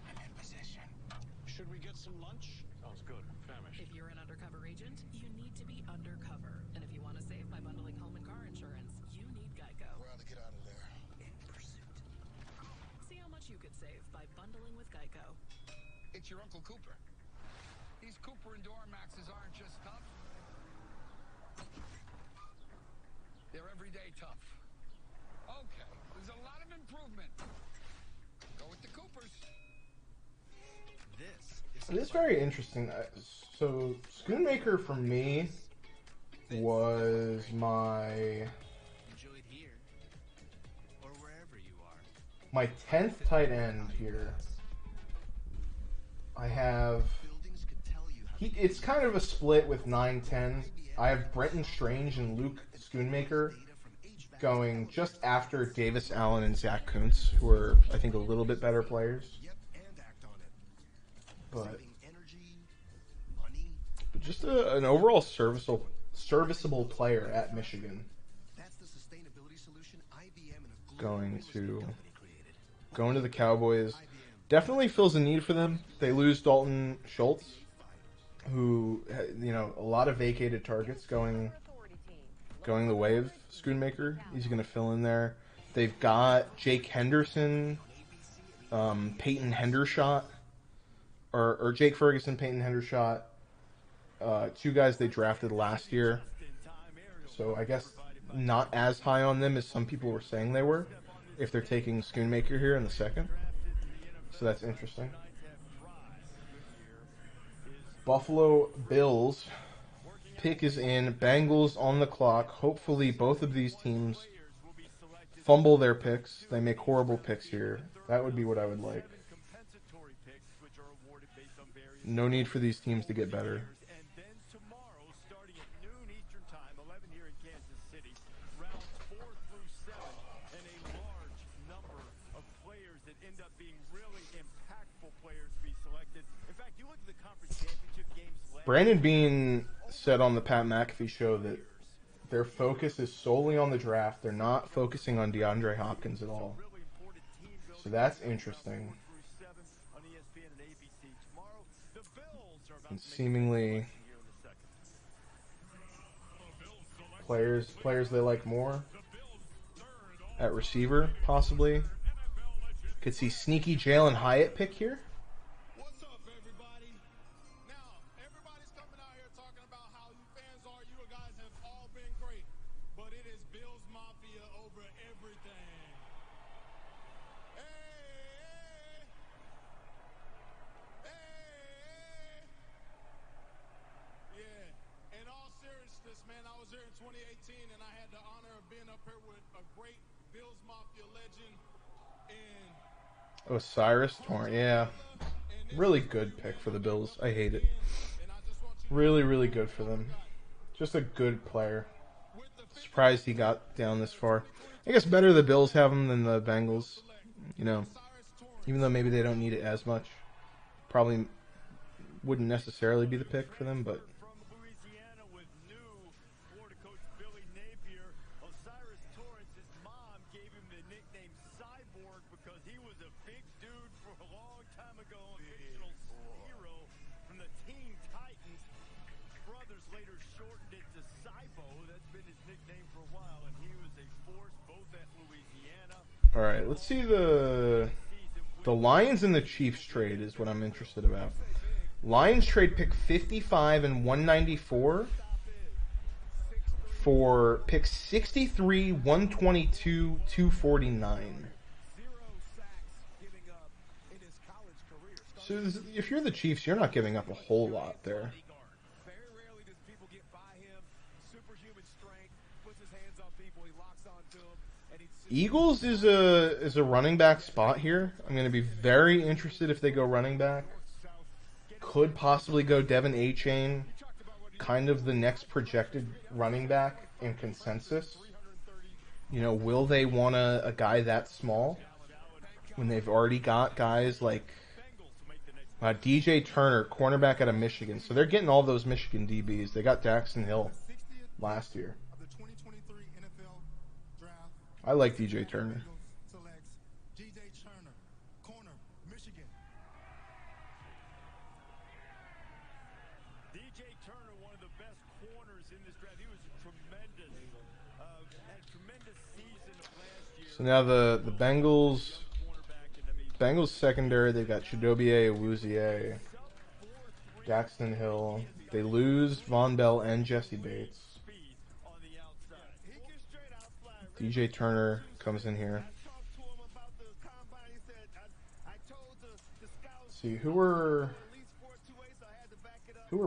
I'm in position. Should we get some lunch? Sounds good. Famished. If you're an undercover agent, you need to be undercover. And if you want to save by bundling home and car insurance, you need Geico. We're out to get out of there. In pursuit. See how much you could save by bundling with Geico. It's your Uncle Cooper. These Cooper and Duramaxes aren't just tough. They're everyday tough. Okay, there's a lot of improvement. Go with the Coopers. It is very interesting. So, Schoonmaker for me was my 10th tight end here. I have it's kind of a split with 9-10. I have Brenton Strange and Luke Schoonmaker going just after Davis Allen and Zach Kuntz, who are, I think, a little bit better players. But just an overall serviceable player at Michigan. Going to the Cowboys. Definitely fills a need for them. They lose Dalton Schultz, who, you know, a lot of vacated targets going the way of Schoonmaker. He's going to fill in there. They've got Jake Henderson, Peyton Hendershot, or Jake Ferguson, Peyton Hendershot, two guys they drafted last year. So I guess not as high on them as some people were saying they were, if they're taking Schoonmaker here in the second. So that's interesting. Buffalo Bills pick is in. Bengals on the clock. Hopefully both of these teams fumble their picks. They make horrible picks here. That would be what I would like. No need for these teams to get better. Brandon Beane said on the Pat McAfee show that their focus is solely on the draft. They're not focusing on DeAndre Hopkins at all. So that's interesting. And seemingly players they like more at receiver, possibly. Could see sneaky Jalen Hyatt pick here. Osiris Torrent, yeah. Really good pick for the Bills. I hate it. Really, really good for them. Just a good player. Surprised he got down this far. I guess better the Bills have him than the Bengals. You know, even though maybe they don't need it as much. Probably wouldn't necessarily be the pick for them, but... All right, let's see the Lions and the Chiefs trade is what I'm interested about. Lions trade pick 55 and 194 for pick 63, 122, 249. So if you're the Chiefs, you're not giving up a whole lot there. Eagles is a running back spot here. I'm going to be very interested if they go running back. Could possibly go Devin A-Chain, kind of the next projected running back in consensus. You know, will they want a guy that small when they've already got guys like DJ Turner, cornerback out of Michigan. So they're getting all those Michigan DBs. They got Daxton Hill last year. I like DJ Turner. So now the Bengals secondary, they've got Chidobe Awuzie, Jackson Hill. They lose Von Bell and Jesse Bates. DJ Turner comes in here. Let's see, who were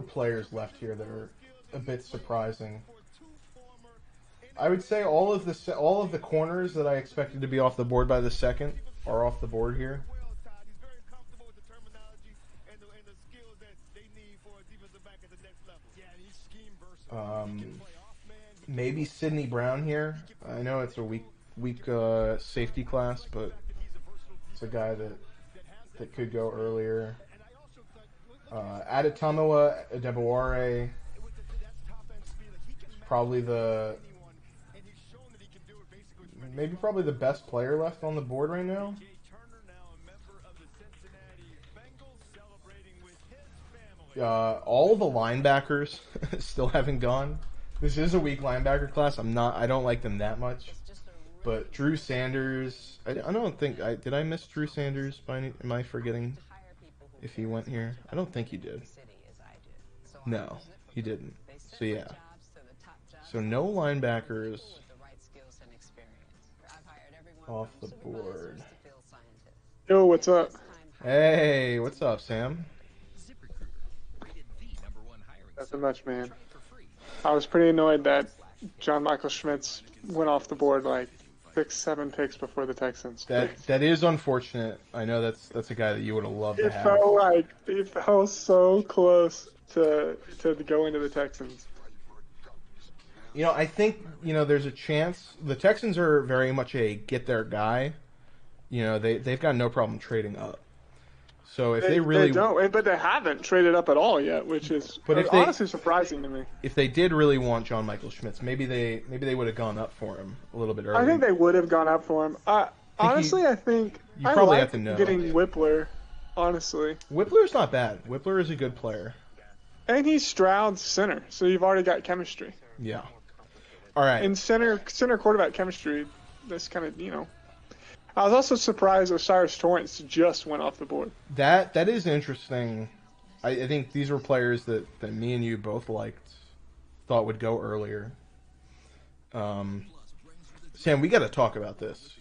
players left here that are a bit surprising? I would say all of the corners that I expected to be off the board by the second are off the board here. Maybe Sidney Brown here. I know it's a weak safety class, but it's a guy that could go earlier. Adetomiwa Adebaware, probably the best player left on the board right now. All the linebackers still haven't gone. This is a weak linebacker class. I don't like them that much. But Drew Sanders, I don't think did I miss Drew Sanders am I forgetting if he went here? I don't think he did. No, he didn't. So yeah. So no linebackers off the board. Yo, what's up? Hey, what's up, Sam? Nothing much, man. I was pretty annoyed that John Michael Schmitz went off the board like 6-7 picks before the Texans. That is unfortunate. I know that's a guy that you would have loved to have. It felt so close to go into the Texans. I think there's a chance the Texans are very much a get their guy. They've got no problem trading up. So if they really don't, but they haven't traded up at all yet, which is honestly surprising to me. If they did really want John Michael Schmitz, maybe they would have gone up for him a little bit earlier. I think they would have gone up for him. Honestly, I think you probably like have to know. Getting Whippler. Honestly, Whippler's not bad. Whippler is a good player, and he's Stroud's center, so you've already got chemistry. Yeah. All right. In center quarterback chemistry, that's kind of I was also surprised Osiris Torrance just went off the board. That is interesting. I think these were players that me and you both thought would go earlier. Sam, we got to talk about this.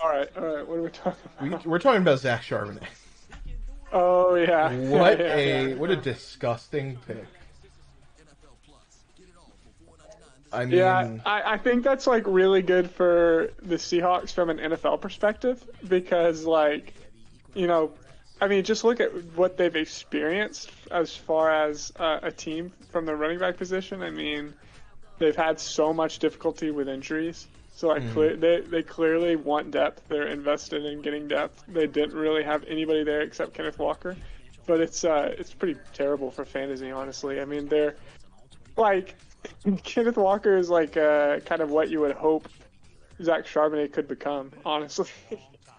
All right. What are we talking about? We're talking about Zach Charbonnet. Oh yeah. What a disgusting pick. I mean, I think that's really good for the Seahawks from an NFL perspective because just look at what they've experienced as far as a team from the running back position. I mean, they've had so much difficulty with injuries. So they clearly want depth. They're invested in getting depth. They didn't really have anybody there except Kenneth Walker, but it's pretty terrible for fantasy, honestly. I mean, they're Kenneth Walker is kind of what you would hope Zach Charbonnet could become, honestly.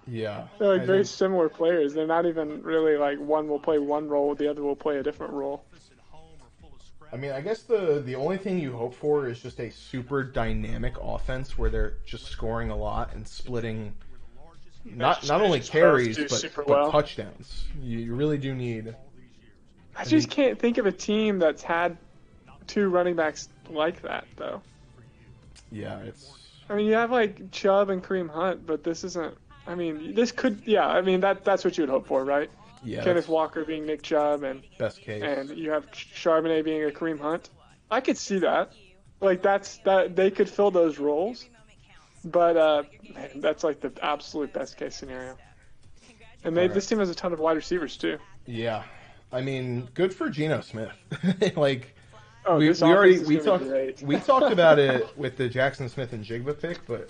Yeah. They're very similar players. They're not even really one will play one role, the other will play a different role. I mean, I guess the only thing you hope for is just a super dynamic offense where they're just scoring a lot and splitting not only carries but touchdowns. You really do need. I just can't think of a team that's had two running backs like that, though. Yeah, it's. I mean, you have Chubb and Kareem Hunt, but this isn't. I mean, this could. Yeah, I mean that's what you would hope for, right? Yeah. Kenneth Walker being Nick Chubb and best case, and you have Charbonnet being a Kareem Hunt. I could see that. That they could fill those roles, but that's the absolute best case scenario. And this team has a ton of wide receivers too. Yeah, I mean, good for Geno Smith. We talked about it with the Jackson Smith and Jigba pick, but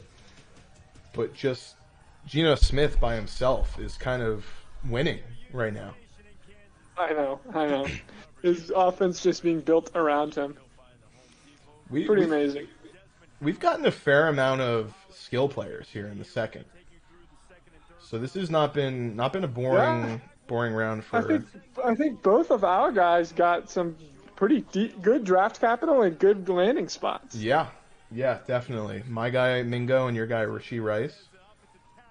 just Geno Smith by himself is kind of winning right now. I know. His offense just being built around him. Pretty amazing. We've gotten a fair amount of skill players here in the second, so this has not been a boring round for. I think both of our guys got some pretty good draft capital and good landing spots. Yeah, definitely. My guy Mingo and your guy Rashee Rice.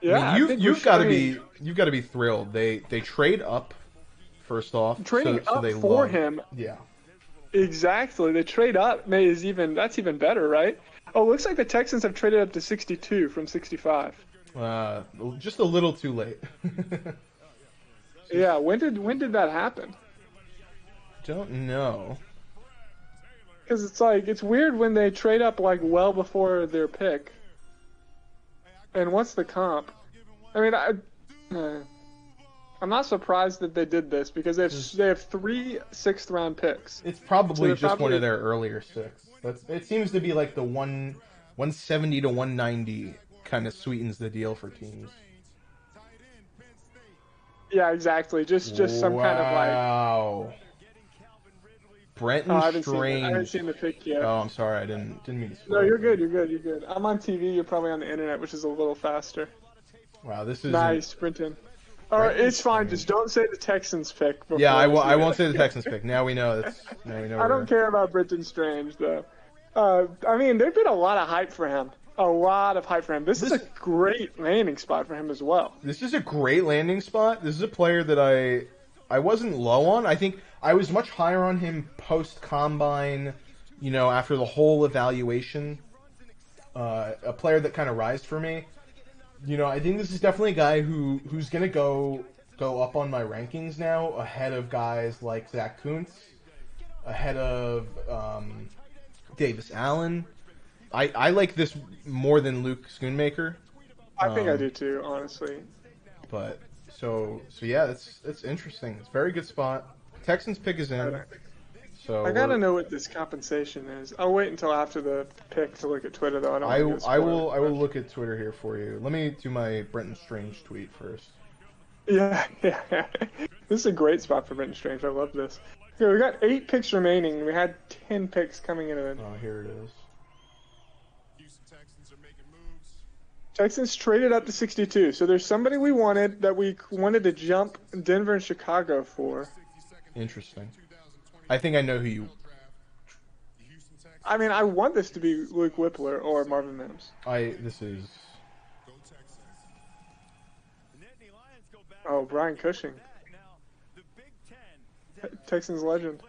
Yeah, I mean, you've got to be thrilled. They trade up first off. Trading so up they for love, him. Yeah. Exactly. The trade up that's even better, right? Oh, looks like the Texans have traded up to 62 from 65. Just a little too late. Yeah, when did that happen? Don't know. Because it's weird when they trade up like well before their pick. And what's the comp? I mean, I'm not surprised that they did this because they have 3 6th-round picks. It's probably just one of their earlier 6. It seems to be like the 170 to 190 kind of sweetens the deal for teams. Yeah, exactly. Just some kind of like. Wow. Brenton Strange. I haven't seen the pick yet. Oh, I'm sorry. I didn't mean to. No, you're good. You're good. I'm on TV. You're probably on the internet, which is a little faster. Wow, this is nice, Brenton. All right, it's fine. Just don't say the Texans pick. Yeah, I won't say the Texans pick. Now we know. I don't care about Brenton Strange though. I mean, there's been a lot of hype for him. This is a great landing spot for him as well. This is a great landing spot. This is a player that I wasn't low on. I think I was much higher on him post-combine, after the whole evaluation. A player that kind of rised for me. I think this is definitely a guy who's going to go up on my rankings now, ahead of guys like Zach Kuntz, ahead of Davis Allen. I like this more than Luke Schoonmaker. I think I do too, honestly. But so yeah, it's interesting. It's a very good spot. Texans pick is in. So I gotta know what this compensation is. I'll wait until after the pick to look at Twitter though. I will look at Twitter here for you. Let me do my Brenton Strange tweet first. Yeah. This is a great spot for Brenton Strange. I love this. Okay, we got 8 picks remaining. We had 10 picks coming in. Oh, here it is. Texans traded up to 62, so there's somebody we wanted to jump Denver and Chicago for. Interesting. I think I know who you. I mean, I want this to be Luke Whippler or Marvin Mims. This is. Oh, Brian Cushing. Texans legend.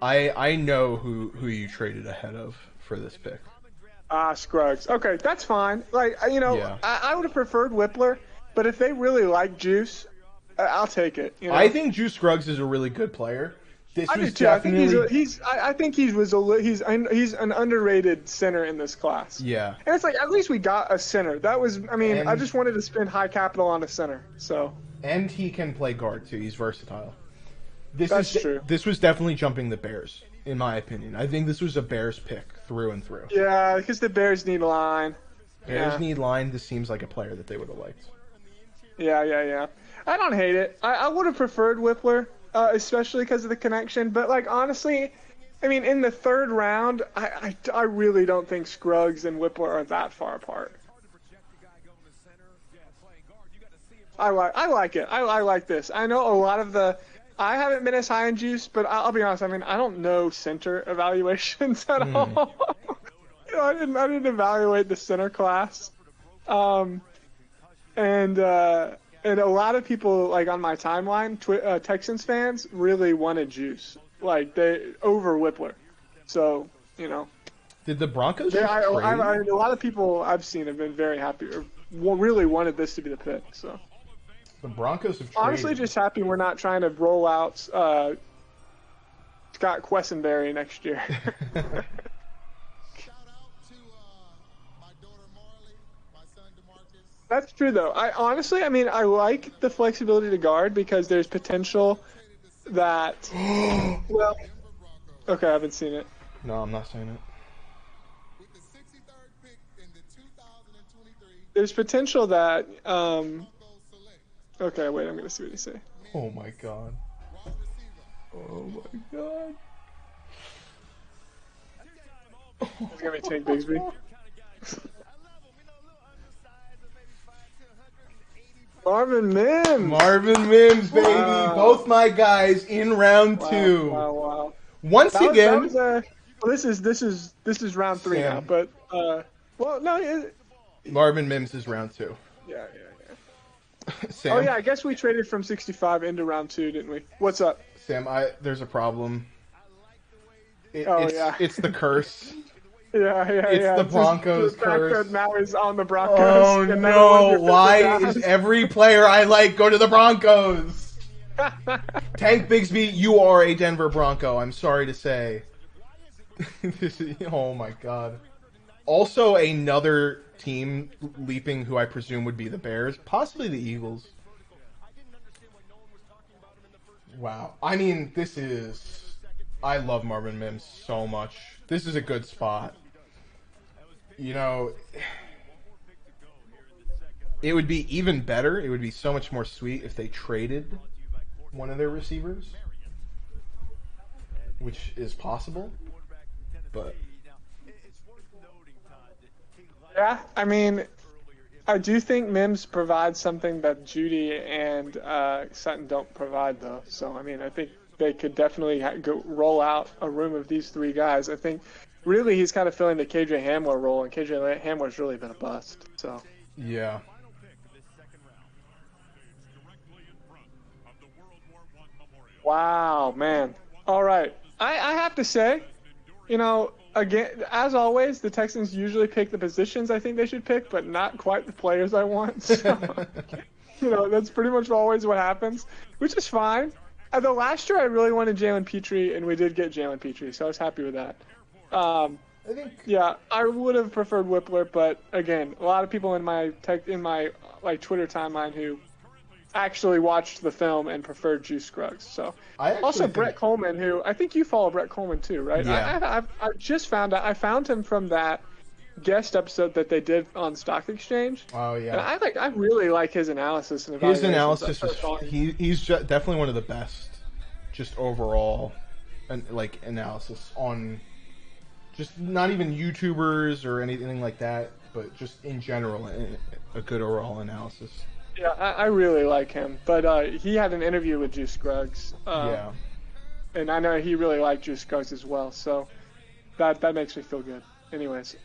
I know who you traded ahead of for this pick. Scruggs. Okay, that's fine. Yeah. I would have preferred Whippler, but if they really like Juice, I'll take it. I think Juice Scruggs is a really good player. I do too. I think he's an underrated center in this class. Yeah. And it's at least we got a center. I just wanted to spend high capital on a center. So. And he can play guard too. He's versatile. That's true. This was definitely jumping the Bears, in my opinion. I think this was a Bears pick through and through. Yeah, because the Bears need line. Bears need line. This seems like a player that they would have liked. Yeah. I don't hate it. I would have preferred Whippler, especially because of the connection. But honestly, I mean, in the 3rd round, I really don't think Scruggs and Whippler are that far apart. I like it. I like this. I know a lot of I haven't been as high in Juice, but I'll be honest. I mean, I don't know center evaluations at all. I didn't evaluate the center class, and a lot of people on my timeline, Texans fans really wanted Juice, they over Whippler. So Did the Broncos? A lot of people I've seen have been very happy, or really wanted this to be the pick. So. The Broncos have traded. Honestly, just happy we're not trying to roll out Scott Quessenberry next year. That's true, though. I like the flexibility to guard because there's potential that. Well, okay, I haven't seen it. No, I'm not saying it. There's potential that. Okay, wait, I'm going to see what you say. Oh my god. Oh my god. It's going to be Tank Bigsby. Marvin Mims! Marvin Mims, baby! Wow. Both my guys in round 2. Wow. Once again, well, this is round 3 Sam. now, but well, no, Marvin Mims is round 2. yeah. Sam. Oh yeah, I guess we traded from 65 into round 2, didn't we? What's up? Sam, there's a problem. Yeah. It's the curse. Yeah. It's the Broncos the fact curse. that now he's on the Broncos. Oh and no! Why is every player I like go to the Broncos? Tank Bigsby, you are a Denver Bronco. I'm sorry to say. Oh my god. Also, another team leaping who I presume would be the Bears, possibly the Eagles. Wow. I mean, I love Marvin Mims so much. This is a good spot. You know, it would be even better. It would be so much more sweet if they traded one of their receivers, which is possible. But yeah, I mean, I do think Mims provides something that Judy and Sutton don't provide, though. So, I mean, I think they could definitely roll out a room of these 3 guys. I think, really, he's kind of filling the KJ Hamler role, and KJ Hamler's really been a bust. So. Yeah. Wow, man. All right. I have to say, you know, again, as always, the Texans usually pick the positions I think they should pick, but not quite the players I want. So, you know, that's pretty much always what happens, which is fine. Although last year I really wanted Jalen Petrie, and we did get Jalen Petrie, so I was happy with that. Yeah, I would have preferred Whippler, but again, a lot of people in my Twitter timeline who actually watched the film and preferred Juice Scruggs. So also Brett Coleman, who I think you follow Brett Coleman too, right? Yeah. I just found out. I found him from that guest episode that they did on Stock Exchange. Oh yeah. And I really like his analysis and evaluation. His analysis he's definitely one of the best, just overall, analysis on, just not even YouTubers or anything like that, but just in general, a good overall analysis. Yeah, I really like him, but he had an interview with Juice Scruggs. Yeah. And I know he really liked Juice Scruggs as well, so that makes me feel good. Anyways,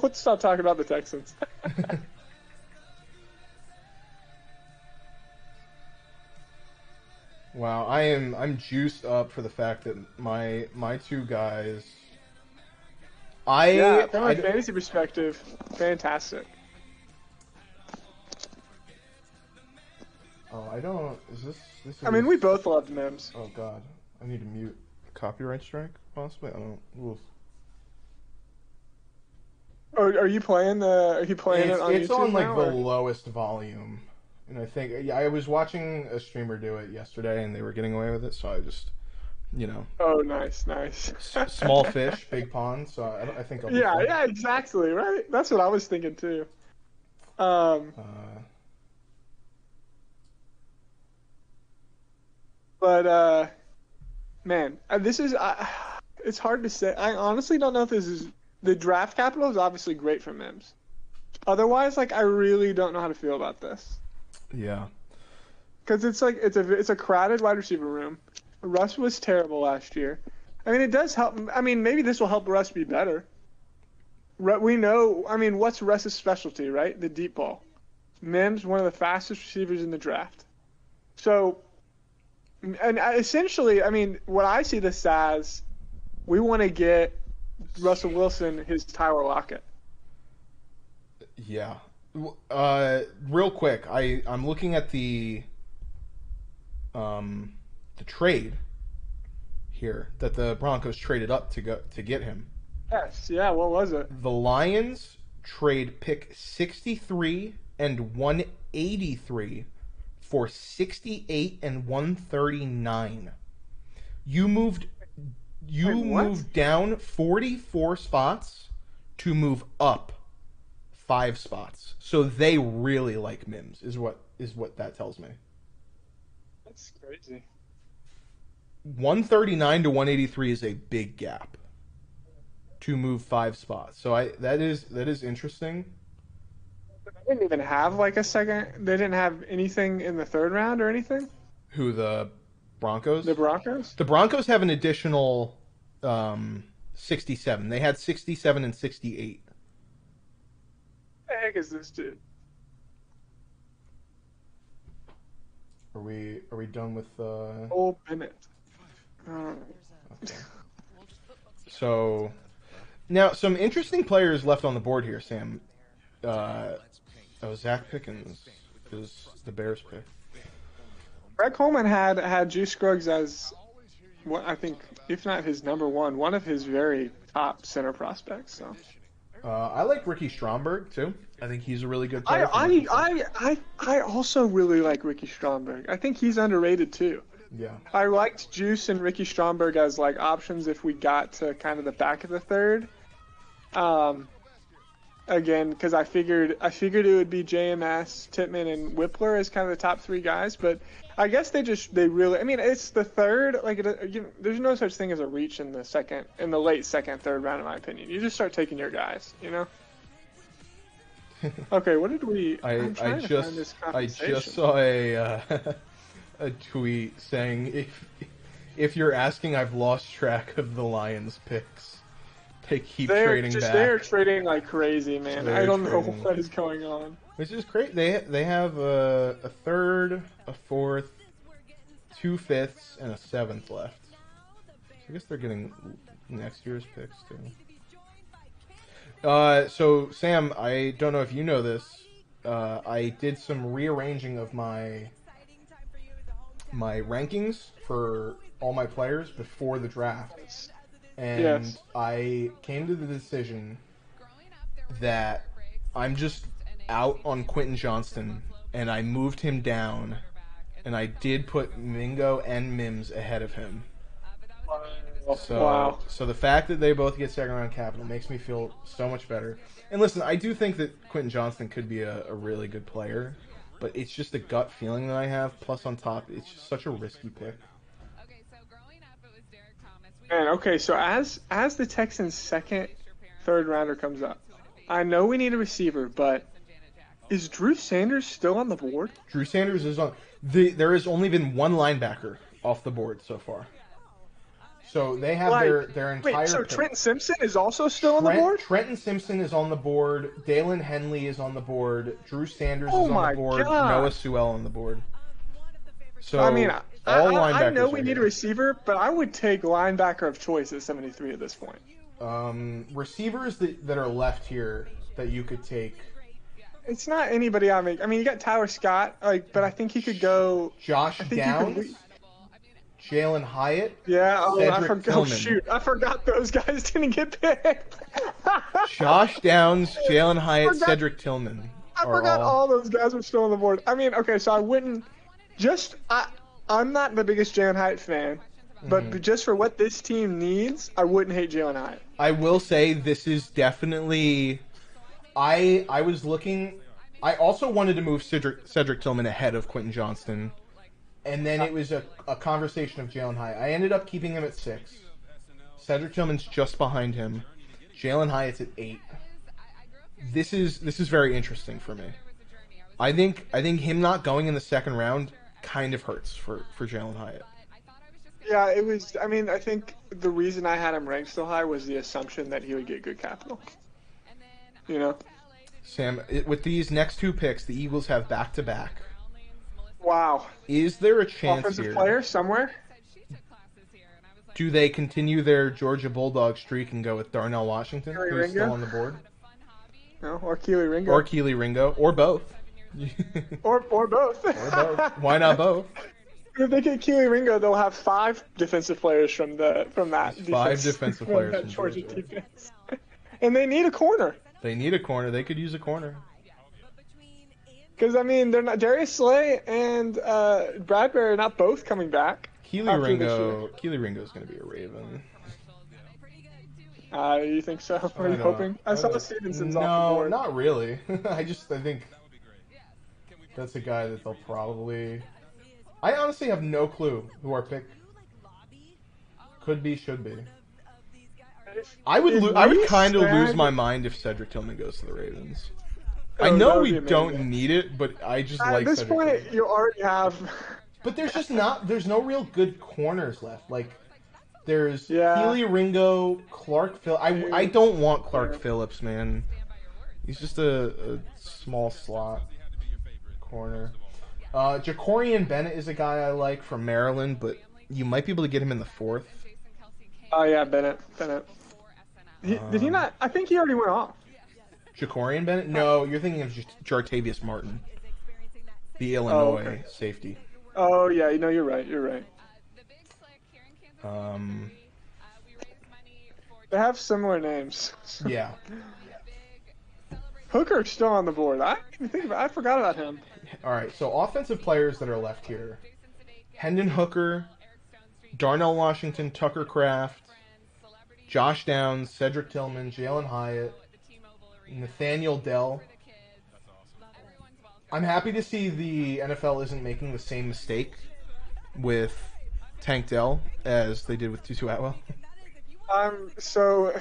let's stop talking about the Texans. Wow, I'm juiced up for the fact that my 2 guys. From a fantasy perspective, fantastic. Oh, I don't. Is this? I mean, we both loved Mims. Oh God, I need to mute. Copyright strike, possibly. I don't. Oof. Are you playing it on YouTube? It's on now, the lowest volume, and I think I was watching a streamer do it yesterday, and they were getting away with it, so I just, you know. Oh, nice. Small fish, big pond. So I think I'll. Be fine. Yeah, exactly. Right. That's what I was thinking too. But man, this is it's hard to say. I honestly don't know if this is the draft capital is obviously great for Mims. Otherwise, I really don't know how to feel about this. Yeah. Because it's a crowded wide receiver room. Russ was terrible last year. I mean, it does help. I mean, maybe this will help Russ be better. We know. I mean, what's Russ's specialty, right? The deep ball. Mims, one of the fastest receivers in the draft. So. And essentially, I mean, what I see this as, we want to get Russell Wilson his Tyler Lockett. Yeah. Real quick, I'm looking at the trade here that the Broncos traded up to get him. Yes. Yeah. What was it? The Lions trade pick 63 and 183. For 68 and 139. You moved down 44 spots to move up 5 spots. So they really like Mims, is what that tells me. That's crazy. 139 to 183 is a big gap to move 5 spots. So that is interesting. They didn't even have a second. They didn't have anything in the 3rd round or anything. Who, the Broncos? The Broncos? The Broncos have an additional 67. They had 67 and 68. The heck is this dude? Are we done with Cole Bennett. Okay. So now some interesting players left on the board here, Sam. Zach Pickens is the Bears pick. Brett Coleman had Juice Scruggs as what I think, if not his number one of his very top center prospects. So I like Ricky Stromberg too. I think he's a really good player. I also really like Ricky Stromberg. I think he's underrated too. Yeah. I liked Juice and Ricky Stromberg as like options if we got to kind of the back of the third. Again, because I figured it would be JMS, Tittman, and Whippler as kind of the top three guys, but I guess they really. I mean, it's the third. Like, there's no such thing as a reach in the late second, third round, in my opinion. You just start taking your guys, you know. Okay, what did we? I just saw a tweet saying if you're asking, I've lost track of the Lions picks. They keep trading back. They're trading like crazy, man. I don't know what is going on. Which is great. They have a third, a fourth, 2 fifths, and a 7th left. So I guess they're getting next year's picks too. So Sam, I don't know if you know this. I did some rearranging of my rankings for all my players before the draft. And I came to the decision that I'm just out on Quentin Johnston, and I moved him down, and I did put Mingo and Mims ahead of him. So the fact that they both get second round capital makes me feel so much better. And listen, I do think that Quentin Johnston could be a really good player, but it's just a gut feeling that I have. Plus, on top, it's just such a risky pick. Man, okay, so as the Texans' second, third rounder comes up, I know we need a receiver, but is Drew Sanders still on the board? Drew Sanders is on. There has only been one linebacker off the board so far. So they have their entire. Wait, so pick. Trenton Simpson is also still on the board? Trenton Simpson is on the board. Dalen Henley is on the board. Drew Sanders is on the board. God. Noah Sewell on the board. So I mean, all linebackers. I know we need a receiver, but I would take linebacker of choice at 73 at this point. Receivers that are left here that you could take. It's not anybody I mean, you got Tyler Scott, but I think he could go. Josh Downs, Jalen Hyatt. Yeah, Cedric Tillman. Shoot, I forgot those guys didn't get picked. Josh Downs, Jalen Hyatt, Cedric Tillman. I forgot all those guys were still on the board. I mean, okay, so I wouldn't. I'm not the biggest Jalen Hyatt fan, but just for what this team needs, I wouldn't hate Jalen Hyatt. I will say this is definitely. I was looking. I also wanted to move Cedric Tillman ahead of Quentin Johnston, and then it was a conversation of Jalen Hyatt. I ended up keeping him at 6. Cedric Tillman's just behind him. Jalen Hyatt's at 8. This is very interesting for me. I think him not going in the second round kind of hurts for Jalen Hyatt. Yeah, it was. I mean, I think the reason I had him ranked so high was the assumption that he would get good capital. You know, Sam, with these next 2 picks, the Eagles have back-to-back. Wow. Is there a chance offensive here? Player somewhere? Do they continue their Georgia Bulldog streak and go with Darnell Washington, who's still on the board? No, or Keely Ringo. Or Keely Ringo, or both. or both. Or both. Why not both? If they get Keely Ringo, they'll have 5 defensive players from that defense. 5 defensive players from Georgia defense. And they need a corner. They need a corner. They could use a corner. Because, I mean, they're not Darius Slay and Bradbury are not both coming back. Keely Ringo is going to be a Raven. You think so? Are you hoping? I saw Stevenson's off the board. No, not really. I think that's a guy that they'll probably... I honestly have no clue who our pick could be, should be. I would kind of lose my mind if Cedric Tillman goes to the Ravens. I know we don't need it, but I just like Cedric Tillman. At this point, you already have... But there's no real good corners left. Like, There's Keely Ringo, Clark Phillips. I don't want Clark Phillips, man. He's just a small slot corner. Jacorian Bennett is a guy I like from Maryland, but you might be able to get him in the 4th. Oh yeah, Bennett. Did he not? I think he already went off. Jacorian Bennett? No, you're thinking of Jartavius Martin, the Illinois safety. Oh yeah, you're right. You're right. They have similar names. Yeah. Hooker's still on the board. I didn't even think about. I forgot about him. All right, so offensive players that are left here: Hendon Hooker, Darnell Washington, Tucker Kraft, Josh Downs, Cedric Tillman, Jalen Hyatt, Nathaniel Dell. I'm happy to see the NFL isn't making the same mistake with Tank Dell as they did with Tutu Atwell. So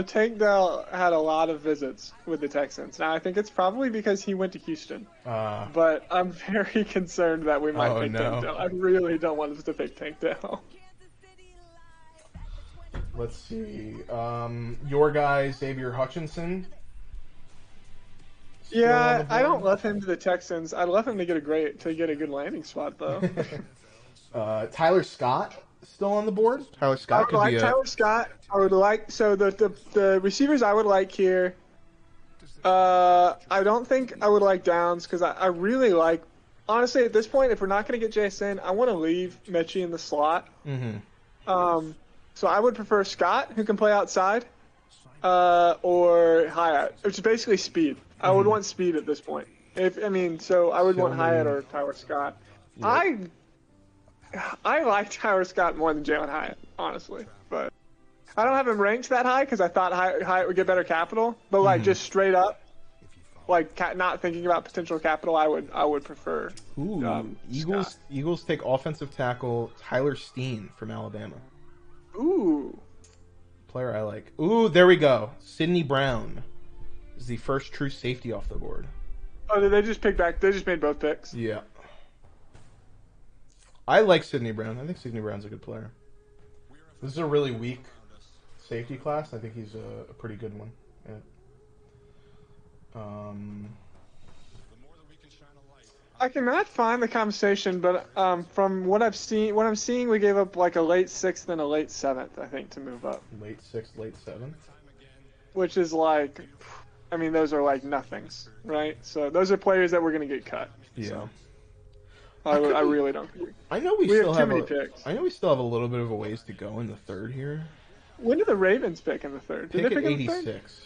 Tank Dell had a lot of visits with the Texans. Now I think it's probably because he went to Houston. But I'm very concerned that we might pick Tank Dell. I really don't want us to pick Tank Dell. Let's see. Your guy Xavier Hutchinson. Yeah, I don't love him to the Texans. I'd love him to get a good landing spot though. Tyler Scott still on the board. Tyler Scott could be Tyler Scott. I would like the receivers I would like here. I don't think I would like Downs because I really like. Honestly, at this point, if we're not going to get JSN, I want to leave Mechie in the slot. Mm-hmm. So I would prefer Scott, who can play outside, or Hyatt, which is basically speed. I would want speed at this point. So I would want Hyatt or Tyler Scott. Yep. I like Tyler Scott more than Jalen Hyatt, honestly, but I don't have him ranked that high because I thought Hyatt would get better capital. But just straight up, not thinking about potential capital, I would prefer. Eagles take offensive tackle Tyler Steen from Alabama. Ooh. Player I like. Ooh, there we go. Sidney Brown is the first true safety off the board. Oh, did they just pick back? They just made both picks? Yeah. I like Sidney Brown. I think Sidney Brown's a good player. This is a really weak safety class. I think he's a pretty good one. Yeah. I cannot find the conversation, but from what I'm seeing, we gave up like a late 6th and a late 7th, I think, to move up. Late 6th, late 7th? Which is like, those are like nothings, right? So those are players that we're going to get cut. Yeah. So I really don't. I know we still have picks. I know we still have a little bit of a ways to go in the 3rd here. When did the Ravens pick in the 3rd? Did they pick in the 3rd? 86.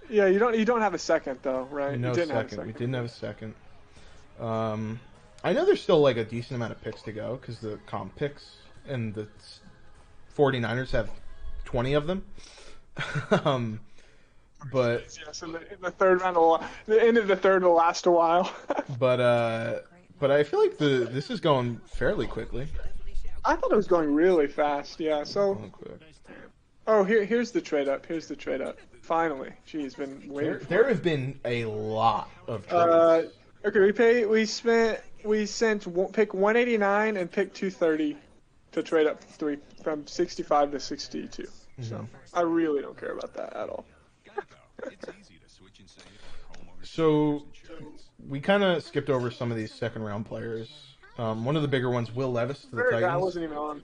Yeah, you don't have a second though, right? No second. We didn't have a second. I know there's still like a decent amount of picks to go because the comp picks and the 49ers have 20 of them. But yes, in the 3rd round, the end of the 3rd will last a while. but I feel like this is going fairly quickly. I thought it was going really fast. Yeah. So. Oh, here's the trade up. Finally, geez, been waiting. There have been a lot of trades. Okay, we sent pick 189 and pick 230 to trade up from 65 to 62. Mm-hmm. So I really don't care about that at all. So we kind of skipped over some of these 2nd round players. One of the bigger ones, Will Levis to the Titans. I wasn't even on.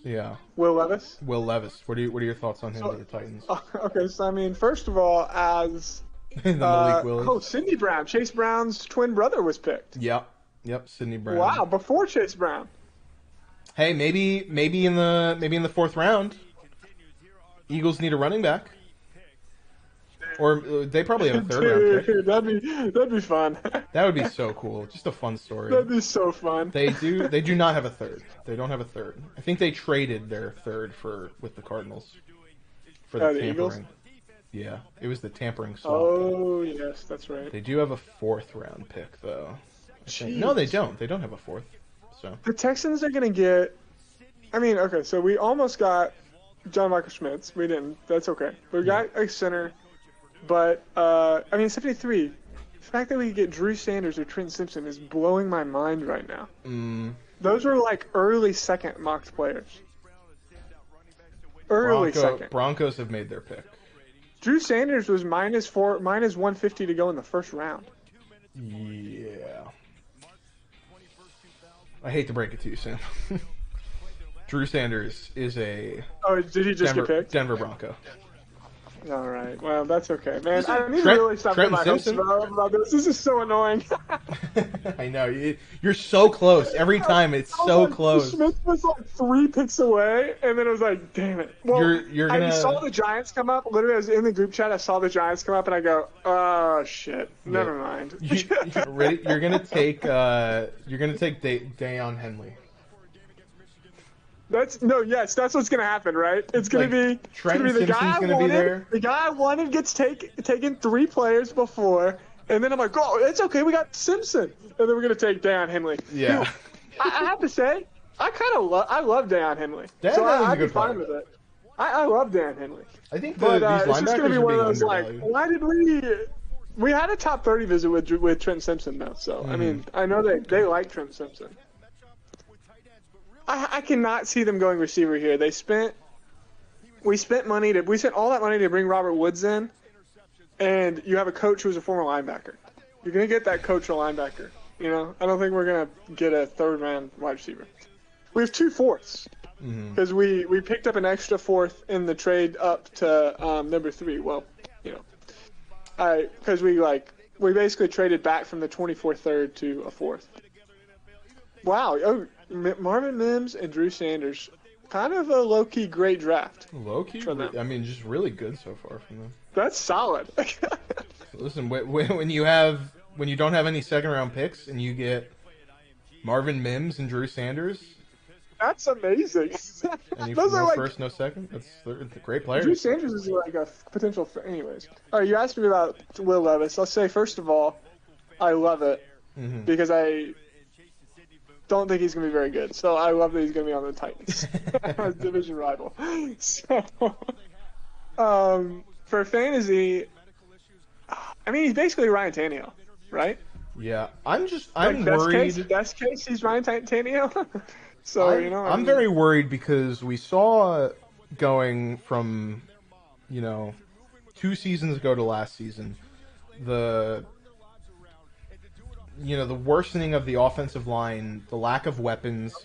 Yeah. Will Levis. What are your thoughts on him to the Titans? Okay, so first of all, as Malik Willis. Sidney Brown, Chase Brown's twin brother was picked. Yep, Sidney Brown. Wow, before Chase Brown. Hey, maybe in the 4th round, Eagles need a running back. Or they probably have a 3rd round pick. That'd be fun. That would be so cool. Just a fun story. That'd be so fun. They do not have a 3rd. They don't have a 3rd. I think they traded their 3rd with the Cardinals for the tampering. Eagles? Yeah, it was the tampering swap. Oh, yes, that's right. They do have a 4th round pick though. No, they don't. They don't have a 4th. So the Texans are going to get okay, so we almost got John Michael Schmitz. We didn't. That's okay. We got a center. But, 73. The fact that we could get Drew Sanders or Trent Simpson is blowing my mind right now. Those are like early 2nd mocked players. early second. Broncos have made their pick. Drew Sanders was minus 150 to go in the first round. Yeah. I hate to break it to you, Sam. Drew Sanders is a did he just get picked? Denver Bronco. All right. Well, that's okay, man. I need to Trent- really stop Trenton my hopes Simpson. about this. This is so annoying. I know. You're so close. Every time it's so close. Smith was like 3 picks away, and then it was like, damn it. Well, You're gonna... I saw the Giants come up. Literally, I was in the group chat. I saw the Giants come up, and I go, oh, shit. Never mind. You're gonna take Deion Henley. That's what's gonna happen, right? It's gonna be the guy I wanted. The guy I wanted gets taken 3 players before, and then I'm like, oh, it's okay, we got Simpson, and then we're gonna take Deion Henley. Yeah. I have to say, I love Deion Henley. I'd be fine with it. I love Deion Henley. I think these linebackers it's just gonna be are one being of those like, undervalued. why did we had a top 30 visit with Trent Simpson though, so I mean, I know they like Trent Simpson. I cannot see them going receiver here. We spent all that money to bring Robert Woods in, and you have a coach who's a former linebacker. You're gonna get that coach or linebacker. You know, I don't think we're gonna get a 3rd round wide receiver. We have 2 fourths because we picked up an extra 4th in the trade up to number 3. Well, you know, because we basically traded back from the 24th third to a 4th. Wow. Oh. Marvin Mims and Drew Sanders, kind of a low-key great draft. Low-key? I mean, just really good so far from them. That's solid. Listen, when you don't have any second-round picks and you get Marvin Mims and Drew Sanders, that's amazing. And Those are no like, first, no second. They're great players. Drew Sanders is like a potential. Anyways, all right. You asked me about Will Levis. I'll say first of all, I love it because I don't think he's going to be very good. So I love that he's going to be on the Titans, a division rival. So, for fantasy, I mean, he's basically Ryan Tannehill, right? Yeah, I'm worried. Best case, he's Ryan Tannehill. So I'm very worried because we saw going from 2 seasons ago to last season the worsening of the offensive line, the lack of weapons,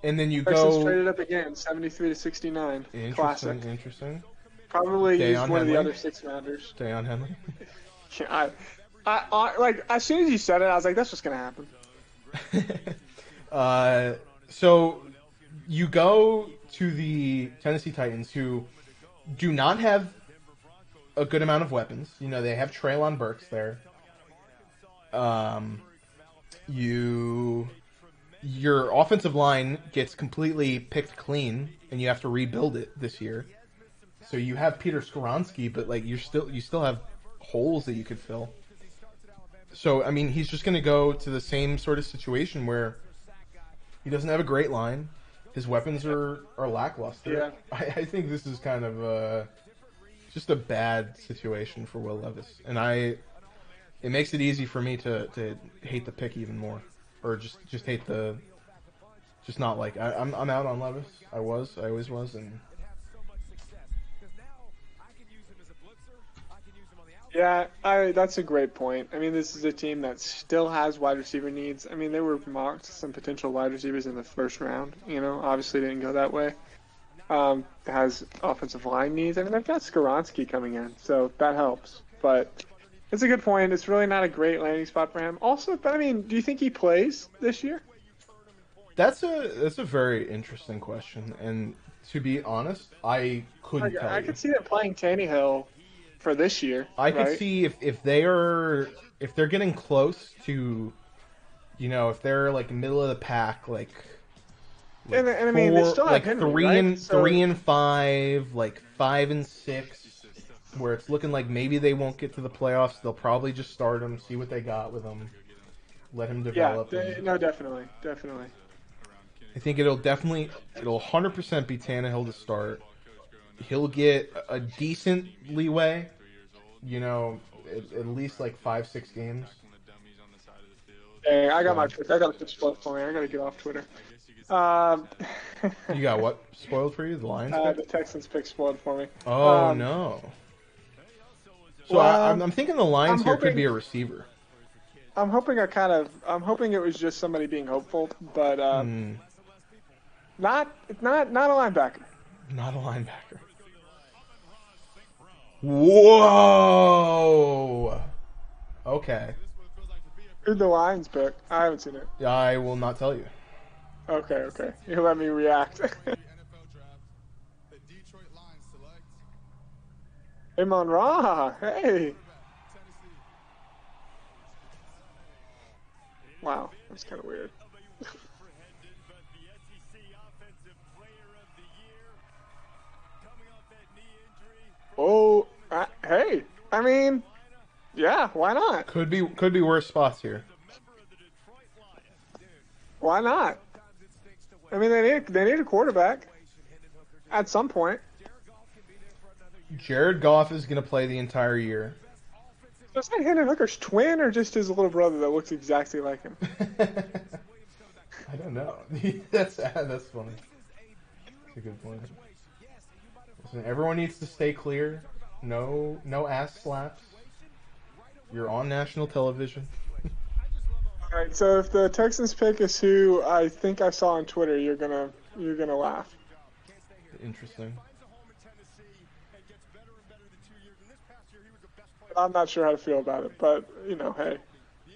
and then you go traded up again, 73-69. Classic. Interesting. Probably Deion used one Henley. of the other 6 rounders. Deion Henley. I like as soon as you said it, I was like, that's what's gonna happen. So you go to the Tennessee Titans, who do not have a good amount of weapons. They have Treylon Burks there. Your offensive line gets completely picked clean, and you have to rebuild it this year. So you have Peter Skoronski, but you still have holes that you could fill. So I mean, he's just going to go to the same sort of situation where he doesn't have a great line. His weapons are lackluster. Yeah. I think this is kind of just a bad situation for Will Levis, and it makes it easy for me to hate the pick even more, or just hate not like I'm out on Levis. I always was, and yeah, that's a great point. I mean, this is a team that still has wide receiver needs. I mean, they were mocked some potential wide receivers in the first round. Obviously didn't go that way. Has offensive line needs. I mean, they've got Skoronski coming in, so that helps. But it's a good point. It's really not a great landing spot for him. Also, but I mean, do you think he plays this year? That's a very interesting question, and to be honest, I couldn't tell you. I could see them playing Tannehill for this year. I could see if they're getting close to, if they're like middle of the pack, and I mean, they still have Henry, 3 and 5, 5 and 6, where it's looking like maybe they won't get to the playoffs. They'll probably just start him, see what they got with him, let him develop. Yeah, definitely. I think it'll 100% be Tannehill to start. He'll get a decent leeway, at least 5-6 games. Hey, I got my Twitch for me. I gotta get off Twitter. Um, You got what spoiled for you? The Lions pick? the Texans pick spoiled for me. Oh no. So Well, I'm thinking the Lions I'm here could hoping- be a receiver. I'm hoping it was just somebody being hopeful, but not a linebacker. Not a linebacker. Whoa. Okay. Who'd the Lions pick? I haven't seen it. I will not tell you. Okay. You let me react. Amon Ra. Hey. Wow, that's kind of weird. Oh, hey. I mean, yeah, why not? Could be worse spots here. Why not? I mean, they need a quarterback at some point. Jared Goff is going to play the entire year. Is that Hendon Hooker's twin or just his little brother that looks exactly like him? I don't know. That's funny. That's a good point. Listen, everyone needs to stay clear. No ass slaps. You're on national television. All right, so if the Texans pick is who I think I saw on Twitter, you're gonna laugh. Interesting. I'm not sure how to feel about it, but hey,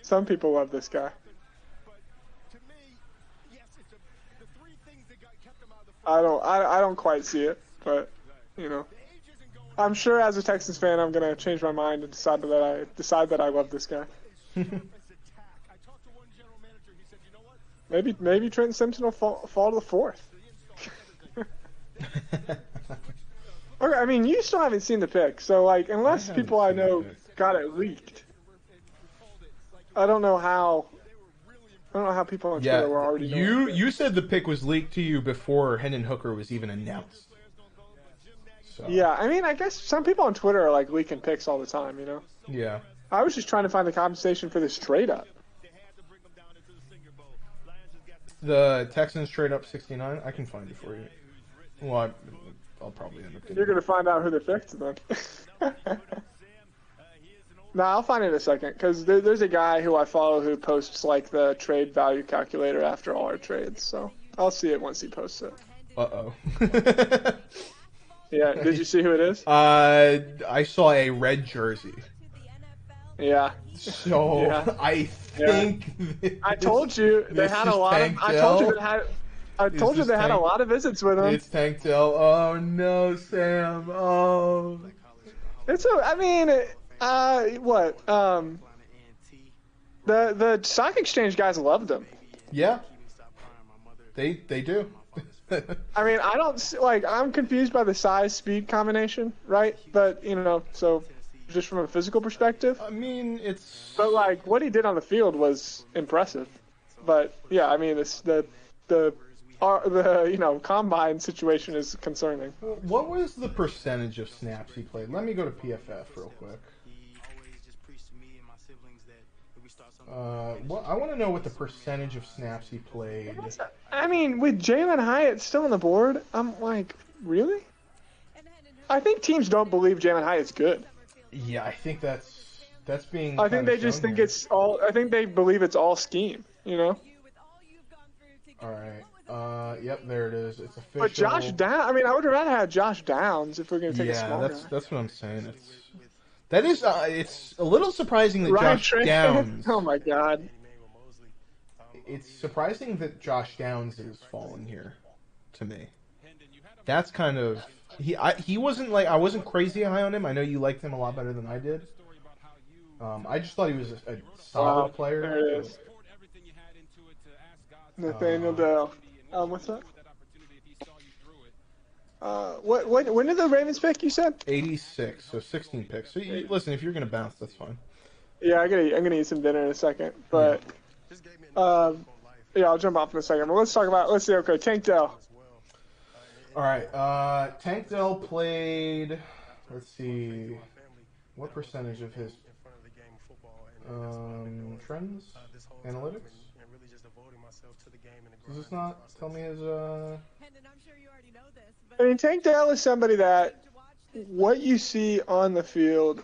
some people love this guy. I don't quite see it, but I'm sure as a Texans fan, I'm gonna change my mind and decide that I love this guy. Maybe Trenton Simpson will fall to the fourth. Okay, I mean, you still haven't seen the pick, so unless people I know got it leaked, I don't know how people on Twitter were already knowing it. You said the pick was leaked to you before Hendon Hooker was even announced. So. Yeah, I mean, I guess some people on Twitter are leaking picks all the time, Yeah. I was just trying to find the compensation for this trade up. The Texans trade up 69. I can find it for you. Well, I'll probably end up getting You're going to find out who they picked then. No, I'll find it in a second, because there's a guy who I follow who posts the trade value calculator after all our trades, so I'll see it once he posts it. Uh-oh. Yeah, did you see who it is? I saw a red jersey. Yeah. So, Yeah. I think... I told you they had a lot of... I told you they had a lot of visits with him. It's Tank Dell. Oh, no, Sam. Oh. The stock exchange guys loved him. Yeah. They do. I mean, I don't see, I'm confused by the size speed combination, right? But so just from a physical perspective, I mean, it's. But what he did on the field was impressive. But yeah, I mean, the combine situation is concerning. What was the percentage of snaps he played? Let me go to PFF real quick. I want to know what the percentage of snaps he played. I mean, with Jalen Hyatt still on the board, I'm really? I think teams don't believe Jalen Hyatt's good. Yeah, I think that's being. I think they just think it's all. I think they believe it's all scheme. All right. Yep, there it is. It's official. But Josh Downs. I mean, I would rather have Josh Downs if we're going to take a small guy. That's what I'm saying. It's a little surprising that Josh Downs. Oh my God. It's surprising that Josh Downs is falling here, to me. That's kind of he wasn't I wasn't crazy high on him. I know you liked him a lot better than I did. I just thought he was a solid player. There it is. Nathaniel Dell. What's that? When did the Ravens pick? You said 86, so 16 picks. So listen, if you're gonna bounce, that's fine. Yeah, I'm gonna eat some dinner in a second, but yeah, I'll jump off in a second. But let's see. Okay, Tank Dell. All right, Tank Dell played. Let's see, what percentage of his trends analytics? Does this not tell me his I mean, Tank Dell is somebody that what you see on the field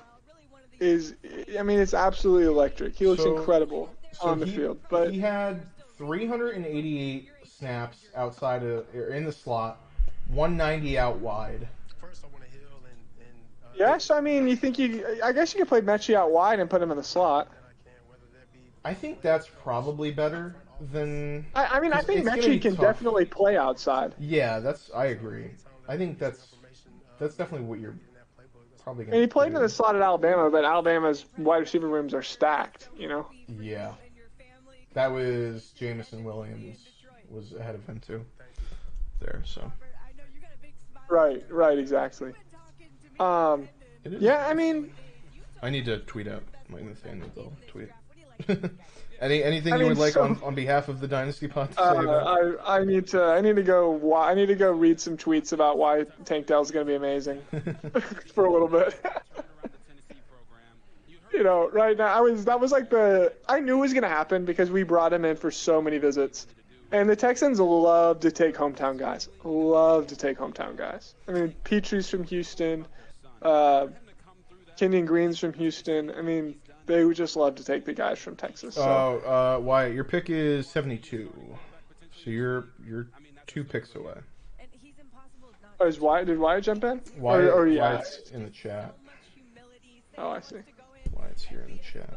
is, I mean, it's absolutely electric. He looks incredible on the field. But he had 388 snaps outside of or in the slot, 190 out wide. yes, I mean, I guess you could play Mechie out wide and put him in the slot. I think that's probably better than. I mean, I think Mechie can definitely play outside. Yeah, I agree. I think that's definitely what you're probably going to. And he played in the slot at Alabama, but Alabama's wide receiver rooms are stacked, you know. Yeah, that was Jamison Williams was ahead of him too. There, so. Right, exactly. Yeah, I mean. I need to tweet out my Nathaniel tweet. Anything you would like on behalf of the Dynasty pod to say about? I need to go read some tweets about why Tank Dell's going to be amazing for a little bit. You know, right now I knew it was going to happen because we brought him in for so many visits, and the Texans love to take hometown guys. I mean, Petrie's from Houston, Kenyon Green's from Houston. I mean, they would just love to take the guys from Texas. So. Wyatt, your pick is 72, so you're 2 picks away. Oh, did Wyatt jump in? Wyatt, yeah. Wyatt's in the chat. Oh, I see. Wyatt's here in the chat.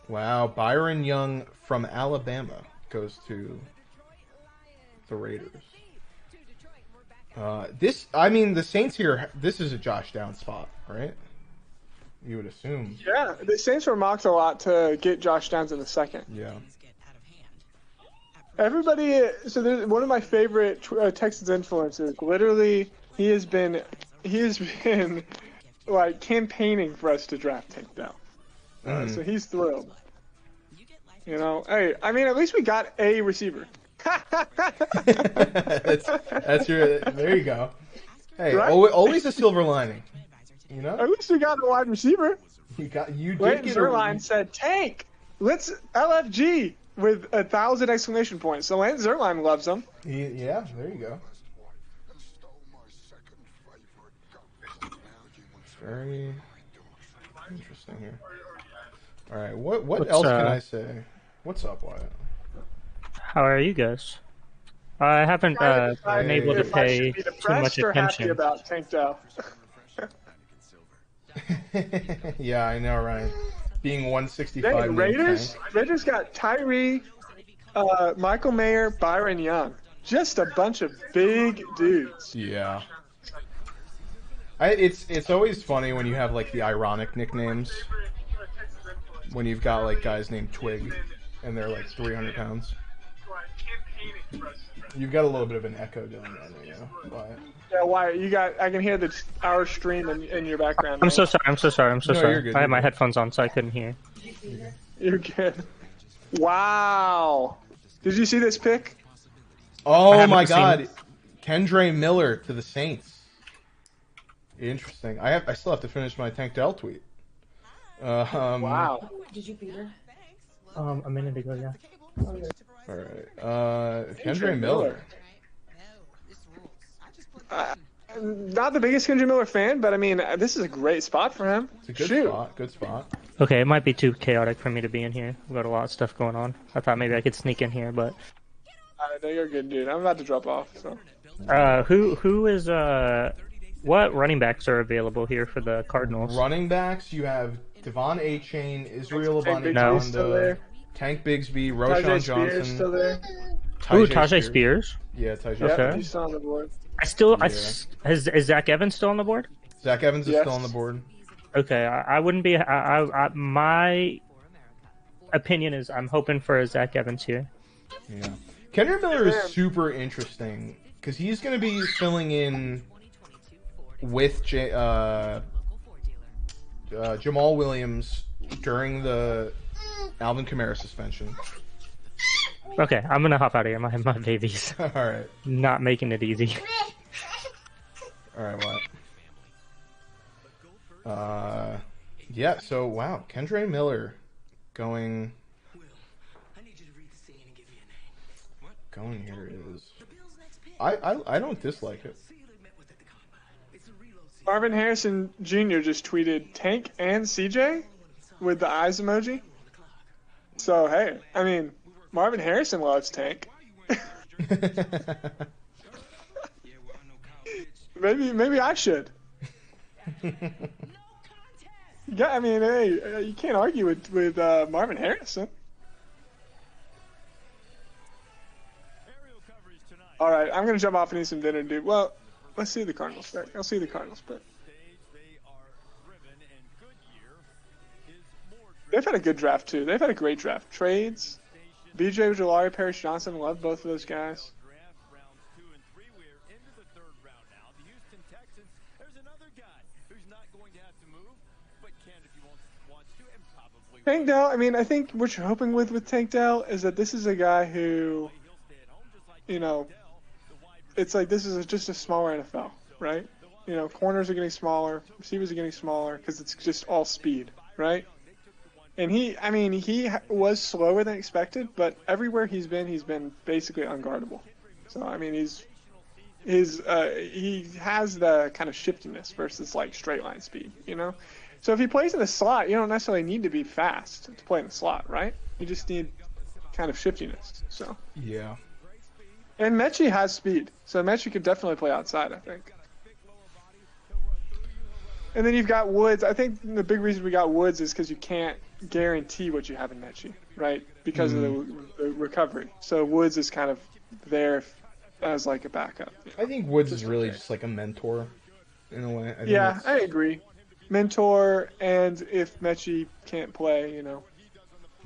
Wow, Byron Young from Alabama goes to the Raiders. The Saints here, this is a Josh Downs spot, right? You would assume. Yeah, the Saints were mocked a lot to get Josh Downs in the second. Yeah. Everybody, so one of my favorite Texans influencers, literally, he has been like campaigning for us to draft Tank Dell. So he's thrilled. You know, hey, I mean, at least we got a receiver. that's your. There you go. Hey, right? always a silver lining. You know. At least we got a wide receiver. You did Leighton get Zerline said, "Tank, let's LFG with 1,000 exclamation points." So Leighton Zerline loves him. Yeah, there you go. Very interesting here. All right, what else can I say? What's up, Wyatt? How are you guys? I haven't been able to pay too much attention. Happy about Tank Dell. Yeah, I know, Ryan. Being 165. Raiders got Tyree, Michael Mayer, Byron Young. Just a bunch of big dudes. Yeah. It's always funny when you have like the ironic nicknames. When you've got like guys named Twig, and they're like 300 pounds. You've got a little bit of an echo doing that, you know. Wyatt. Yeah, Wyatt, I can hear our stream in your background. I'm so sorry. You're good, I had my headphones on, so I couldn't hear. You're good. Wow. Did you see this pick? Oh my God, Kendre Miller to the Saints. Interesting. I still have to finish my Tank Dell tweet. Wow. Did you beat her? A minute ago, yeah. All right. Kendre Miller. Not the biggest Kendre Miller fan, but I mean, this is a great spot for him. It's a good spot. Good spot. Okay, it might be too chaotic for me to be in here. We've got a lot of stuff going on. I thought maybe I could sneak in here, but. No, you're good, dude. I'm about to drop off. So. Who is what running backs are available here for the Cardinals? Running backs, you have Devon Achane, Israel Abanikanda, Tank Bigsby, Roshan Johnson. Still there. Tajay Spears. Yeah, Tajay. Okay. He's still on the board. Is Zach Evans still on the board? Zach Evans is still on the board. Okay, I wouldn't be. My opinion is I'm hoping for a Zach Evans here. Yeah, Kendre Miller is super interesting because he's going to be filling in with Jamal Williams during the Alvin Kamara suspension. Okay, I'm gonna hop out of here. My baby's all right. Not making it easy. All right, what? Yeah. So wow, Kendre Miller going going here is... I don't dislike it. Marvin Harrison Jr. just tweeted Tank and CJ with the eyes emoji. So, hey, I mean, Marvin Harrison loves Tank. Maybe I should. Yeah, I mean, hey, you can't argue with Marvin Harrison. All right, I'm gonna jump off and eat some dinner, dude. Well, let's see the Cardinals pick. I'll see the Cardinals pick. They've had a good draft too. They've had a great draft. Trades, B.J. Ojulari, Paris Johnson. Love both of those guys. Tank Dell, I mean, I think what you're hoping with Tank Dell is that this is a guy who, you know, it's like this is just a smaller NFL, right? You know, corners are getting smaller, receivers are getting smaller because it's just all speed, right? And he was slower than expected, but everywhere he's been basically unguardable. So, I mean, he has the kind of shiftiness versus like straight line speed, you know? So if he plays in the slot, you don't necessarily need to be fast to play in the slot, right? You just need kind of shiftiness. So yeah. And Mechie has speed, so Mechie could definitely play outside, I think. And then you've got Woods. I think the big reason we got Woods is because you can't guarantee what you have in Mechie, right? Because of the recovery. So Woods is kind of there as like a backup. I think Woods is really just like a mentor in a way. I agree. Mentor, and if Mechie can't play, you know.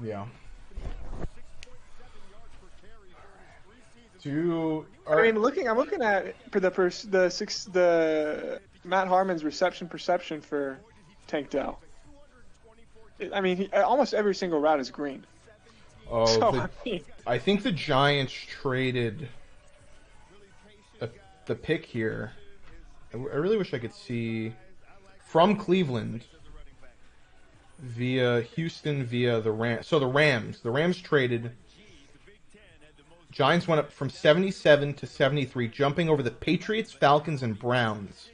Yeah. I'm looking at for the Matt Harmon's reception perception for Tank Dell. I mean, almost every single route is green. Oh, So, I think the Giants traded the pick here. I really wish I could see from Cleveland via Houston via the Rams. So the Rams traded. Giants went up from 77 to 73, jumping over the Patriots, Falcons, and Browns.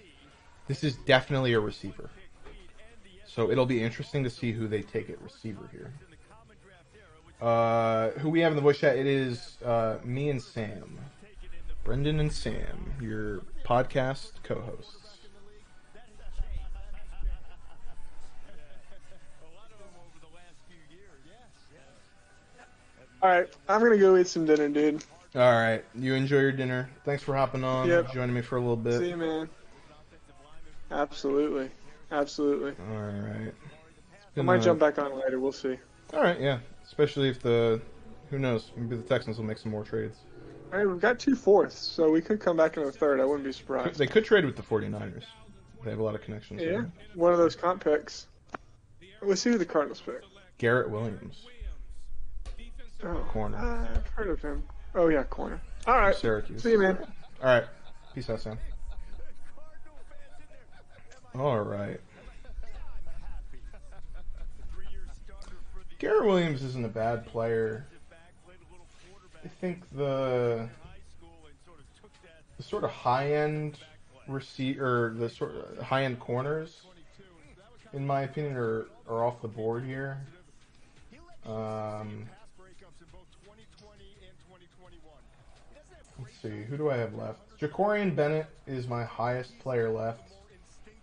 This is definitely a receiver. So it'll be interesting to see who they take at receiver here. Who we have in the voice chat, it is me and Sam. Brendan and Sam, your podcast co-hosts. All right, I'm gonna go eat some dinner, dude. All right, you enjoy your dinner. Thanks for hopping on, joining me for a little bit. See you, man. Absolutely. All right. I might jump back on later. We'll see. All right, yeah. Especially if who knows? Maybe the Texans will make some more trades. All right, we've got 2 fourths, so we could come back in a third. I wouldn't be surprised. They could trade with the 49ers. They have a lot of connections. Yeah, there. one of those comp picks. Let's see who the Cardinals pick. Garrett Williams. Corner. I've heard of him. Oh, yeah, corner. All right. Syracuse. See you, man. All right. Peace out, Sam. All right. Garrett Williams isn't a bad player. I think the sort of high-end receiver, the sort of high-end corners, in my opinion, are off the board here. Let's see, who do I have left? Jacorian Bennett is my highest player left.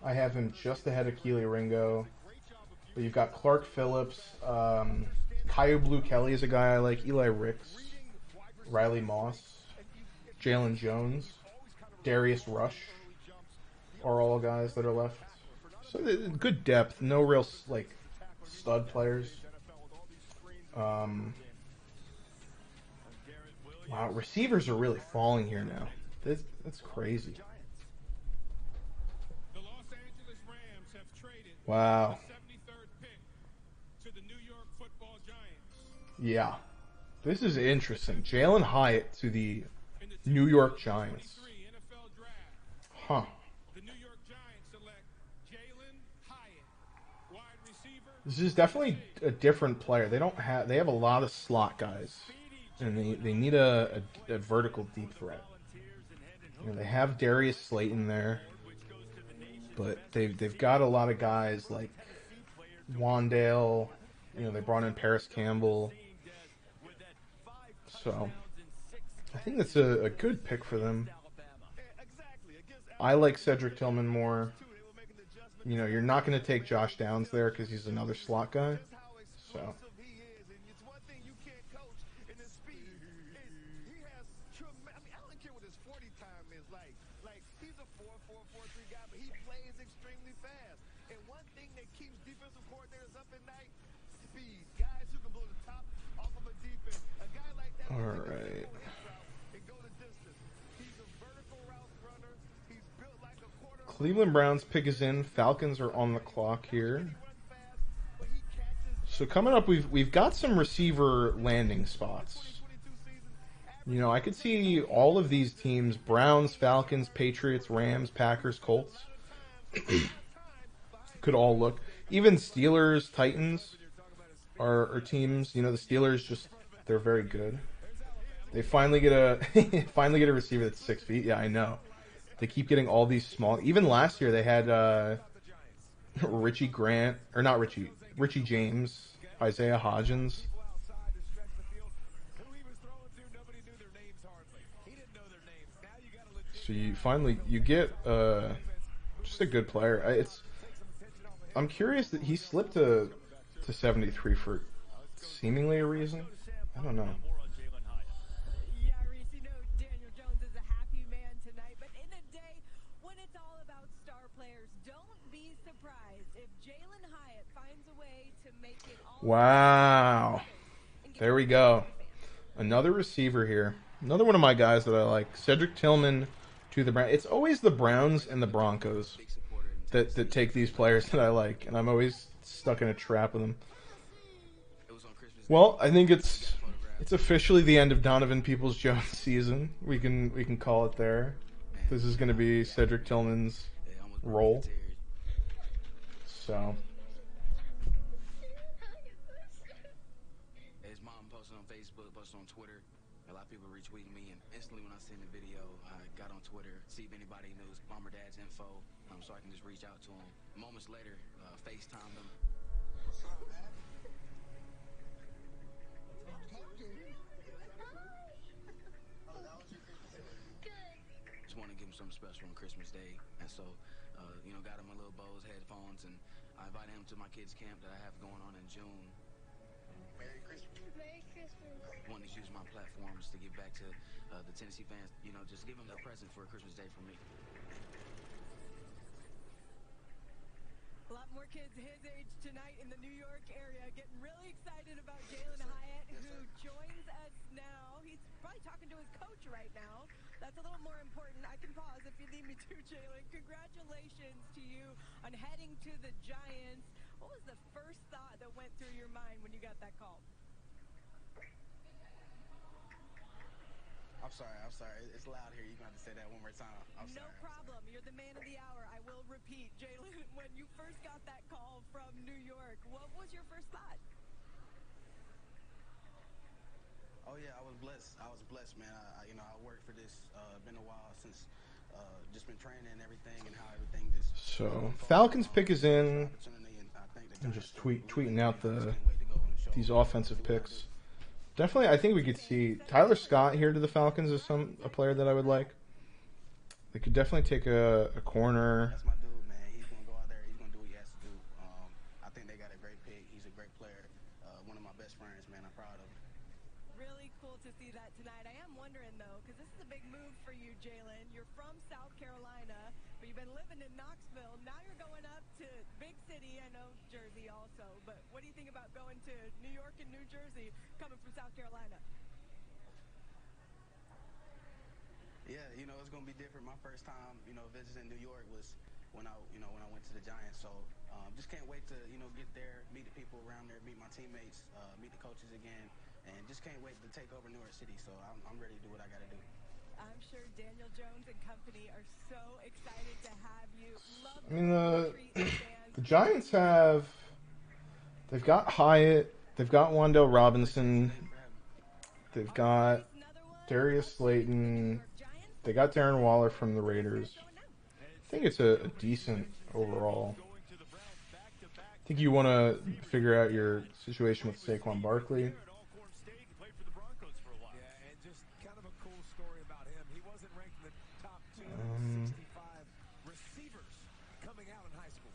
I have him just ahead of Keely Ringo. But you've got Clark Phillips, Caillou Blue Kelly is a guy I like, Eli Ricks, Riley Moss, Jalen Jones, Darius Rush are all guys that are left. So good depth, no real like stud players. Wow, receivers are really falling here now. That's crazy. Wow. Yeah. This is interesting. Jalen Hyatt to the New York Giants. Huh. This is definitely a different player. They have a lot of slot guys and they need a vertical deep threat. You know, they have Darius Slayton there, but they've got a lot of guys like Wandale. You know, they brought in Paris Campbell, so I think that's a good pick for them. I like Cedric Tillman more. You know, you're not going to take Josh Downs there because he's another slot guy. So. All right. Cleveland Browns pick is in. Falcons are on the clock here. So coming up, we've got some receiver landing spots. You know, I could see all of these teams: Browns, Falcons, Patriots, Rams, Packers, Colts. Could all look. Even Steelers, Titans are teams. You know, the Steelers they're very good. They finally get a receiver that's 6 feet. Yeah, I know. They keep getting all these small. Even last year they had Richie Grant, or not Richie James, Isaiah Hodgins. So you get just a good player. I'm curious that he slipped to 73 for seemingly a reason. I don't know. Yeah, Reese, you know Daniel Jones is a happy man tonight, but in a day when it's all about star players, don't be surprised if Jalen Hyatt finds a way to make it all. Wow. There we go. Another receiver here. Another one of my guys that I like. Cedric Tillman to the Browns. It's always the Browns and the Broncos that take these players that I like, and I'm always stuck in a trap with them. Well, I think it's officially the end of Donovan Peoples-Jones' season. We can call it there. This is going to be Cedric Tillman's role. So. His mom posted on Facebook, posted on Twitter. A lot of people retweeting me, and instantly when I seen the video, I got on Twitter, see if anybody knows Mom or Dad's info, so I can just reach out to him. Moments later, FaceTimed him. What's up, man? Just want to give him something special on Christmas Day, and so, got him a little Bose headphones, and I invited him to my kids' camp that I have going on in June. Merry Christmas. Merry Christmas. Wanted to use my platforms to give back to the Tennessee fans, just give them a present for Christmas Day from me. A lot more kids his age tonight in the New York area getting really excited about Jalen Hyatt, who joins us now. He's probably talking to his coach right now. That's a little more important. I can pause if you need me to, Jalen. Congratulations to you on heading to the Giants. What was the first thought that went through your mind when you got that call? I'm sorry. It's loud here. You're going to have to say that one more time. No problem. You're the man of the hour. I will repeat, Jalen, when you first got that call from New York, what was your first thought? Oh, yeah, I was blessed, man. I worked for this. Been a while since just been training and everything, and how everything just... So, Falcons pick is in. I'm just tweeting out these offensive picks. Definitely, I think we could see Tyler Scott here to the Falcons is a player that I would like. They could definitely take a corner. That's my dude, man. He's going to go out there. He's going to do what he has to do. I think they got a great pick. He's a great player. One of my best friends, man. I'm proud of him. Really cool to see that tonight. I am wondering, though, because this is a big move for you, Jalen. You're from South Carolina, but you've been living in Knoxville. Now you're going up to big city. I know Jersey also, but what do you think about going to New York and New Jersey coming from South Carolina? Yeah, it's going to be different. My first time, visiting New York was when I went to the Giants. So just can't wait to, get there, meet the people around there, meet my teammates, meet the coaches again, and just can't wait to take over New York City. So I'm ready to do what I got to do. I'm sure Daniel Jones and company are so excited to have you. Love I mean, the Giants they've got Hyatt, they've got Wan'Dale Robinson. They've got Darius Slayton. They got Darren Waller from the Raiders. I think it's a decent overall. I think you want to figure out your situation with Saquon Barkley. Yeah, and just kind of a cool story about him. He wasn't ranked in the top 265 receivers coming out in high school.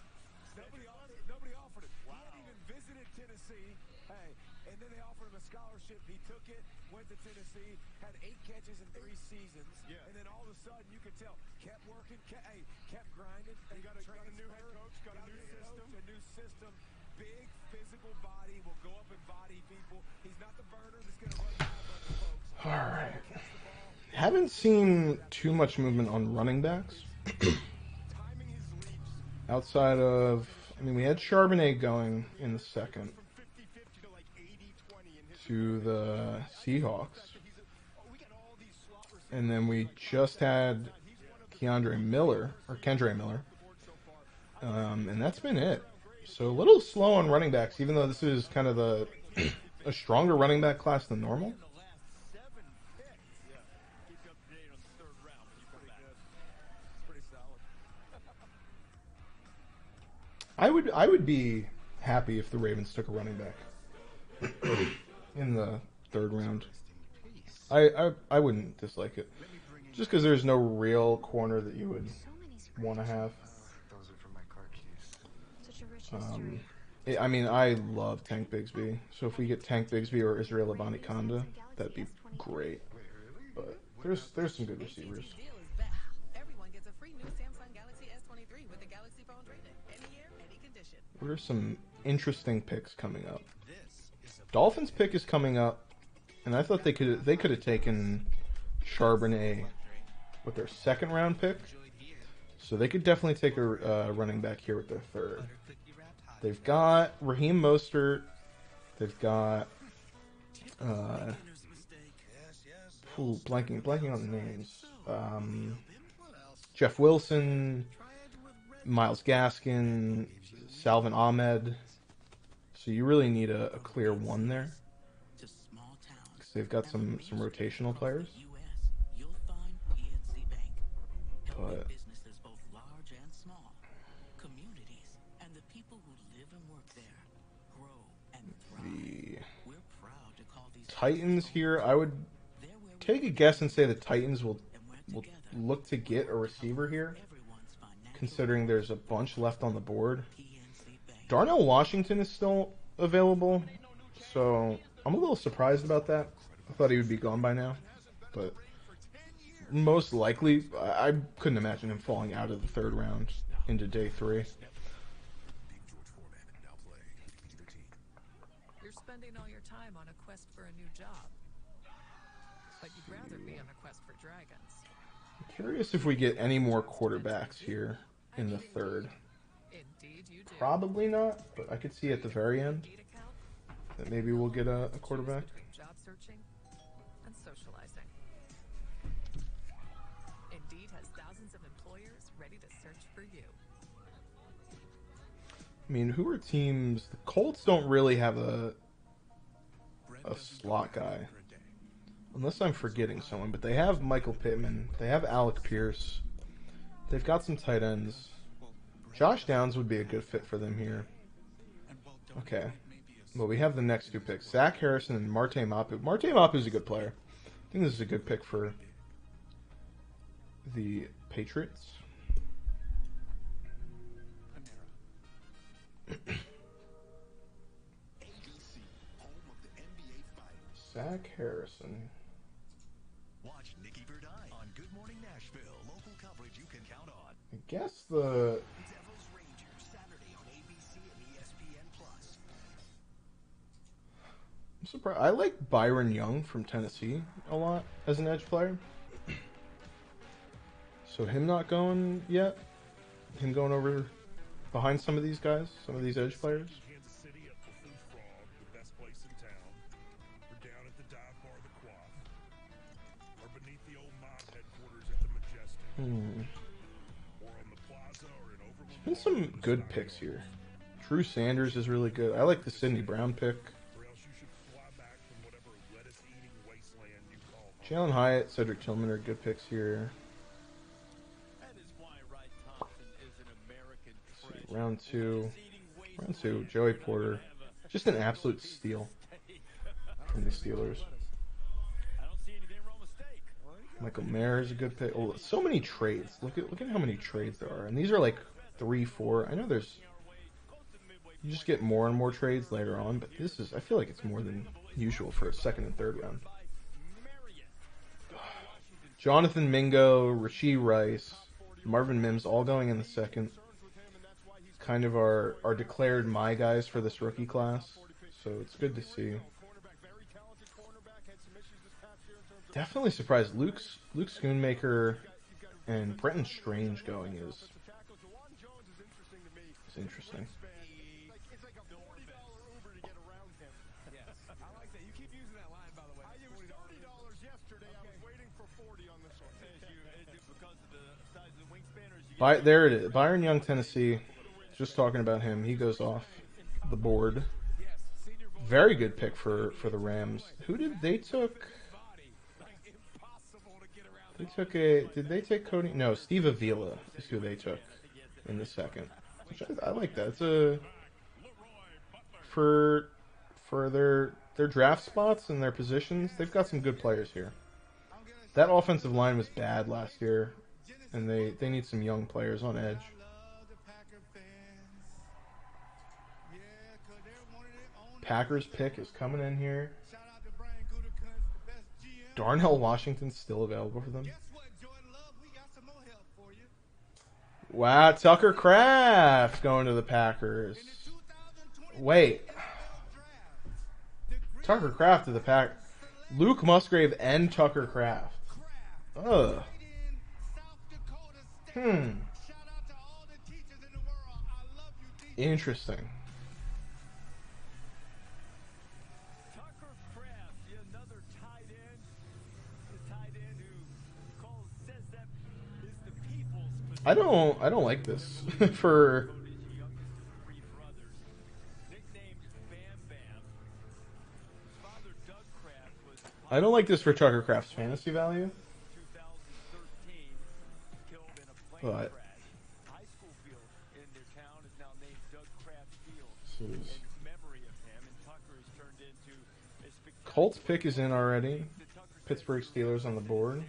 Nobody offered him. Wow. He hadn't even visited Tennessee. Hey, and then they offered him a scholarship. He took it, went to Tennessee, had 8 catches in 3 seasons, and then all of a sudden you could tell, kept working, kept grinding. He got a new head coach, got a new system. Big physical body, will go up and body people. He's not the burner that's going to run down a bunch of folks. All right. Haven't seen too much movement on running backs. Outside of, I mean, we had Charbonnet going in the second to the Seahawks. And then we just had Kendre Miller. And that's been it. So a little slow on running backs, even though this is kind of a stronger running back class than normal. I would be happy if the Ravens took a running back in the 3rd round. I wouldn't dislike it, just because there's no real corner that you would want to have. I mean, I love Tank Bigsby, so if we get Tank Bigsby or Israel Abanikanda, that'd be great. But there's some good receivers. Everyone gets a free new Samsung Galaxy S23 with the Galaxy phone trade-in. Any year, any condition. What are some interesting picks coming up? Dolphins pick is coming up, and I thought they could have taken Charbonnet with their 2nd round pick, so they could definitely take a running back here with their 3rd. They've got Raheem Mostert. They've got blanking on the names. Jeff Wilson, Myles Gaskin, Salvin Ahmed. So you really need a clear one there. Because they've got some rotational players. But the Titans here, I would take a guess and say the Titans will look to get a receiver here, considering there's a bunch left on the board. Darnell Washington is still available, so I'm a little surprised about that. I thought he would be gone by now, but most likely, I couldn't imagine him falling out of the 3rd round into day 3. You're spending all your time on a quest for a new job, but you'd rather be on a quest for dragons. I'm curious if we get any more quarterbacks here in the 3rd. Probably not, but I could see at the very end that maybe we'll get a quarterback. Job searching and socializing. Indeed has thousands of employers ready to search for you. I mean, who are teams? The Colts don't really have a slot guy. Unless I'm forgetting someone, but they have Michael Pittman. They have Alec Pierce. They've got some tight ends. Josh Downs would be a good fit for them here. Okay. Well, we have the next 2 picks. Zach Harrison and Marte Mapu. Marte Mapu is a good player. I think this is a good pick for the Patriots. Zach Harrison. Watch Nikki Verdine on Good Morning Nashville. Local coverage you can count on. I guess the Devils Rangers Saturday on ABC and ESPN Plus. I'm surprised. I like Byron Young from Tennessee a lot as an edge player. So him not going yet, him going over behind some of these guys, some of these edge players. Kansas City at the Food Frog, the best place in town. We're down at the dive bar, the Quaff, or beneath the old mob headquarters at the Majestic, or on the Plaza, or in Overland. Been some good picks here. Drew Sanders is really good. I like the Sidney Brown pick. Or else you should fly back from whatever lettuce-eating wasteland Jalen Hyatt, Cedric Tillman are good picks here. Round two, Joey Porter. Just an absolute steal from the Steelers. Michael Mayer is a good pick. Oh, so many trades. Look at how many trades there are. And these are like 3, 4. I know there's... You just get more and more trades later on, but this is... I feel like it's more than usual for a second and third round. Jonathan Mingo, Rashee Rice, Marvin Mims all going in the second. Kind of our declared my guys for this rookie class. So it's good to see. Definitely surprised. Luke Schoonmaker and Brenton Strange going is interesting. There it is. Byron Young, Tennessee. Just talking about him. He goes off the board. Very good pick for the Rams. Who did they took? Did they take Cody? No, Steve Avila is who they took in the second. Which I like that. It's a for their draft spots and their positions. They've got some good players here. That offensive line was bad last year, and they need some young players on edge. Packers pick is coming in here. Darnell Washington's still available for them. Wow, Tucker Kraft going to the Packers. Wait. Tucker Kraft to the Packers. Luke Musgrave and Tucker Kraft. Ugh. Interesting. I don't like this for I don't like this for Tucker Kraft's fantasy value. But Colts pick is in already. Pittsburgh Steelers on the board.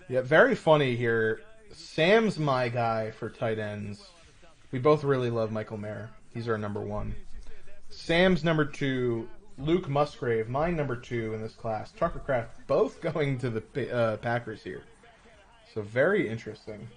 Yeah, very funny here. Sam's my guy for tight ends. We both really love Michael Mayer. He's our number 1. Sam's number 2. Luke Musgrave, mine number 2 in this class. Tucker Kraft, both going to the Packers here. So very interesting.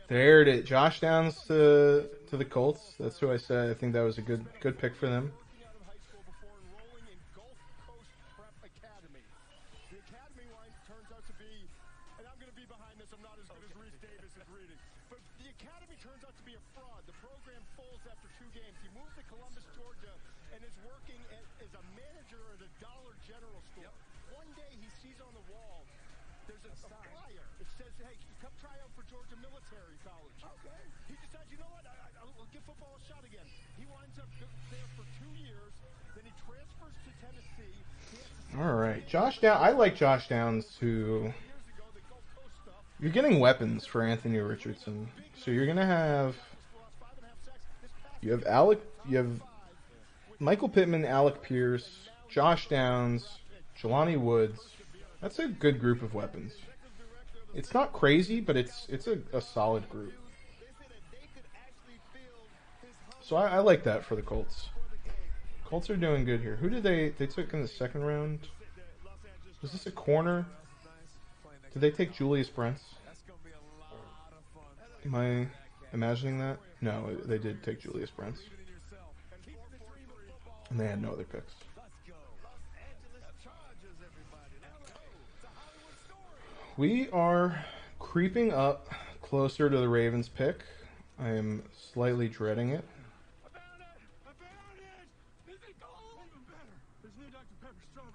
There it is. Josh Downs to the Colts. That's who I said. I think that was a good pick for them. All right, Josh Downs. I like Josh Downs. Who you're getting weapons for Anthony Richardson. So you're gonna have you have Michael Pittman, Alec Pierce, Josh Downs, Jelani Woods. That's a good group of weapons. It's not crazy, but it's a solid group. So I like that for the Colts. Colts are doing good here. Who did they took in the second round? Was this a corner? Did they take Julius Brents? Am I imagining that? No, they did take Julius Brents. And they had no other picks. We are creeping up closer to the Ravens pick. I am slightly dreading it.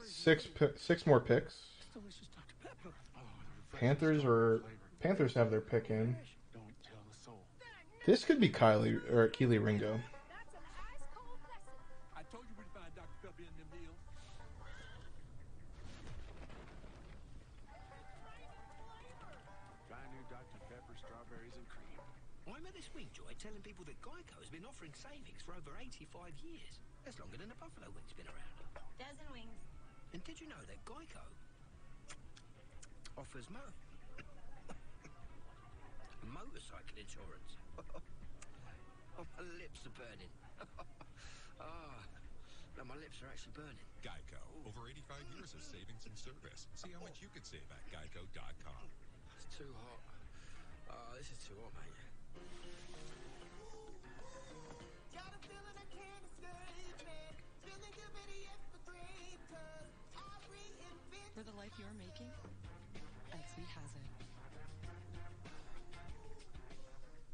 Six more picks. Panthers have their pick in. This could be Keely Ringo. I told you we'd find Dr. Pepper in them deals. Try new Dr. Pepper strawberries and cream. I'm at this week, Joy, telling people that Geico has been offering savings for over 85 years. That's longer than the Buffalo Wing's been around. Dozen wings. And did you know that Geico offers motorcycle insurance? Oh, my lips are burning. No, my lips are actually burning. Geico. Over 85 years of savings and service. See how much you could save at geico.com. It's too hot. Oh, this is too hot, mate. For the life you're making, Etsy has it.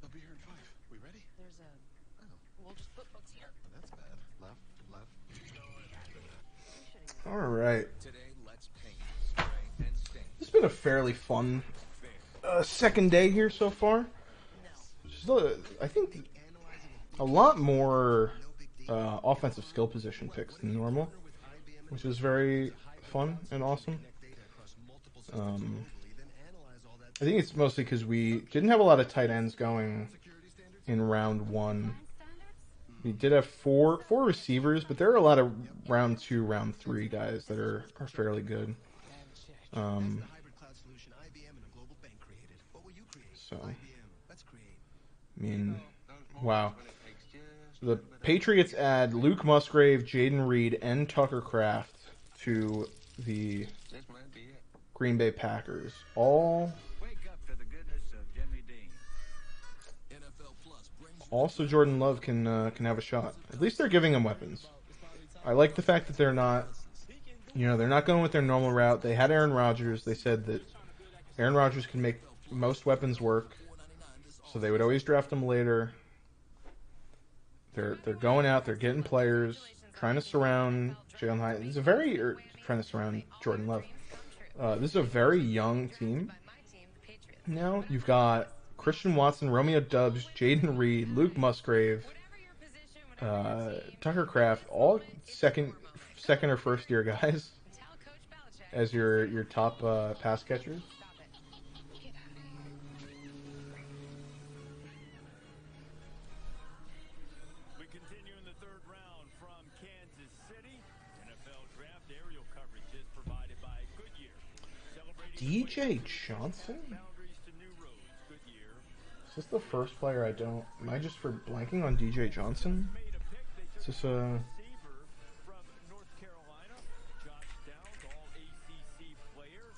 I'll be here in 5. We ready? There's a... We'll just put books here. That's bad. Left. All right. Today, let's paint, spray, and stain. It's been a fairly fun second day here so far. I think a lot more offensive skill position picks than normal, which is very fun and awesome. I think it's mostly because we didn't have a lot of tight ends going in round 1. We did have four receivers, but there are a lot of round 2, round 3 guys that are fairly good. So, I mean, wow. The Patriots add Luke Musgrave, Jaden Reed, and Tucker Kraft to the Green Bay Packers. Also, Jordan Love can have a shot. At least they're giving him weapons. I like the fact that they're not going with their normal route. They had Aaron Rodgers. They said that Aaron Rodgers can make most weapons work, so they would always draft him later. They're going out. They're getting players, trying to surround Jalen Hyatt. Trying to surround Jordan Love. This is a very young team. Now you've got Christian Watson, Romeo Doubs, Jaden Reed, Luke Musgrave, Tucker Kraft, all second or first year guys as your top pass catchers. We continue in the third round from Kansas City. NFL draft aerial coverage is provided by Goodyear. DJ Johnson? Is this the first player I don't... Am I just for blanking on DJ Johnson? Is this a...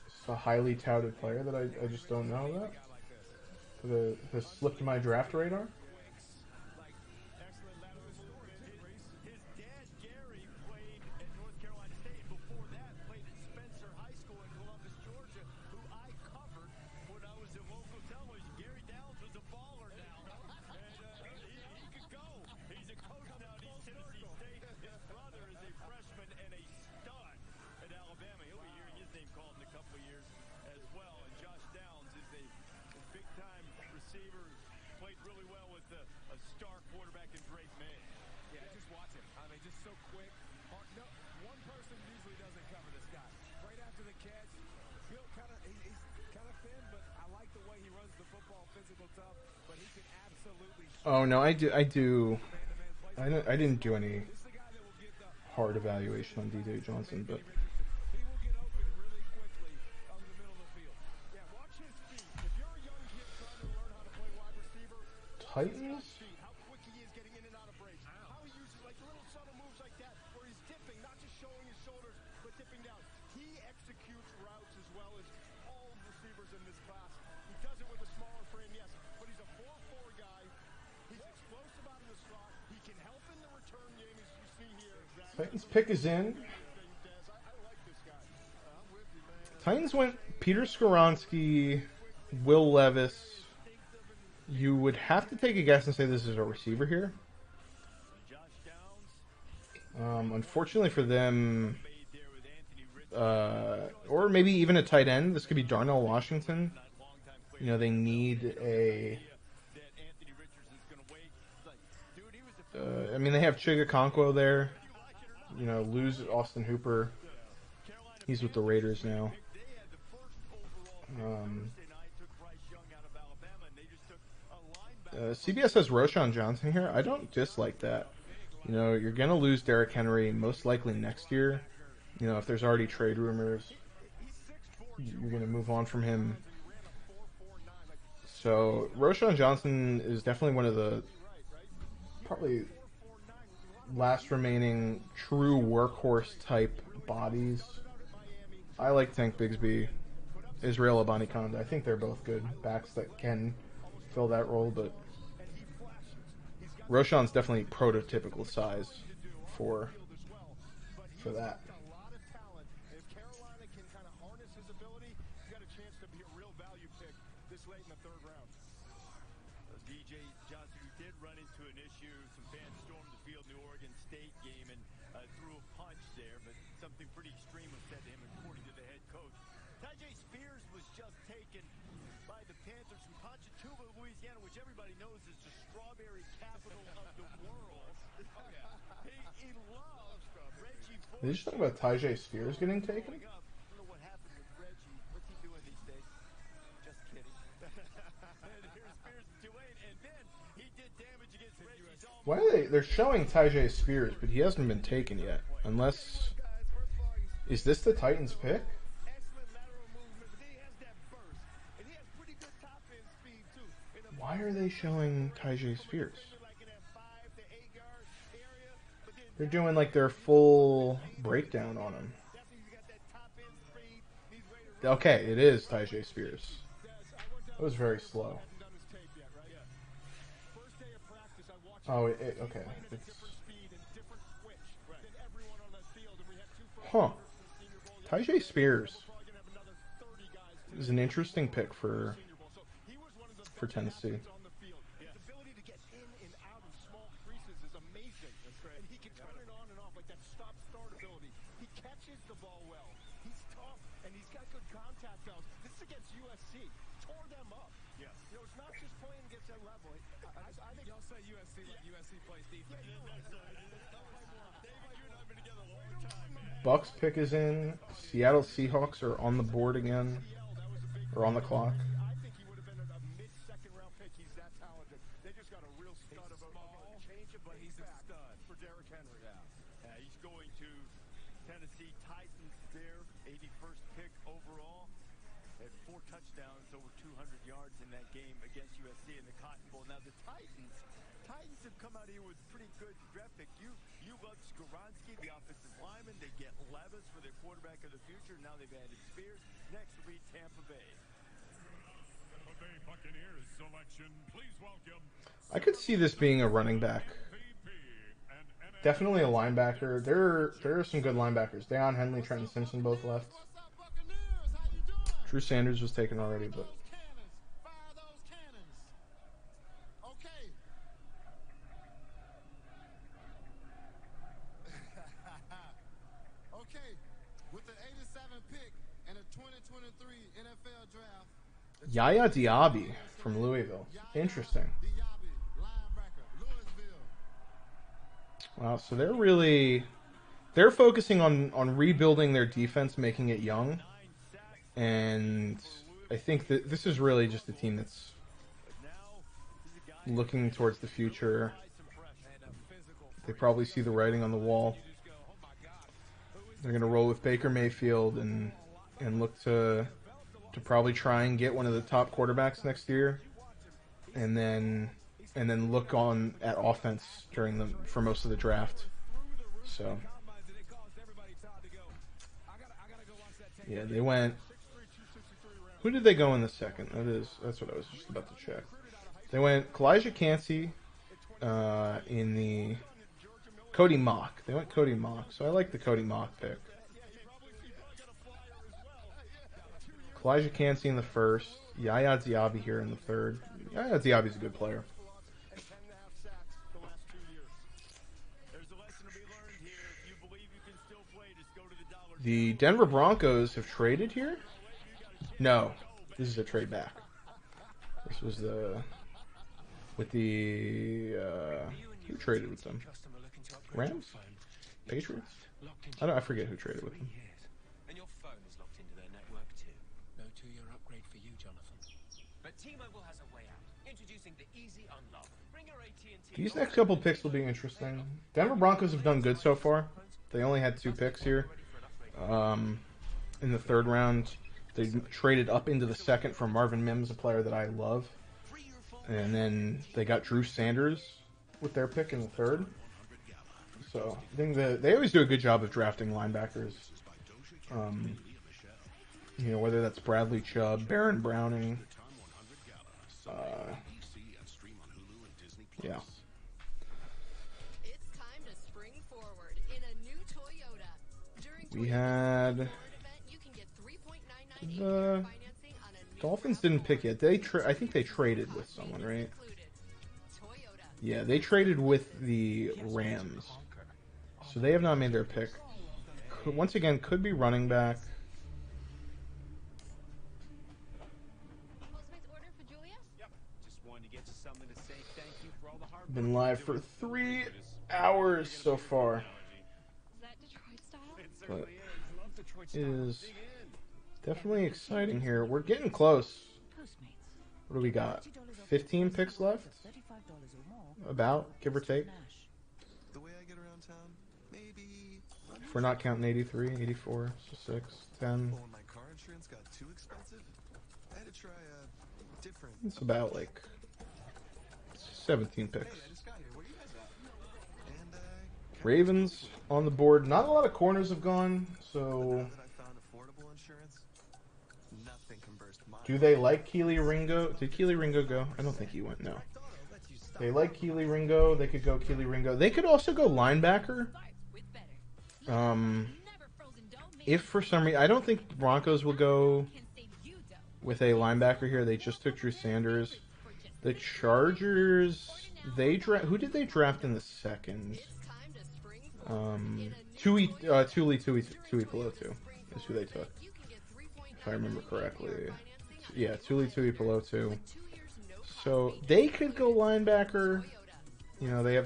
Is this a highly touted player that I just don't know about? That has slipped my draft radar? Receiver played really well with Oh no, I do. I didn't do any hard evaluation on DJ Johnson, but Titans. Titans pick is in. Titans went Peter Skoronski, Will Levis. You would have to take a guess and say this is a receiver here. Unfortunately for them, or maybe even a tight end. This could be Darnell Washington. You know, they need a... I mean, they have Chigakonkwo there. You know, lose Austin Hooper. He's with the Raiders now. CBS has Roschon Johnson here. I don't dislike that. You know, you're going to lose Derrick Henry most likely next year. You know, if there's already trade rumors, you're going to move on from him. So, Roschon Johnson is definitely one of the probably last remaining true workhorse type bodies. I like Tank Bigsby, Israel Abanikanda. I think they're both good backs that can fill that role, but Roschon's definitely prototypical size for that. DJ Johnson, who did run into an issue, some fans stormed the field in the Oregon State game and threw a punch there, but something pretty extreme was said to him, according to the head coach. Tyjae Spears was just taken by the Panthers from Ponchatoula, Louisiana, which everybody knows is the strawberry capital of the world. He loves Reggie. Did you just talk about Tyjae Spears getting taken? I don't know what happened with Reggie. What's he doing these days? Just kidding. And here's Spears and Tulane, and then he did damage against Reggie's arm. Why are they're showing Tyjae Spears, but he hasn't been taken yet. Unless... Is this the Titans pick? Why are they showing Tyjae Spears? They're doing like their full breakdown on him. Okay, it is Tyjae Spears. That was very slow. Oh, okay. Huh. Tyjae Spears is an interesting pick for Tennessee. Bucks pick is in. Seattle Seahawks are on the board again, or on the clock. Tennessee Titans there, 81st pick overall. Had 4 touchdowns, over 200 yards in that game against USC in the Cotton Bowl. Now the Titans have come out here with pretty good draft pick. You love Skoronski, the offensive lineman. They get Levis for their quarterback of the future. Now they've added Spears. Next will be Tampa Bay. Tampa Bay Buccaneers selection. Please welcome. I could see this being a running back. Definitely a linebacker. There are some good linebackers. Deion Henley, Trenton Simpson both left. Drew Sanders was taken already, but okay, with the 87 pick and a 2023 NFL draft. Yaya Diaby from Louisville. Interesting. Wow, so they're focusing on rebuilding their defense, making it young, and I think that this is really just a team that's looking towards the future. They probably see the writing on the wall. They're going to roll with Baker Mayfield and look to probably try and get one of the top quarterbacks next year, and then look on at offense for most of the draft. So yeah, they went. Who did they go in the second? That's what I was just about to check. They went Kalijah Kancey in the Cody Mock. They went Cody Mock, so I like the Cody Mock pick. Kalijah Kancey in the first. Yaya Diaby here in the third. Yaya Diaby's a good player. The Denver Broncos have traded here? No. This is a trade back. This was with the who traded with them? Rams? Patriots? I forget who traded with them. And your phone is locked into their network too. No 2-year upgrade for you, Jonathan. But T-Mobile has a way out. Introducing the Easy Unlock. Bring your AT&T. These next couple picks will be interesting. Denver Broncos have done good so far. They only had 2 picks here. In the third round, they traded up into the second for Marvin Mims, a player that I love. And then they got Drew Sanders with their pick in the third. So I think that they always do a good job of drafting linebackers. Whether that's Bradley Chubb, Baron Browning. Yeah. We had the Dolphins didn't pick yet. I think they traded with someone, right? Yeah, they traded with the Rams, so they have not made their pick. Once again, could be running back. Been live for 3 hours so far. But it is definitely exciting here. We're getting close. What do we got? 15 picks left? About, give or take. If we're not counting 83, 84, so 6, 10. It's about like 17 picks. Ravens on the board. Not a lot of corners have gone, so do they like Keely Ringo? Did Keely Ringo go? I don't think he went, no. They like Keely Ringo. They could go Keely Ringo. They could also go linebacker. If for some reason, I don't think Broncos will go with a linebacker here. They just took Drew Sanders. The Chargers, who did they draft in the second? Tuli Tuipulotu is who they took, if I remember correctly. Yeah, Tuli Tuipulotu. So they could go linebacker. They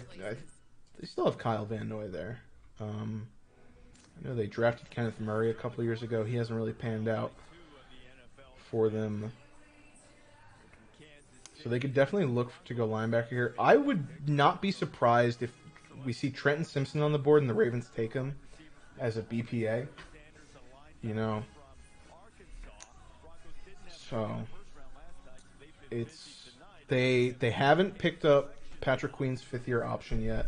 still have Kyle Van Noy there. I know they drafted Kenneth Murray a couple years ago. He hasn't really panned out for them. So they could definitely look to go linebacker here. I would not be surprised if we see Trenton Simpson on the board and the Ravens take him as a BPA. So they haven't picked up Patrick Queen's 5th-year option yet.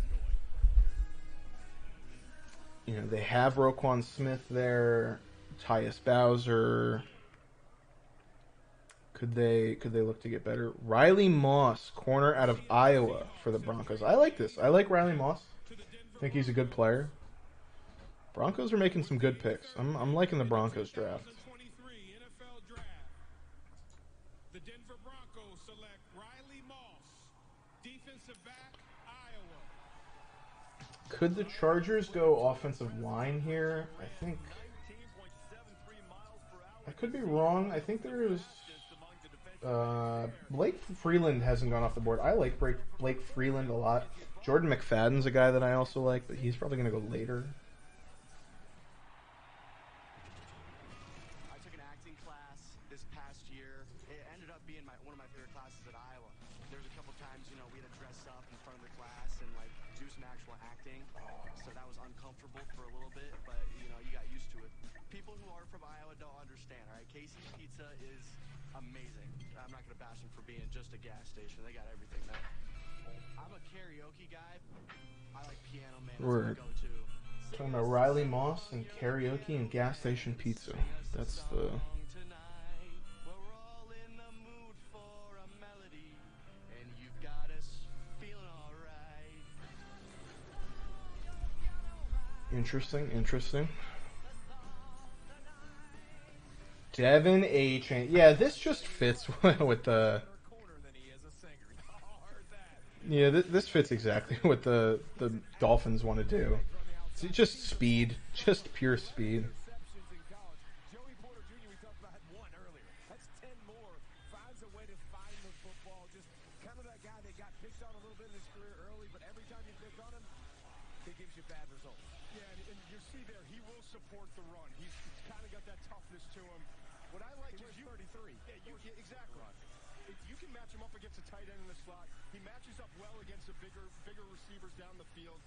They have Roquan Smith there, Tyus Bowser. Could they look to get better? Riley Moss, corner out of Iowa for the Broncos. I like this. I like Riley Moss. I think he's a good player. Broncos are making some good picks. I'm liking the Broncos draft. The Denver Broncos select Riley Moss, defensive back, Iowa. Could the Chargers go offensive line here? I could be wrong. I think there's Blake Freeland hasn't gone off the board. I like Blake Freeland a lot. Jordan McFadden's a guy that I also like, but he's probably going to go later. I took an acting class this past year. It ended up being one of my favorite classes at Iowa. There's a couple times, you know, we had to dress up in front of the class and like do some actual acting. So that was uncomfortable for a little bit, but you know, you got used to it. People who are from Iowa don't understand, all right? Casey's Pizza is amazing. I'm not gonna bash them for being just a gas station. They got everything there. I'm a karaoke guy. I like Piano Man. We're talking about Riley Moss and karaoke and gas station pizza. That's the... Interesting, interesting. Devin A. Chain. Yeah, this just fits with the... Yeah, this fits exactly what the Dolphins want to do. It's just speed. Just pure speed. Support the run. He's kind of got that toughness to him. What I like is 33. Yeah, exactly. If you can match him up against a tight end in the slot, he matches up well against the bigger receivers down the field.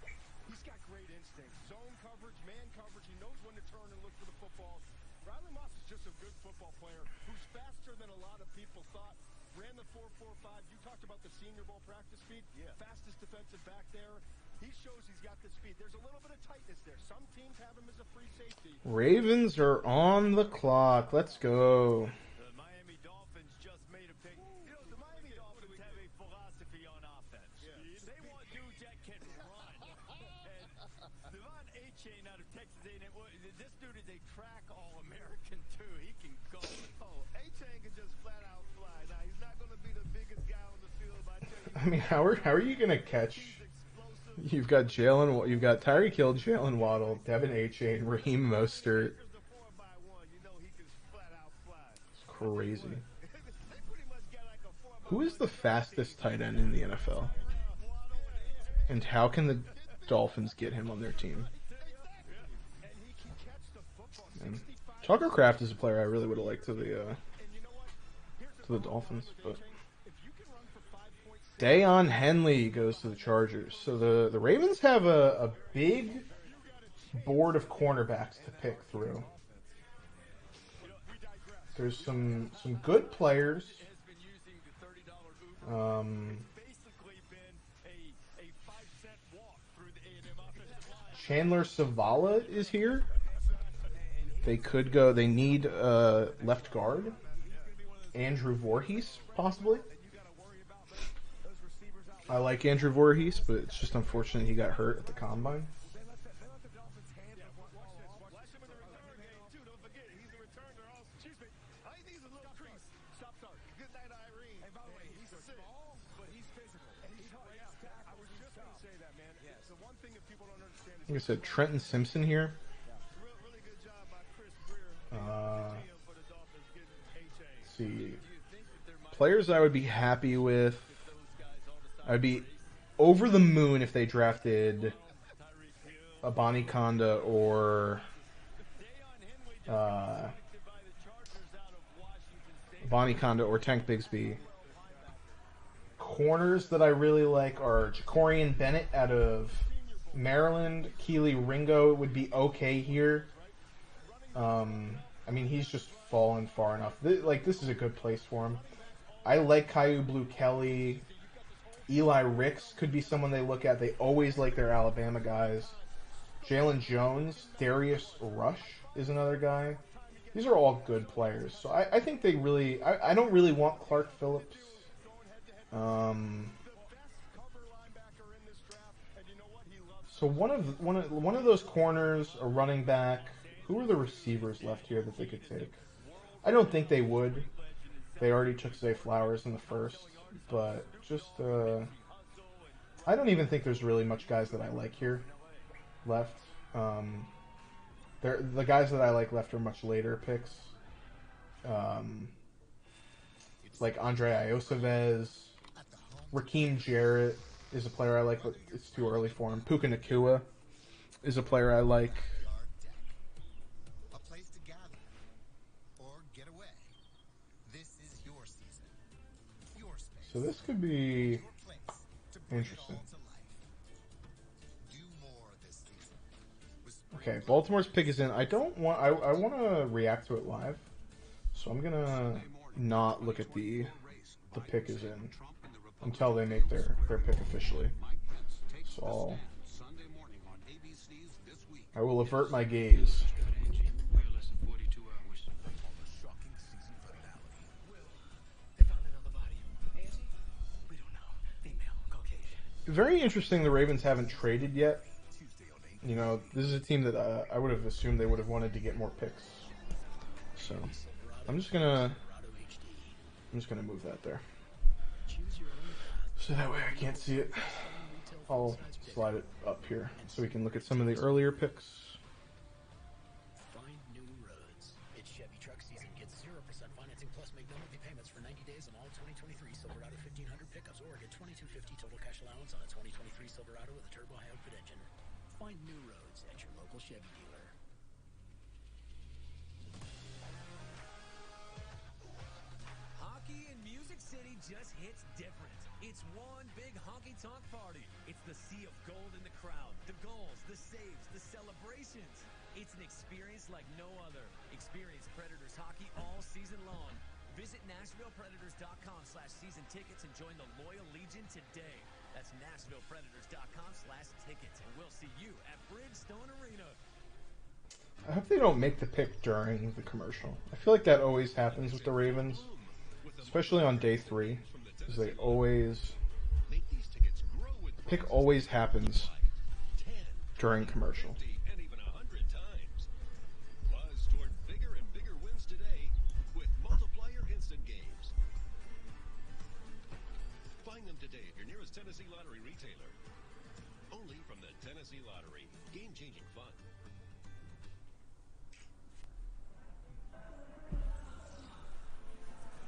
He's got great instincts. Zone coverage, man coverage. He knows when to turn and look for the football. Riley Moss is just a good football player who's faster than a lot of people thought. Ran the 4.45. You talked about the Senior Bowl practice speed. Yeah. Fastest defensive back there. He shows he's got the speed. There's a little bit of tightness there. Some teams have him as a free safety. Ravens are on the clock. Let's go. The Miami Dolphins just made a pick. You know, the Miami Dolphins have a philosophy on offense. Yeah. They want dudes that can run. And Devon A-Chain out of Texas A&M, this dude is a track All-American, too. He can go. Oh, A-Chain can just flat out fly. Now, he's not going to be the biggest guy on the field, but I tell you. I mean, how are you going to catch... You've got Tyreek Hill, Jalen Waddle, Devin A-Chain, Raheem Mostert. It's crazy. Who is the fastest tight end in the NFL? And how can the Dolphins get him on their team? And Tucker Kraft is a player I really would have liked to the Dolphins, but... Dayon Henley goes to the Chargers. So the Ravens have a big board of cornerbacks to pick through. There's some good players. Chandler Savala is here. They could go. They need left guard. Andrew Voorhees, possibly. I like Andrew Voorhees, but it's just unfortunate he got hurt at the combine. Like I said, Trenton Simpson here. Let's see. Players I would be happy with. I'd be over the moon if they drafted a Bonnie Conda or Tank Bigsby. Corners that I really like are Jacorian Bennett out of Maryland. Keely Ringo would be okay here. I mean, he's just fallen far enough. This is a good place for him. I like Caillou Blue Kelly. Eli Ricks could be someone they look at. They always like their Alabama guys. Jalen Jones, Darius Rush is another guy. These are all good players. So I think they really... I don't really want Clark Phillips. So one of those corners, a running back. Who are the receivers left here that they could take? I don't think they would. They already took Zay Flowers in the first. But just, I don't even think there's really much guys that I like here left. The guys that I like left are much later picks. Like Andre Iosivez, Raheem Jarrett is a player I like, but it's too early for him. Puka Nacua is a player I like. So this could be interesting. Okay, Baltimore's pick is in. I don't want. I want to react to it live, so I'm gonna not look at the pick is in until they make their pick officially. So I will avert my gaze. Very interesting. The Ravens haven't traded yet. You know, this is a team that I would have assumed they would have wanted to get more picks. So I'm just gonna move that there, so that way I can't see it. I'll slide it up here so we can look at some of the earlier picks. Find new roads. It's Chevy truck season. Get 0% financing plus make no monthly payments for 90 days on all 2023 Silverado 1500 pickups, or get $2,250 total cash allowance on a 2023 Silverado with a turbo hybrid engine. Find new roads at your local Chevy dealer. Hockey in Music City just hits different. It's one big honky-tonk party. It's the sea of gold in the crowd, the goals, the saves, the celebrations. It's an experience like no other. Experience Predators hockey all season long. Visit NashvillePredators.com/season tickets and join the Loyal Legion today. That's NashvillePredators.com/tickets, and we'll see you at Bridgestone Arena. I hope they don't make the pick during the commercial. I feel like that always happens with the Ravens, especially on day 3, because they always the pick always happens during commercial. Tennessee Lottery retailer. Only from the Tennessee Lottery. Game-changing fun.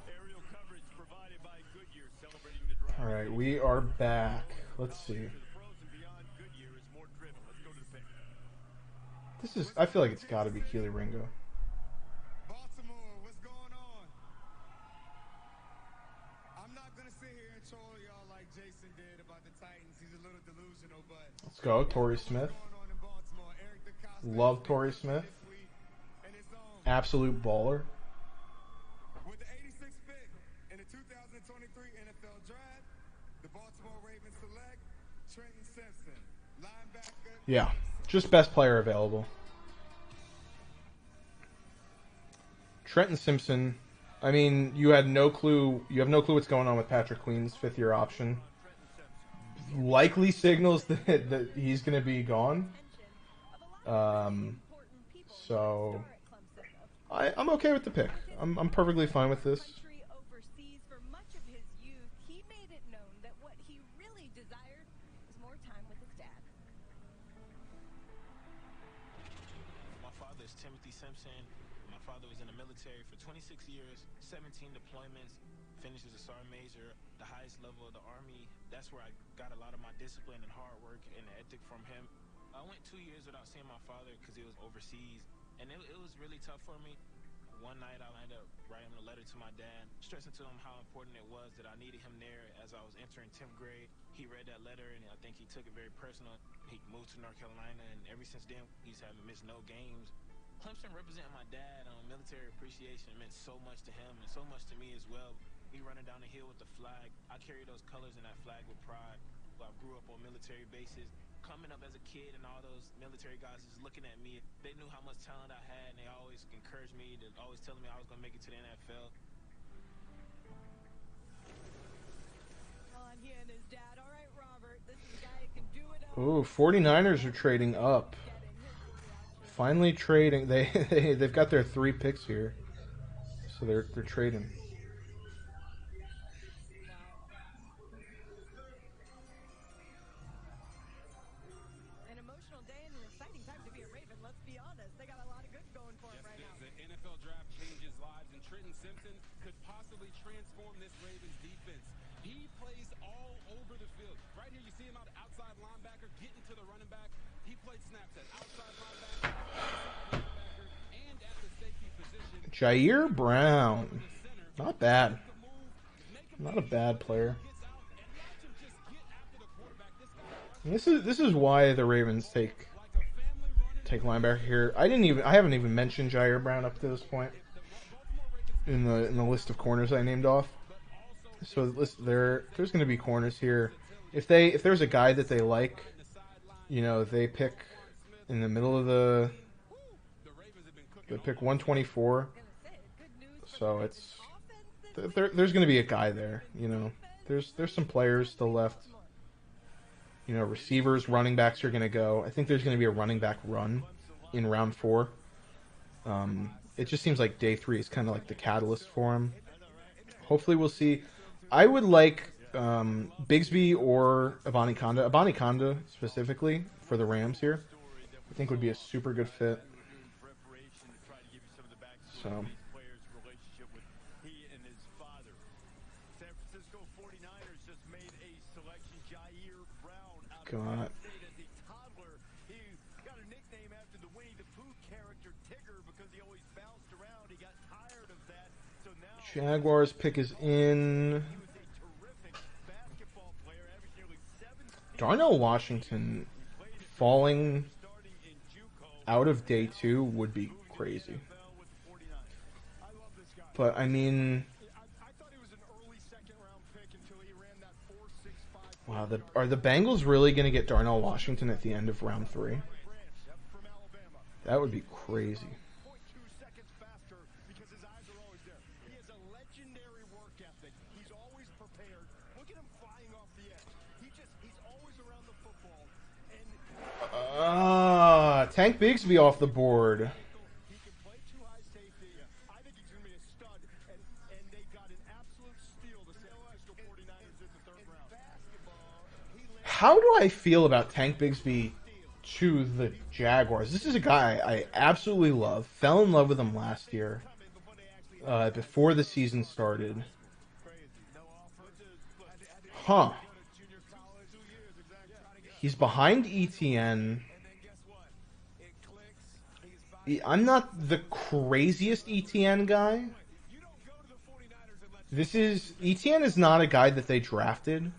Aerial coverage provided by Goodyear, celebrating the drive. All right, we are back. Let's see. This is. I feel like it's got to be Keely Ringo. Baltimore, what's going on? I'm not gonna sit here and troll y'all like Jason did about the Titans. He's a little delusional, but Let's go, Torrey Smith. Love Torrey Smith. Absolute baller. With the 86th pick in the 2023 NFL Draft, the Baltimore Ravens select Trenton Simpson, linebacker. Yeah, just best player available. Trenton Simpson. I mean, you had no clue. You have no clue what's going on with Patrick Queen's 5th-year option. Likely signals that he's going to be gone. So I'm okay with the pick. I'm perfectly fine with this. Overseas for much of his youth, he made it known that what he really desired was more time with his dad. My father is Timothy Simpson. My father was in the military for 26 years, 17 deployments, finished as a sergeant major, the highest level of the Army. That's where I got a lot of my discipline and hard work and the ethic from him. I went 2 years without seeing my father because he was overseas, and it was really tough for me. One night I ended up writing a letter to my dad, stressing to him how important it was that I needed him there as I was entering 10th grade. He read that letter, and I think he took it very personal. He moved to North Carolina, and ever since then, he's haven't missed no games. Clemson representing my dad on military appreciation meant so much to him and so much to me as well. Me running down the hill with the flag, I carry those colors and that flag with pride. I grew up on military bases. Coming up as a kid and all those military guys just looking at me, they knew how much talent I had, and they always encouraged me, to always telling me I was going to make it to the NFL. On he and his dad. All right, Robert, this is a guy who can do it all. Ooh, 49ers are trading up. Finally trading. They've got their 3 picks here, so they're trading. An emotional day and an exciting time to be a Raven. Let's be honest, they got a lot of good going for them right now. The NFL draft changes lives, and Trenton Simpson could possibly transform this Ravens defense. He plays all over the field. Right here, you see him out outside linebacker, getting to the running back. He played snaps at outside linebacker, and at the safety position. Jair Brown. Not bad. Not a bad player. And this is why the Ravens take linebacker here. I haven't even mentioned Jair Brown up to this point in the list of corners I named off. So there's going to be corners here. If there's a guy that they like, you know, they pick in the middle of they pick 124. So there's going to be a guy there, you know. There's some players still left. You know, receivers, running backs are going to go. I think there's going to be a running back run in round 4. It just seems like day 3 is kind of like the catalyst for him. Hopefully we'll see. I would like Bigsby or Abani Kanda. Abani Kanda specifically for the Rams here. I think would be a super good fit. So. Got. Jaguars pick is in. Darnell Washington falling out of day 2 would be crazy. But I mean, wow, are the Bengals really going to get Darnell Washington at the end of round 3? That would be crazy. Tank Bigsby off the board. How do I feel about Tank Bigsby to the Jaguars? This is a guy I absolutely love. Fell in love with him last year, before the season started. Huh. He's behind ETN. I'm not the craziest ETN guy. ETN is not a guy that they drafted.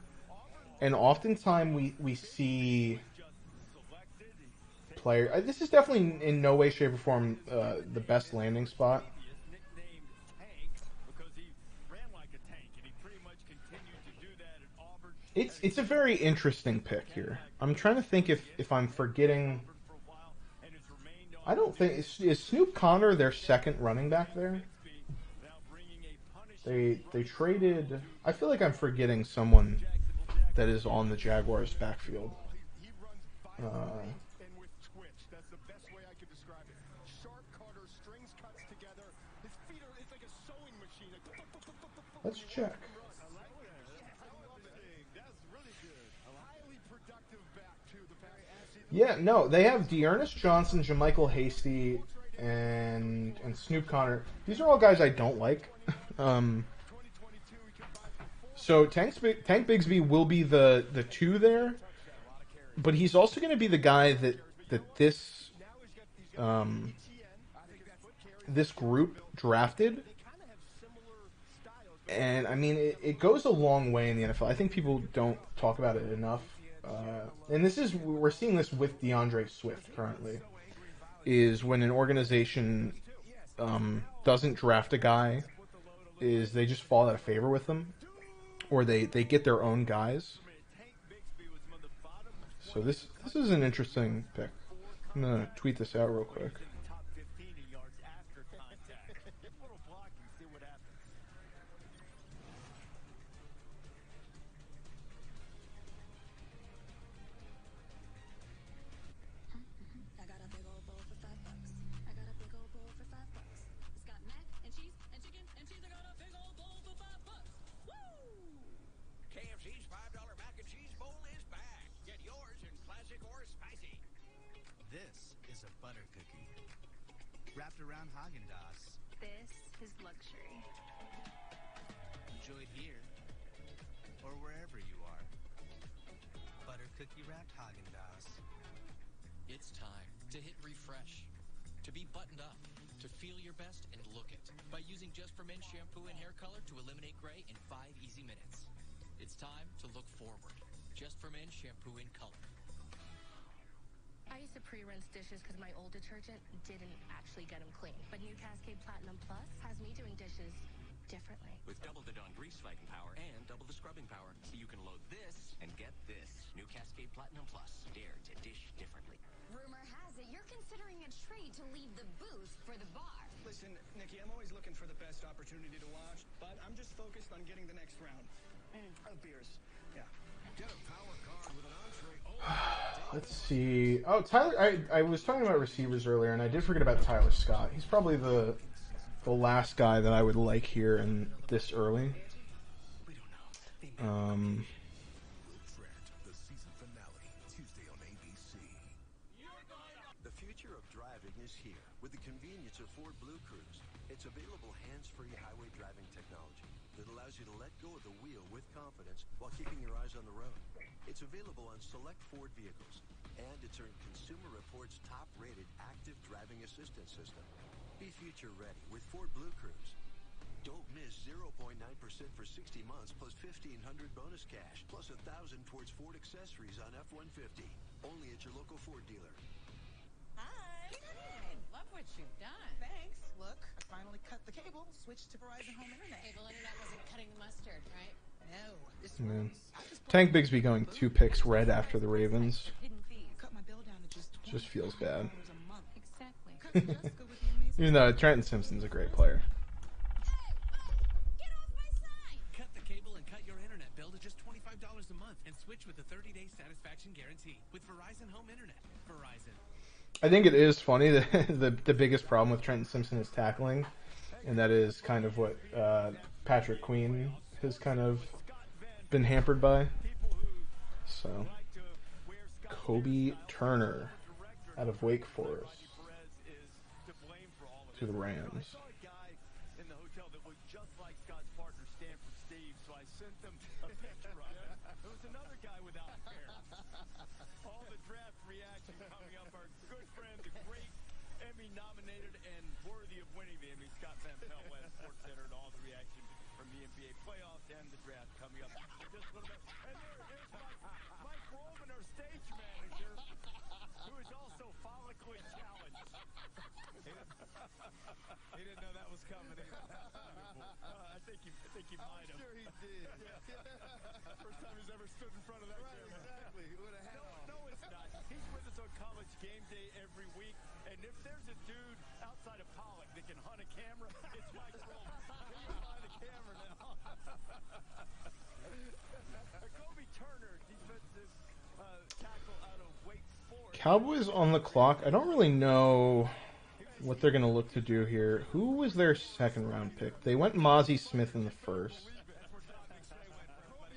And oftentimes we see players. This is definitely in no way, shape, or form the best landing spot. It's a very interesting pick here. I'm trying to think if I'm forgetting. I don't think is Snoop Connor their second running back there. They traded. I feel like I'm forgetting someone that is on the Jaguars backfield. Let's check. Yeah, no, they have Dearness Johnson, Jermichael Hasty, and Snoop Connor. These are all guys I don't like. So Tank Bigsby will be the 2 there, but he's also going to be the guy that this this group drafted. And I mean, it goes a long way in the NFL. I think people don't talk about it enough. And we're seeing this with DeAndre Swift currently, is when an organization doesn't draft a guy, is they just fall out of favor with them, or they get their own guys. So this is an interesting pick. I'm going to tweet this out real quick. This is a butter cookie wrapped around Haagen-Dazs. This is luxury. Enjoyed here or wherever you are. Butter cookie wrapped Haagen-Dazs. It's time to hit refresh. To be buttoned up, to feel your best and look it. By using Just for Men shampoo and hair color to eliminate gray in 5 easy minutes. It's time to look forward. Just for Men shampoo in color. I used to pre-rinse dishes because my old detergent didn't actually get them clean. But new Cascade Platinum Plus has me doing dishes differently. With double the Dawn grease fighting power and double the scrubbing power, you can load this and get this. New Cascade Platinum Plus. Dare to dish differently. Rumor has it you're considering a trade to leave the booth for the bar. Listen, Nikki, I'm always looking for the best opportunity to watch, but I'm just focused on getting the next round of beers. Yeah. Get a power card with an entree. Let's see. Oh, Tyler. I was talking about receivers earlier, and I did forget about Tyler Scott. He's probably the last guy that I would like here in this early. The season finale, Tuesday on ABC. The future of driving is here with the convenience of Ford Blue Cruise. It's available hands-free highway driving technology that allows you to let go of the wheel with confidence while keeping your eyes on the road. It's available on select Ford vehicles, and it's earned Consumer Reports' top-rated active driving assistance system. Be future-ready with Ford Blue Cruise. Don't miss 0.9% for 60 months plus $1,500 bonus cash, plus $1,000 towards Ford accessories on F-150. Only at your local Ford dealer. Hi. I love what you've done. Thanks. Look, I finally cut the cable, switched to Verizon Home Internet. Cable internet wasn't cutting the mustard, right? No. This Man. Tank Bigsby going 2 picks red after the Ravens. cut my bill down to Just feels bad. a month. Exactly. Even though Trenton Simpson's a great player. Cut the cable and cut your internet bill to just $25 a month and switch with a 30-day satisfaction guarantee with Verizon Home Internet. Verizon. I think it is funny that the biggest problem with Trenton Simpson is tackling, and that is kind of what Patrick Queen has kind of been hampered by. So, Kobe Turner out of Wake Forest to the Rams. In the hotel that looked just like Scott's partner Stanford Steve, so I sent them a picture of it. There was another guy without hair. All the draft reaction coming up. Our good friend, the great Emmy-nominated and worthy of winning the Emmy, Scott Van Pelt, led SportsCenter, and all the reaction from the NBA playoffs and the draft coming up. Just a little bit. And there's Mike Roman, our stage manager, who is also follically challenged. He didn't know that was coming in. I think he might have. I'm sure he did. First time he's ever stood in front of that camera. Exactly. With a hat on. No, it's not. He's with us on College Game Day every week, and if there's a dude outside of Pollock that can hunt a camera, it's Mike Roman. He can find a camera now. Kobe Turner, defensive tackle out of Wake Forest. Cowboys on the clock. I don't really know what they're going to look to do here. Who was their second round pick? They went Mozzie Smith in the first.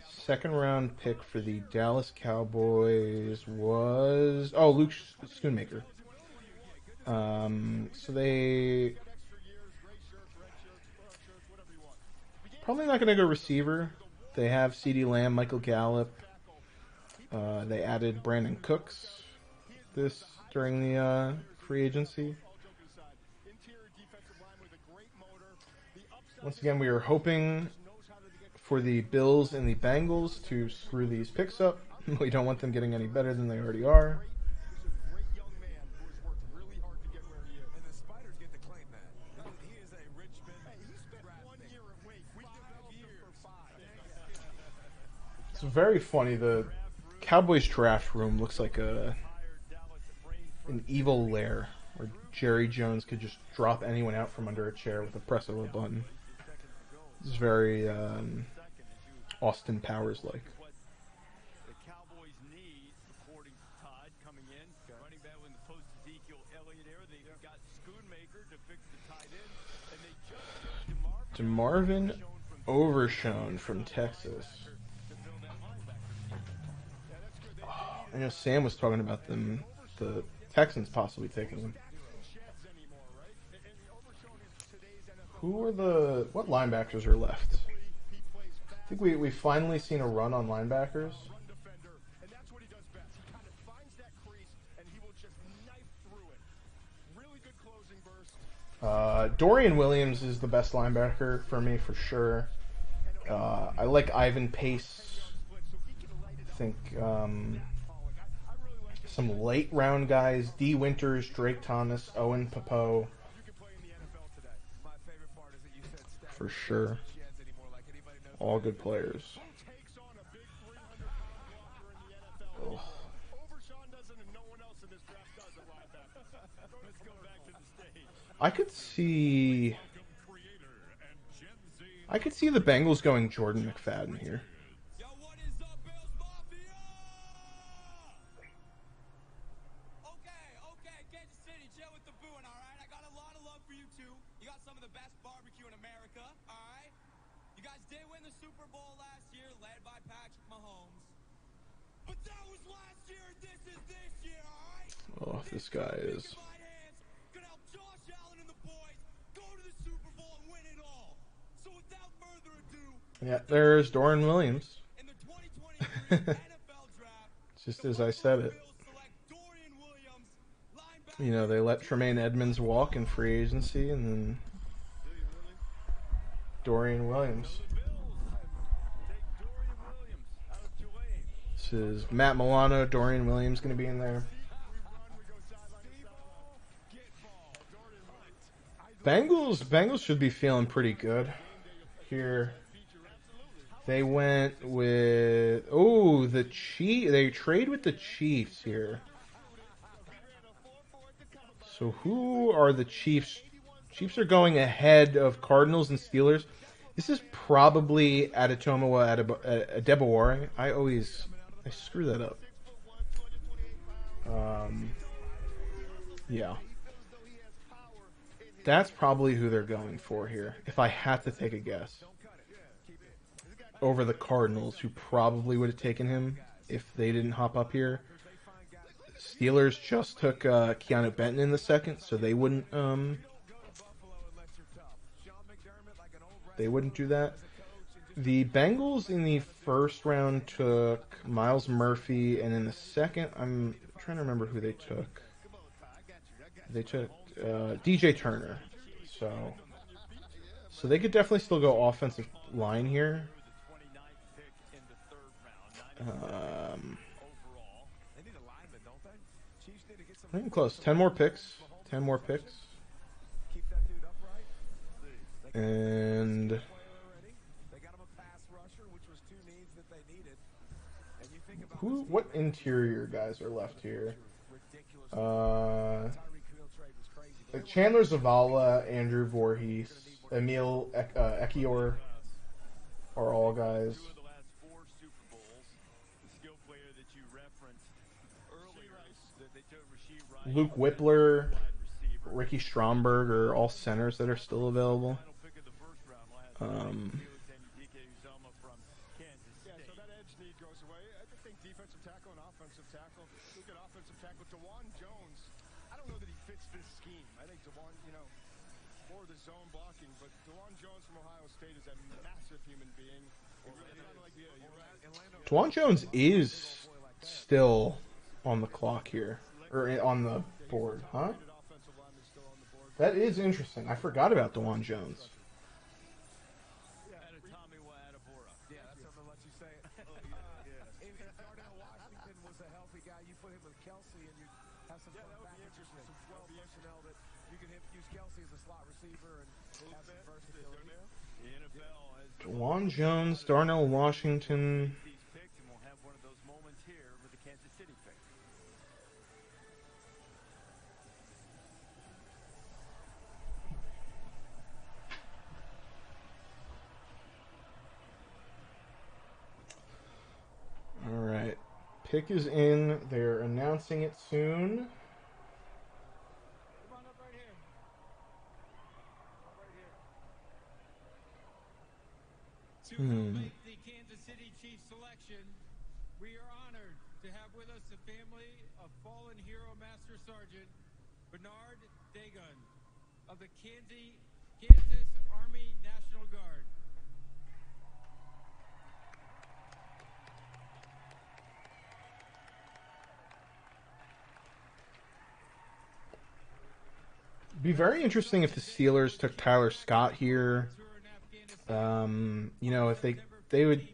Second round pick for the Dallas Cowboys was Luke Schoonmaker. So they probably not going to go receiver. They have CeeDee Lamb, Michael Gallup. They added Brandon Cooks during the free agency. Once again, we are hoping for the Bills and the Bengals to screw these picks up. We don't want them getting any better than they already are. And the Spiders get to claim that. He is a Richmond. He spent 1 year at Wake. We developed him for 5. It's very funny. The Cowboys draft room looks like an evil lair where Jerry Jones could just drop anyone out from under a chair with a press of a button. It's very Austin Powers-like. The Cowboys need, according to Todd, coming in, running back in the post-Ezekiel Elliott era. They got Schoonmaker to fix the tight end, and they just took DeMarvin Overshown from Texas. I know Sam was talking about the Texans possibly taking him. What linebackers are left? I think we finally seen a run on linebackers. And that's what he does best. He kind of finds that crease, and he will just knife through it. Really good close Dorian Williams is the best linebacker for me for sure. I like Ivan Pace. I think some late round guys: D. Winters, Drake Thomas, Owen Popo. For sure. All good players. Oh. I could see the Bengals going Jordan McFadden here. Oh, this guy is. Yeah, there's Dorian Williams. Just as I said it. You know, they let Tremaine Edmonds walk in free agency, and then Dorian Williams. This is Matt Milano, Dorian Williams going to be in there. Bengals should be feeling pretty good here. They went with the Chiefs. They trade with the Chiefs here. So who are the Chiefs? Chiefs are going ahead of Cardinals and Steelers. This is probably Adetomowa Adebawore. I screw that up. Yeah. That's probably who they're going for here, if I had to take a guess. Over the Cardinals, who probably would have taken him if they didn't hop up here. Steelers just took Keanu Benton in the second, so they wouldn't do that. The Bengals in the first round took Miles Murphy, and in the second, I'm trying to remember who they took. They took DJ Turner, so they could definitely still go offensive line here. I think close. 10 more picks. 10 more picks. And what interior guys are left here? Chandler Zavala, Andrew Voorhees, Emil Ekiyor are all guys. Luke Whippler, Ricky Stromberg are all centers that are still available. Yeah, so that edge need goes away. I think defensive tackle and offensive tackle. Look at offensive tackle. DeJuan Jones. I don't know that he fits this scheme. I think DeJuan, more the zone blocking, but DeJuan Jones from Ohio State is a massive human being. DeJuan Jones is still on the clock here. Or on the board, huh? That is interesting. I forgot about DeJuan Jones. DeJuan Jones, Darnell Washington. All right, pick is in. They're announcing it soon. To complete the Kansas City Chiefs selection, we are honored to have with us the family of fallen hero Master Sergeant Bernard Dagon of the Kansas Army National Guard. Be very interesting if the Steelers took Tyler Scott here. You know, if they would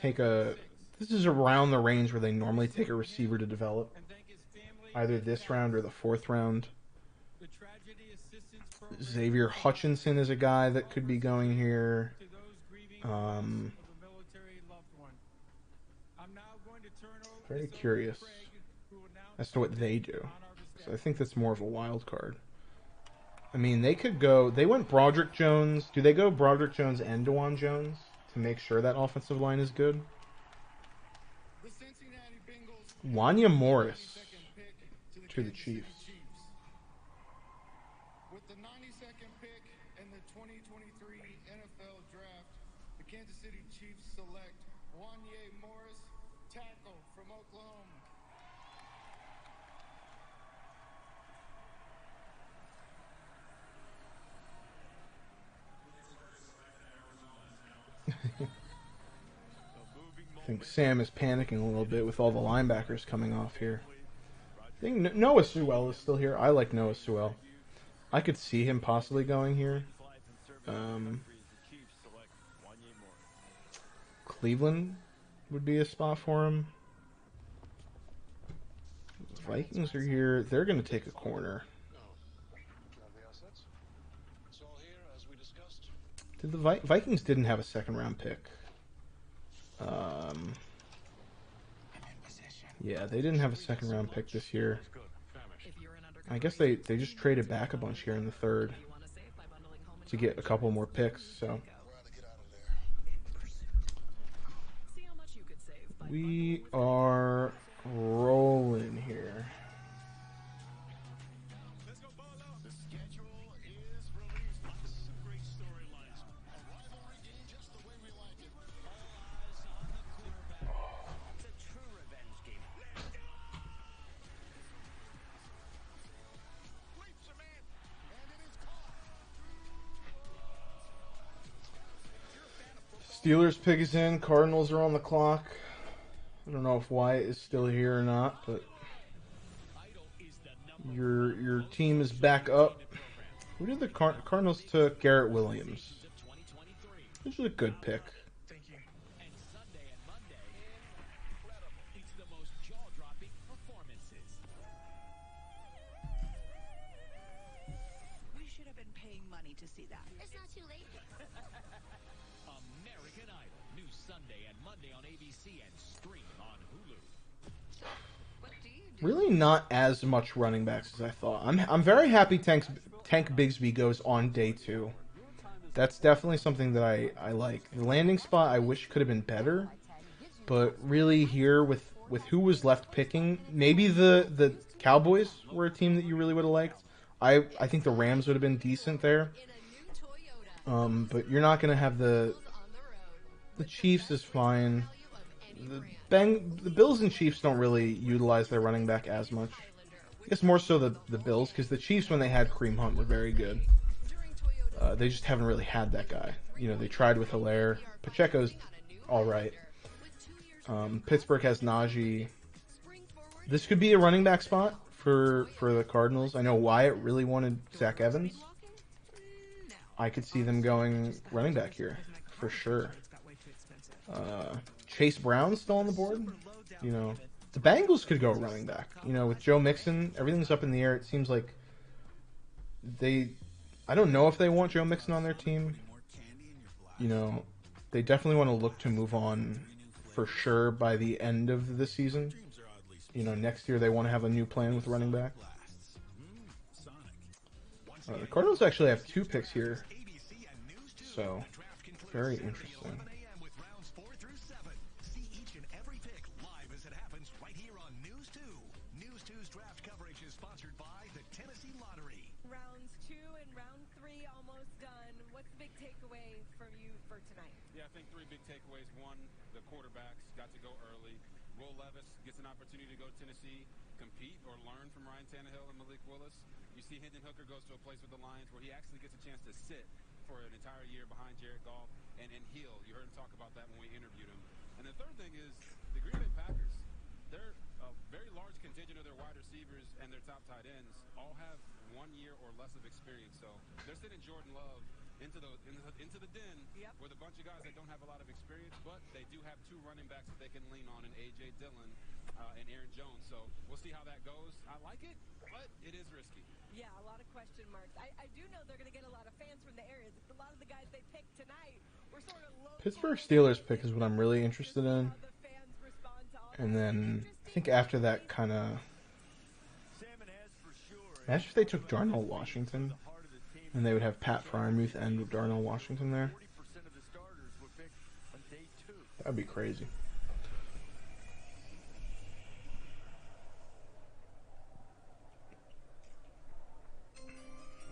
take a... This is around the range where they normally take a receiver to develop. Either this round or the 4th round. Xavier Hutchinson is a guy that could be going here. Very curious as to what they do. So I think that's more of a wild card. I mean, they could go... They went Broderick Jones. Do they go Broderick Jones and DeJuan Jones to make sure that offensive line is good? Wanya Morris to the Chiefs. With the 92nd pick in the 2023 NFL Draft, the Kansas City Chiefs select Wanya Morris, tackle from Oklahoma. I think Sam is panicking a little bit with all the linebackers coming off here. I think Noah Sewell is still here. I like Noah Sewell. I could see him possibly going here. Cleveland would be a spot for him. The Vikings are here. They're going to take a corner. Did the Vikings didn't have a 2nd round pick? Yeah, they didn't have a 2nd round pick this year. I guess they just traded back a bunch here in the 3rd to get a couple more picks. So we are rolling here. Steelers pick is in. Cardinals are on the clock. I don't know if Wyatt is still here or not, but your team is back up. Who did the Cardinals took? Garrett Williams. This is a good pick. We should have been paying money to see that. It's not too late. American Idol, new Sunday and Monday on ABC and stream on Hulu. What do you do? Really not as much running backs as I thought. I'm very happy Tank Bigsby goes on day 2. That's definitely something that I like. The landing spot I wish could have been better, but really here with who was left picking, maybe the Cowboys were a team that you really would have liked. I think the Rams would have been decent there. But you're not going to have the Chiefs is fine. The Bills and Chiefs don't really utilize their running back as much. I guess more so the Bills, because the Chiefs, when they had Kareem Hunt, were very good. They just haven't really had that guy. You know, they tried with Hilaire. Pacheco's all right. Pittsburgh has Najee. This could be a running back spot for the Cardinals. I know Wyatt really wanted Zach Evans. I could see them going running back here for sure. Chase Brown's still on the board. You know, the Bengals could go running back. You know, with Joe Mixon, everything's up in the air. It seems like I don't know if they want Joe Mixon on their team. You know, they definitely want to look to move on for sure by the end of the season. You know, next year they want to have a new plan with running back. The Cardinals actually have 2 picks here. So, very interesting. Rounds 2 and round 3 almost done. What's the big takeaway from you for tonight? Yeah, I think 3 big takeaways. One, the quarterbacks got to go early. Will Levis gets an opportunity to go to Tennessee, compete or learn from Ryan Tannehill and Malik Willis. You see Hendon Hooker goes to a place with the Lions where he actually gets a chance to sit for an entire year behind Jared Goff and heal. You heard him talk about that when we interviewed him. And the third thing is the Green Bay Packers. They're a very large contender contingent of their wide receivers and their top tight ends all have 1 year or less of experience. So they're sending Jordan Love into the den with a bunch of guys that don't have a lot of experience, but they do have 2 running backs that they can lean on in A.J. Dillon and Aaron Jones. So we'll see how that goes. I like it, but it is risky. Yeah, a lot of question marks. I do know they're going to get a lot of fans from the areas. A lot of the guys they picked tonight were sort of low. Pittsburgh Steelers pick is what I'm really interested in. And then I think after that kind of... Imagine if they took Darnell Washington and they would have Pat Fryermuth and Darnell Washington there. That would be crazy.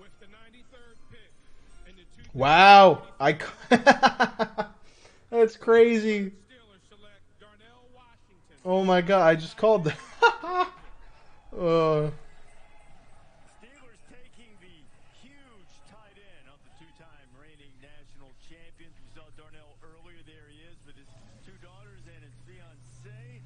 With the 93rd pick in the Wow. That's crazy. Oh my god, I just called that. Steelers taking the huge tight end of the 2-time reigning national champions. We saw Darnell earlier. There he is with his 2 daughters and his fiancée.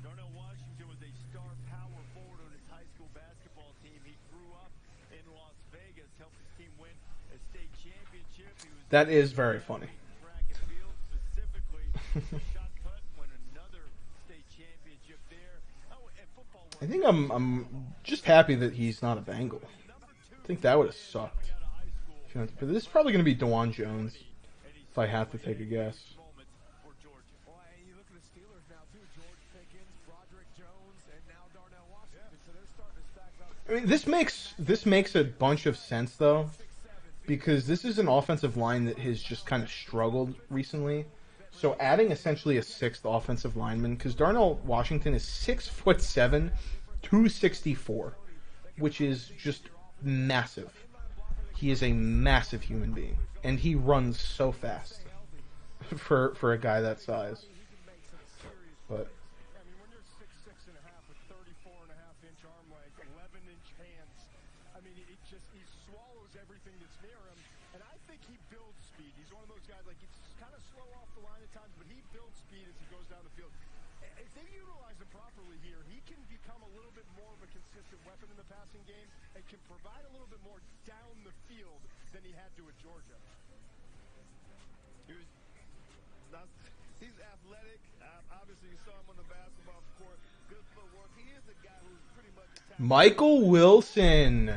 Darnell Washington was a star power forward on his high school basketball team. He grew up in Las Vegas, helped his team win a state championship. He was That is very funny. track and field, specifically shot put, won another state championship there. Oh, and football. I think I'm just happy that he's not a Bengal. I think that would have sucked. But this is probably going to be DeJuan Jones, if I have to take a guess. I mean, this makes a bunch of sense though, because this is an offensive line that has just kind of struggled recently. So adding essentially a 6th offensive lineman, because Darnell Washington is 6'7", 264, which is just massive. He is a massive human being, and he runs so fast for a guy that size. But I mean, when you're 6'6.5" with 34.5-inch arm length, 11-inch hands, I mean, he swallows everything that's near him. And I think he builds speed. He's one of those guys, like, he's kind of slow off the line at times, but he builds speed as he goes down the field. If they utilize him properly here, he can become a little bit more of a consistent weapon in the passing game and can provide a little bit more down the field than he had to at Georgia. He's athletic. Obviously, you saw him on the basketball court. Good footwork. He is a guy who's pretty much Michael Wilson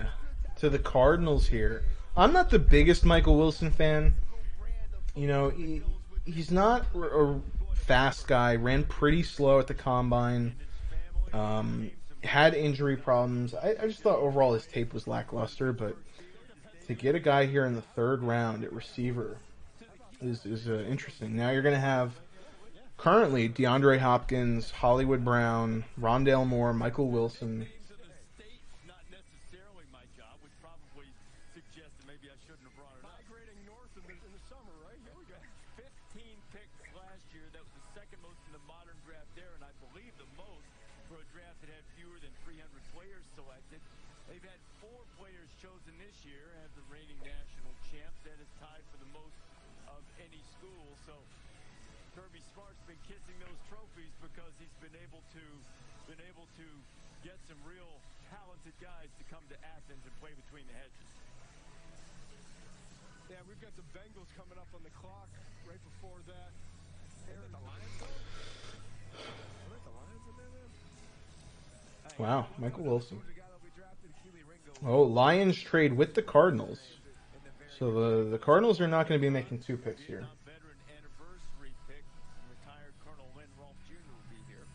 to the Cardinals here. I'm not the biggest Michael Wilson fan. You know, he's not a fast guy. Ran pretty slow at the combine. Had injury problems. I just thought overall his tape was lackluster. But to get a guy here in the 3rd round at receiver is interesting. Now you're going to have currently DeAndre Hopkins, Hollywood Brown, Rondale Moore, Michael Wilson. Not necessarily my job, which probably suggests that maybe I shouldn't have brought it up. Migrating north in the summer, right? Here we go. 15 picks last year. That was the 2nd most in the modern draft there, and I believe the most for a draft that had fewer than 300 players selected. They've had 4 players chosen this year as the reigning national champs. That is tied for the most of any school. So Kirby Smart's been kissing those trophies because he's been able to get some real talented guys to come to Athens and play between the hedges. Yeah, we've got the Bengals coming up on the clock right before that. The Lions, the Lions in there, man? Wow, Michael Wilson. Oh, Lions trade with the Cardinals. So the Cardinals are not going to be making 2 picks here. Veteran anniversary pick, retired Colonel Lynn Rolfe Jr. will be here.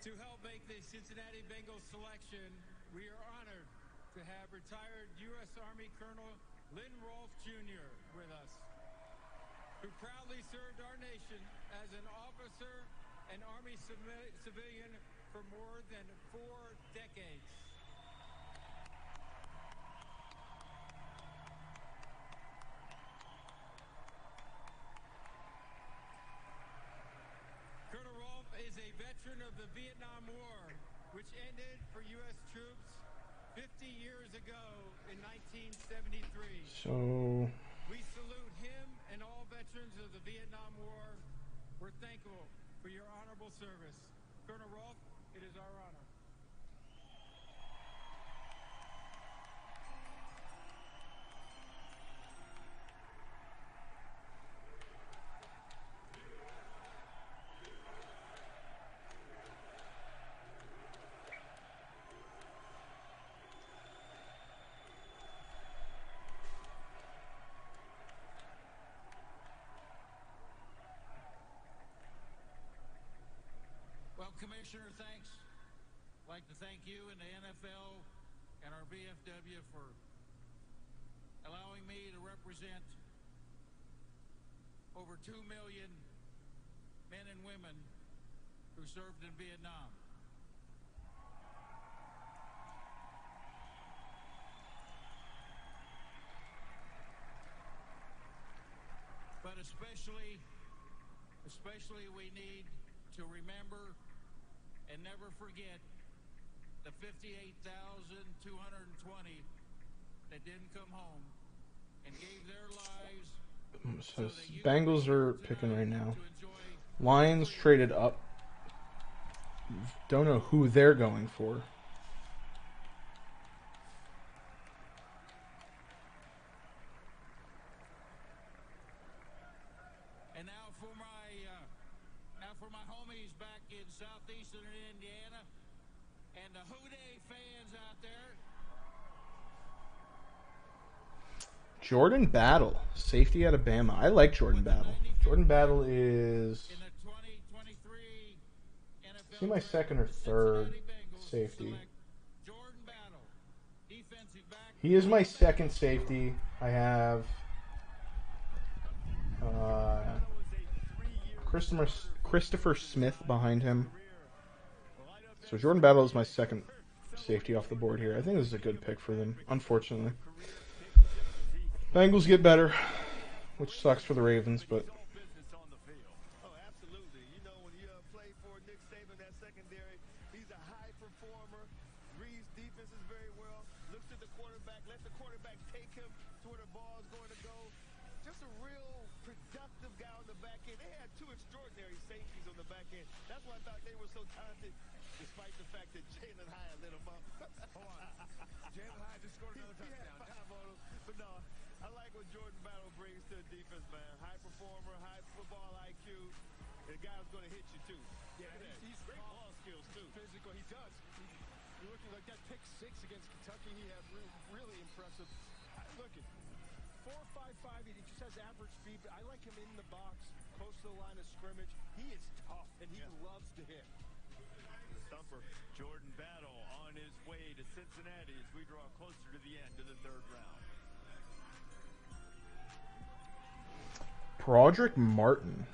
To help make the Cincinnati Bengals selection, we are honored to have retired U.S. Army Colonel Lynn Rolfe Jr. with us, who proudly served our nation as an officer and Army civilian for more than 4 decades. Colonel Rolfe is a veteran of the Vietnam War, which ended for U.S. troops 50 years ago in 1973. So We salute him and all veterans of the Vietnam War. We're thankful for your honorable service. Colonel Rolfe, it is our honor. Well, Commissioner, thanks. I'd like to thank you and the NFL and our VFW for allowing me to represent over 2 million men and women who served in Vietnam. But especially we need to remember and never forget the 58,220 that didn't come home and gave their lives. So Bengals are picking right now. Lions traded up. Don't know who they're going for. And now for my homies back in southeastern Indiana and the Houday fans out there. Jordan Battle, safety out of Bama. I like Jordan Battle. Jordan Battle is he my second or third safety? He is my second safety. I have Christopher Smith behind him. So Jordan Battle is my second safety off the board here. I think this is a good pick for them, unfortunately. Bengals get better, which sucks for the Ravens, but Oh, absolutely. You know, when you play for Nick Saban, that secondary, he's a high performer, reads defenses very well, looks at the quarterback, let the quarterback take him to where the ball is going to go. Just a real productive guy on the back end. They had two extraordinary safeties on the back end. That's why I thought they were so talented, despite the fact that Jalen Hyatt lit them up. Hold on. Jalen Hyatt just scored another touchdown. But no, I like what Jordan Battle brings to the defense, man. High performer, high football IQ. The guy's going to hit you, too. Yeah, he's great ball skills, too. Physical, he does. You're looking like that pick six against Kentucky. He had really impressive. Look at 4.55. He just has average speed, but I like him in the box, close to the line of scrimmage. He is tough, and he loves to hit. Thumper. Jordan Battle on his way to Cincinnati as we draw closer to the end of the third round. Broderick Martin.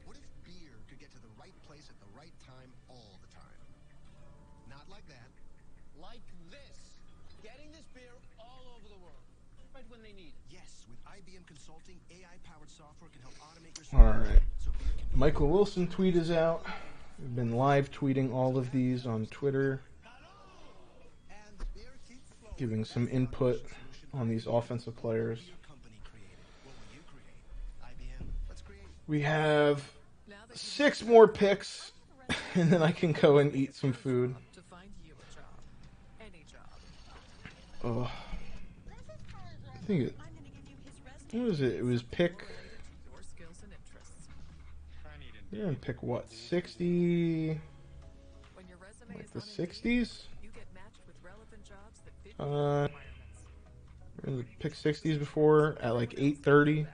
What if beer could get to the right place at the right time all the time? Not like that. Like this. Getting this beer all over the world. Right when they need it. Yes, with IBM Consulting, AI-powered software can help automate your All right. Michael Wilson tweet is out. We've been live tweeting all of these on Twitter, giving some input on these offensive players. We have 6 more picks, and then I can go and eat some food. Oh, I think it. What was it? It was pick. You're in pick what? 60. Like the 60s. We're in the pick 60s before at like 8:30.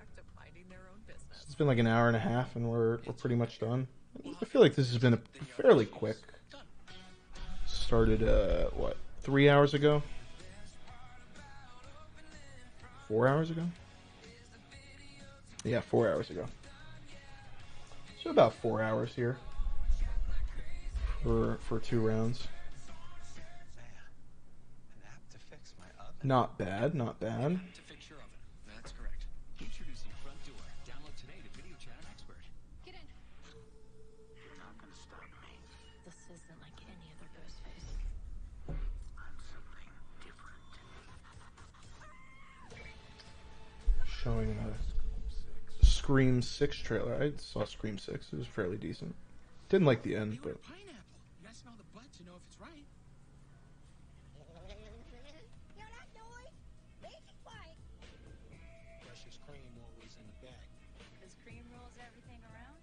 It's been like an hour and a half, and we're pretty much done. I feel like this has been a fairly quick. Started what? 3 hours ago? 4 hours ago? Yeah, 4 hours ago. So about 4 hours here for 2 rounds. Not bad, not bad. To fix your oven. That's correct. Introducing Front Door. Download today to video chat an expert. Get in. showing a Scream 6 trailer. I saw Scream 6. It was fairly decent. Didn't like the end, but... Pineapple. You gotta smell the butt to know if it's right. Hear that noise? Make it quiet. Precious cream always in the bag. Does cream rules everything around?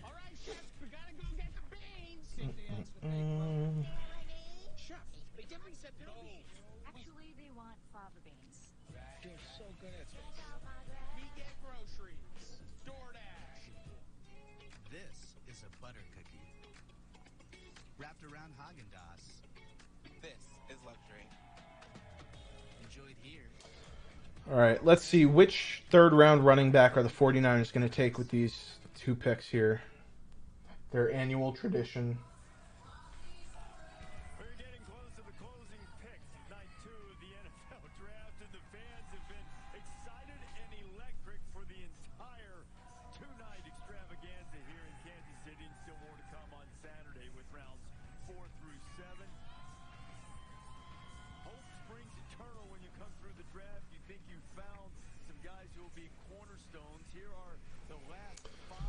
All right, chefs, we gotta go get the beans. Safety acts with me. Chef, they definitely said no beans. Actually, they want fava beans. They're so good at this. We get groceries. DoorDash. This is a butter cookie. Wrapped around Haagen-Dazs. This is luxury. Enjoyed here. All right, let's see. Which third-round running back are the 49ers going to take with these two picks here? Their annual tradition. We're getting close to the closing picks of night 2 of the NFL draft, and the fans have been excited and electric for the entire two-night extravaganza here in Kansas City, and still more to come on Saturday with rounds 4 through 7. Hope springs eternal when you come through the draft. You think you found some guys who will be cornerstones. Here are the last 5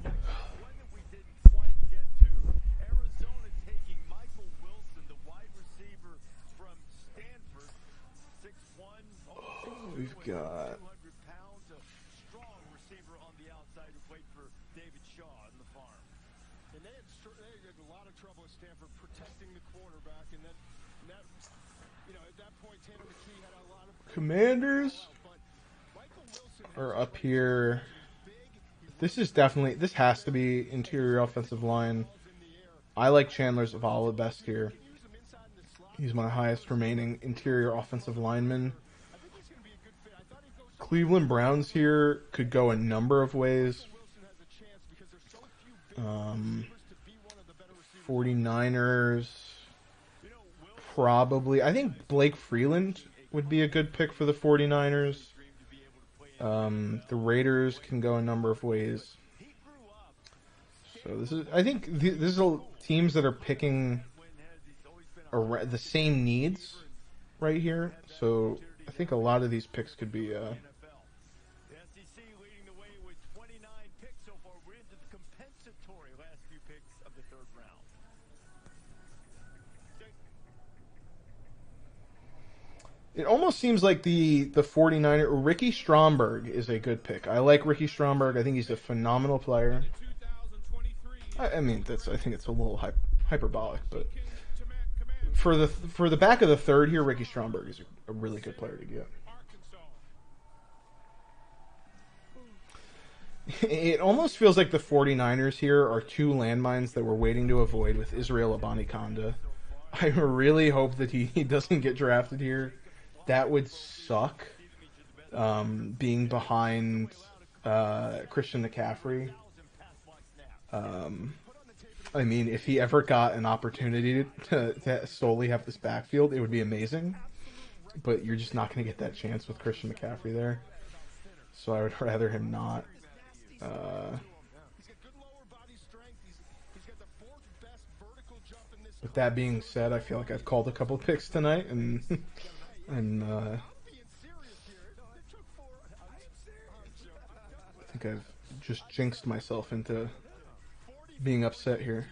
selections. One that we didn't quite get to. Arizona taking Michael Wilson, the wide receiver from Stanford. 6'1", We've got 200 pounds, a strong receiver on the outside who played for David Shaw in the farm. And they had a lot of trouble at Stanford protecting the quarterback, and that at that point, Tanner McKee had a lot of Commanders are up here. This has to be interior offensive line. I like Chandler Zavala best here. He's my highest remaining interior offensive lineman. Cleveland Browns here could go a number of ways. 49ers, probably. I think Blake Freeland would be a good pick for the 49ers. The Raiders can go a number of ways. So I think this is teams that are picking the same needs right here. So I think a lot of these picks could be. The SEC leading the way with 29 picks so far. We're into the compensatory last few picks of the third round. It almost seems like the 49er, Ricky Stromberg is a good pick. I like Ricky Stromberg. I think he's a phenomenal player. I think it's a little hyperbolic, but for the back of the third here, Ricky Stromberg is a really good player to get. It almost feels like the 49ers here are two landmines that we're waiting to avoid with Israel Abanikanda. I really hope that he doesn't get drafted here. That would suck, being behind Christian McCaffrey. I mean, if he ever got an opportunity to solely have this backfield, it would be amazing. But you're just not going to get that chance with Christian McCaffrey there. So I would rather him not. With that being said, I feel like I've called a couple of picks tonight, and I think I've just jinxed myself into being upset here.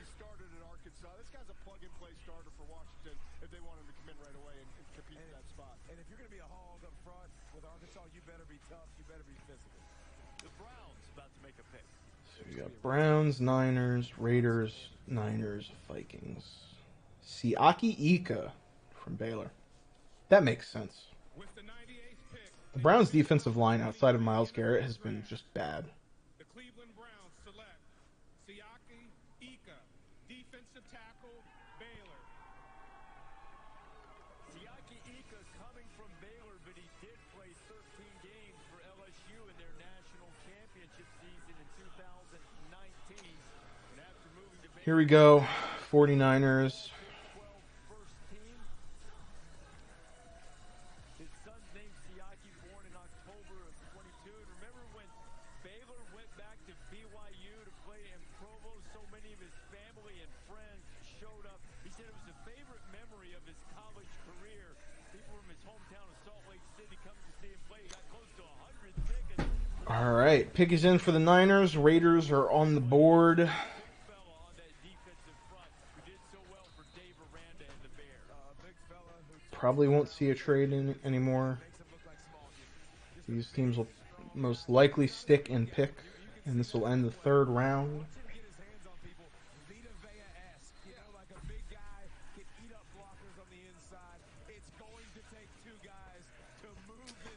And if you're going to be a hog up front with Arkansas, you better be tough. You better be physical. The Browns about to make a pick. So you got Browns, Niners, Raiders, Niners, Vikings. Siaki Ika from Baylor. That makes sense. The Browns' defensive line outside of Myles Garrett has been just bad. The Cleveland Browns select Siaki Ika, defensive tackle, Baylor. Siaki Ika coming from Baylor, but he did play 13 games for LSU in their national championship season in 2019. And after moving to Baylor, Here we go, 49ers. his son's named Siaki, born in October of 22. And remember when Baylor went back to BYU to play in Provo, so many of his family and friends showed up. He said it was a favorite memory of his college career. People from his hometown of Salt Lake City coming to see him play. He got close to 100 tickets. All right, pick is in for the Niners. Raiders are on the board. Probably won't see a trade in anymore. These teams will most likely stick and pick, and this will end the third round.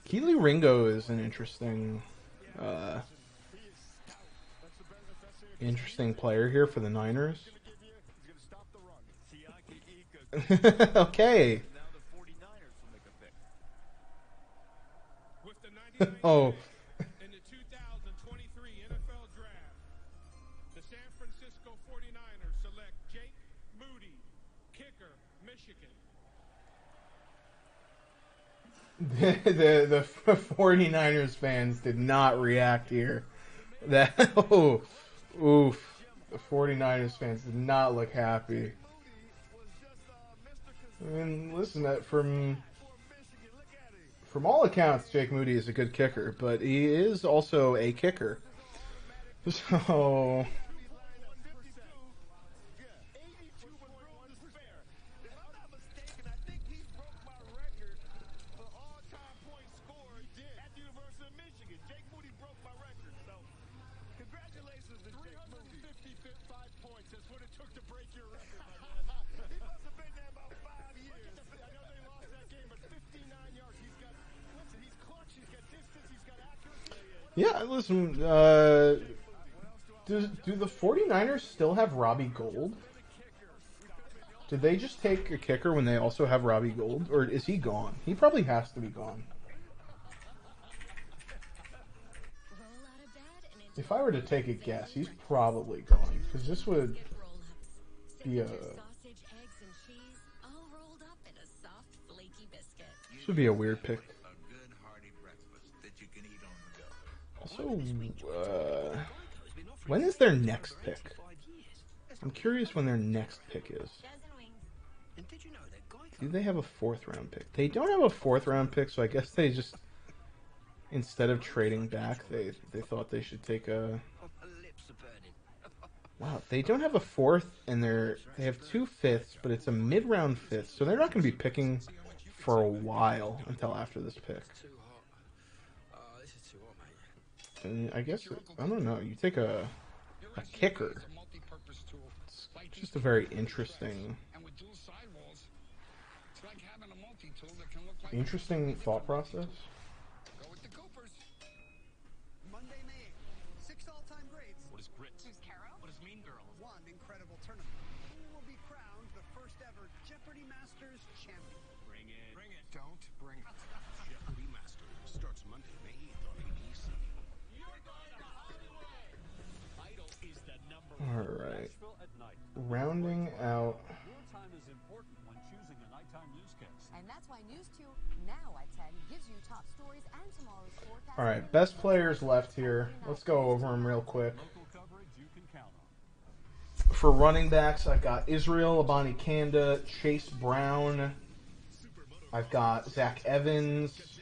Keely Ringo is an interesting player here for the Niners. Okay. Oh. In the 2023 NFL Draft, the San Francisco 49ers select Jake Moody, kicker, Michigan. The 49ers fans did not react here. Oof. The 49ers fans did not look happy. I mean, listen, from all accounts, Jake Moody is a good kicker, but he is also a kicker. So... Yeah, listen, do the 49ers still have Robbie Gould? Did they just take a kicker when they also have Robbie Gould? Or is he gone? He probably has to be gone. If I were to take a guess, he's probably gone. Because this would be a... This would be a weird pick. Also, when is their next pick? I'm curious when their next pick is. Do they have a 4th round pick? They don't have a 4th round pick, so I guess they just, instead of trading back, they thought they should take a... Wow, they don't have a 4th, and they have 2 5ths, but it's a mid-round 5th, so they're not going to be picking for a while until after this pick. And I guess, I don't know, you take a kicker. It's just a very interesting thought process. Monday, May 6 all-time greats. What is grit? Who's Caro? What is Mean Girl? One incredible tournament. Who will be crowned the first ever Jeopardy Masters champion? Bring it. Bring it. Don't bring it. Jeopardy Masters starts Monday, May 8th on ABC. Idol is the number Alright. Rounding out... Your time is important when choosing a nighttime newscast. And that's why News 2 now at 10 gives you top stories and tomorrow's forecast. Alright, best players left here. Let's go over them real quick. For running backs, I've got Israel Abanikanda, Chase Brown. I've got Zach Evans.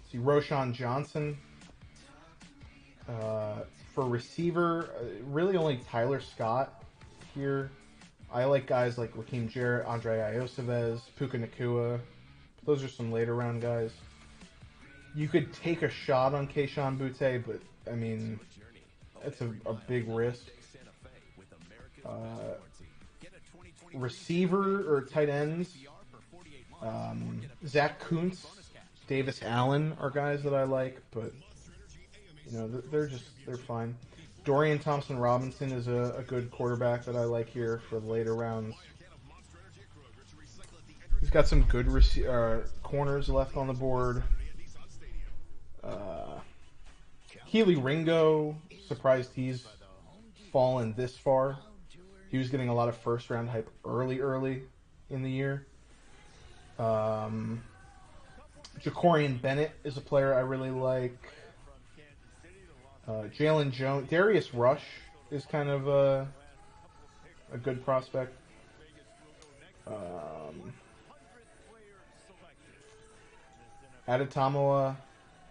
See Roshan Johnson. For receiver, really only Tyler Scott here. I like guys like Raheem Jarrett, Andre Iosivez, Puka Nacua. Those are some later round guys. You could take a shot on Keyshawn Butte, but I mean, it's a big risk. Receiver or tight ends, Zach Kuntz, Davis Allen are guys that I like, but you know they're fine. Dorian Thompson-Robinson is a good quarterback that I like here for the later rounds. He's got some good corners left on the board. Keely Ringo, surprised he's fallen this far. He was getting a lot of first-round hype early in the year. Jacorian Bennett is a player I really like. Jalen Jones, Darius Rush is kind of a Adetomoa,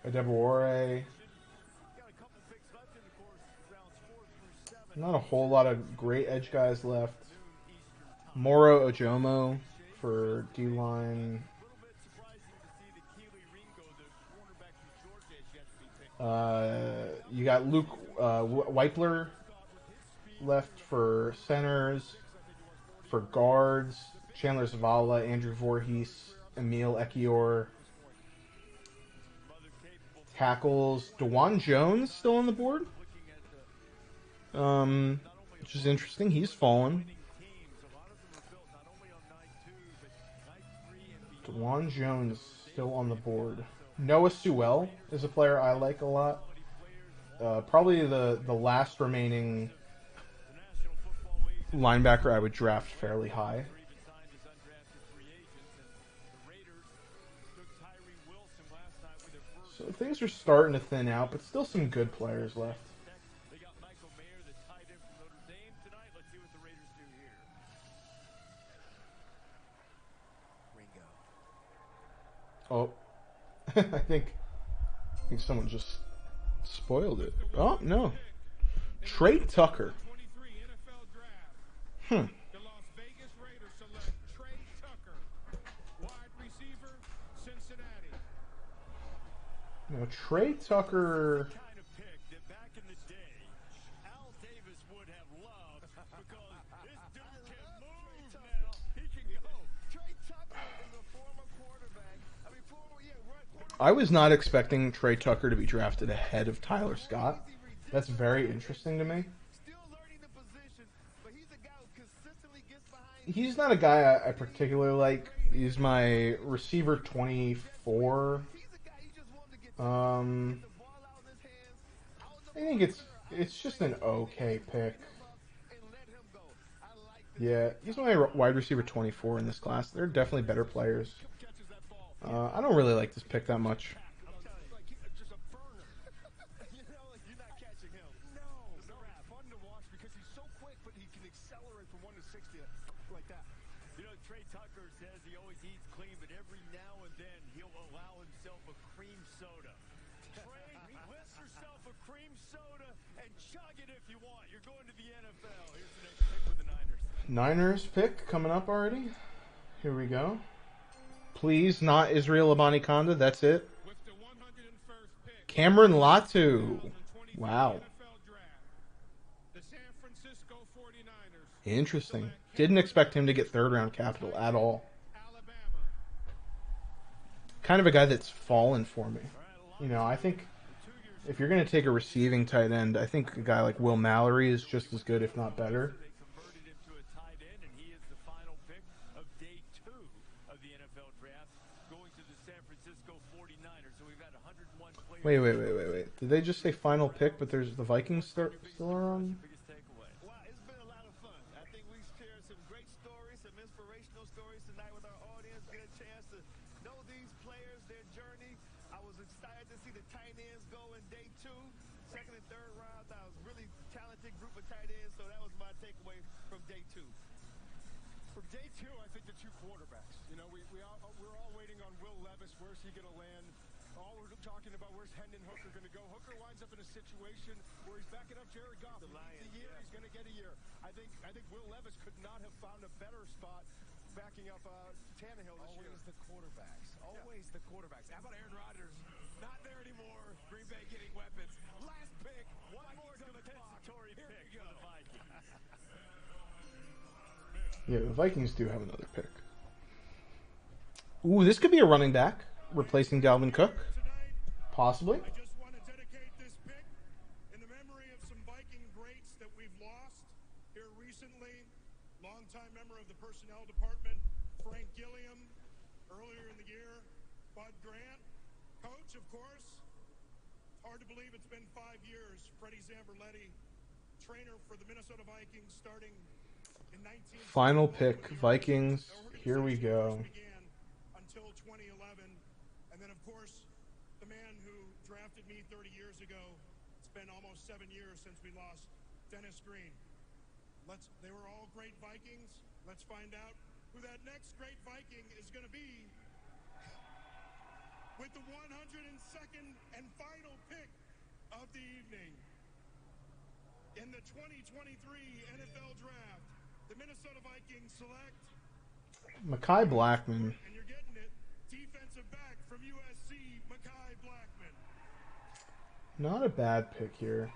Adebawore. Not a whole lot of great edge guys left. Moro Ojomo for D-line. You got Luke Weipler left for centers. For guards, Chandler Zavala, Andrew Voorhees, Emil Ekiyor. Tackles, DeJuan Jones still on the board. Which is interesting. He's fallen. DeJuan Jones still on the board. Noah Sewell is a player I like a lot. Probably the last remaining linebacker I would draft fairly high. So things are starting to thin out, but still some good players left. Oh, I think someone just spoiled it. Oh, no. Trey Tucker. Hmm. No, Trey Tucker. I was not expecting Trey Tucker to be drafted ahead of Tyler Scott. That's very interesting to me. He's not a guy I particularly like. He's my receiver 24. I think it's just an okay pick. Yeah, he's my wide receiver 24 in this class. They're definitely better players. I don't really like this pick that much. Trey Tucker says he always eats clean, but every now and then he'll allow himself a cream soda. Trey, list yourself a cream soda and chug it if you want. You're going to the NFL. Here's the next pick for the Niners. Niners pick coming up already. Here we go. Please, not Israel Abanikanda. That's it. Cameron Latu. Wow. Interesting. Didn't expect him to get third-round capital at all. Kind of a guy that's fallen for me. You know, I think if you're going to take a receiving tight end, I think a guy like Will Mallory is just as good, if not better. Wait. Did they just say final pick, but there's the Vikings still are on? Day two, I think the two quarterbacks. You know, we're all waiting on Will Levis. Where's he going to land? All we're talking about, where's Hendon Hooker going to go? Hooker winds up in a situation where he's backing up Jared Goff. He needs a year. He's going to get a year. I think Will Levis could not have found a better spot backing up Tannehill this year. Always the quarterbacks. Always the quarterbacks. How about Aaron Rodgers? Not there anymore. Green Bay getting weapons. Last pick. One more compensatory pick for the Vikings. Yeah, the Vikings do have another pick. Ooh, this could be a running back replacing Dalvin Cook. Possibly. I just want to dedicate this pick in the memory of some Viking greats that we've lost here recently. Longtime member of the personnel department, Frank Gilliam. Earlier in the year, Bud Grant. Coach, of course. Hard to believe it's been 5 years. Freddie Zamberletti, trainer for the Minnesota Vikings, starting in 19... Final pick, Vikings. Here we go. Until 2011. And then, of course, the man who drafted me 30 years ago. It's been almost 7 years since we lost Dennis Green. They were all great Vikings. Let's find out who that next great Viking is going to be. with the 102nd and final pick of the evening. In the 2023 NFL Draft, the Minnesota Vikings select Mekhi Blackman. and you're getting it, defensive back from USC, Mekhi Blackman. Not a bad pick here.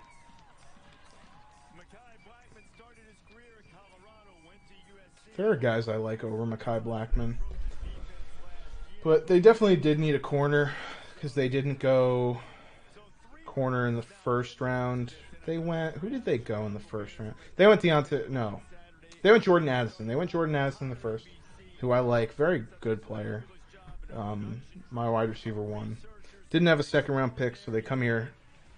Mekhi Blackman started his career in Colorado, went to USC. There are guys I like over Mekhi Blackman. But they definitely did need a corner because they didn't go corner in the first round. They went... Who did they go in the first round? They went No. They went Jordan Addison. They went Jordan Addison in the first, who I like. Very good player. My wide receiver 1. Didn't have a second round pick, so they come here,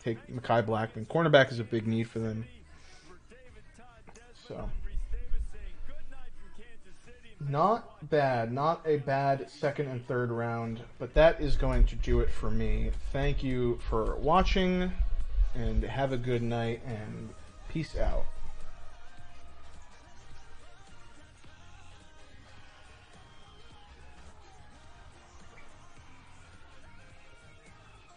take Mekhi Blackman. Cornerback is a big need for them. So, not bad. Not a bad second and third round, but that is going to do it for me. Thank you for watching, and have a good night, and peace out.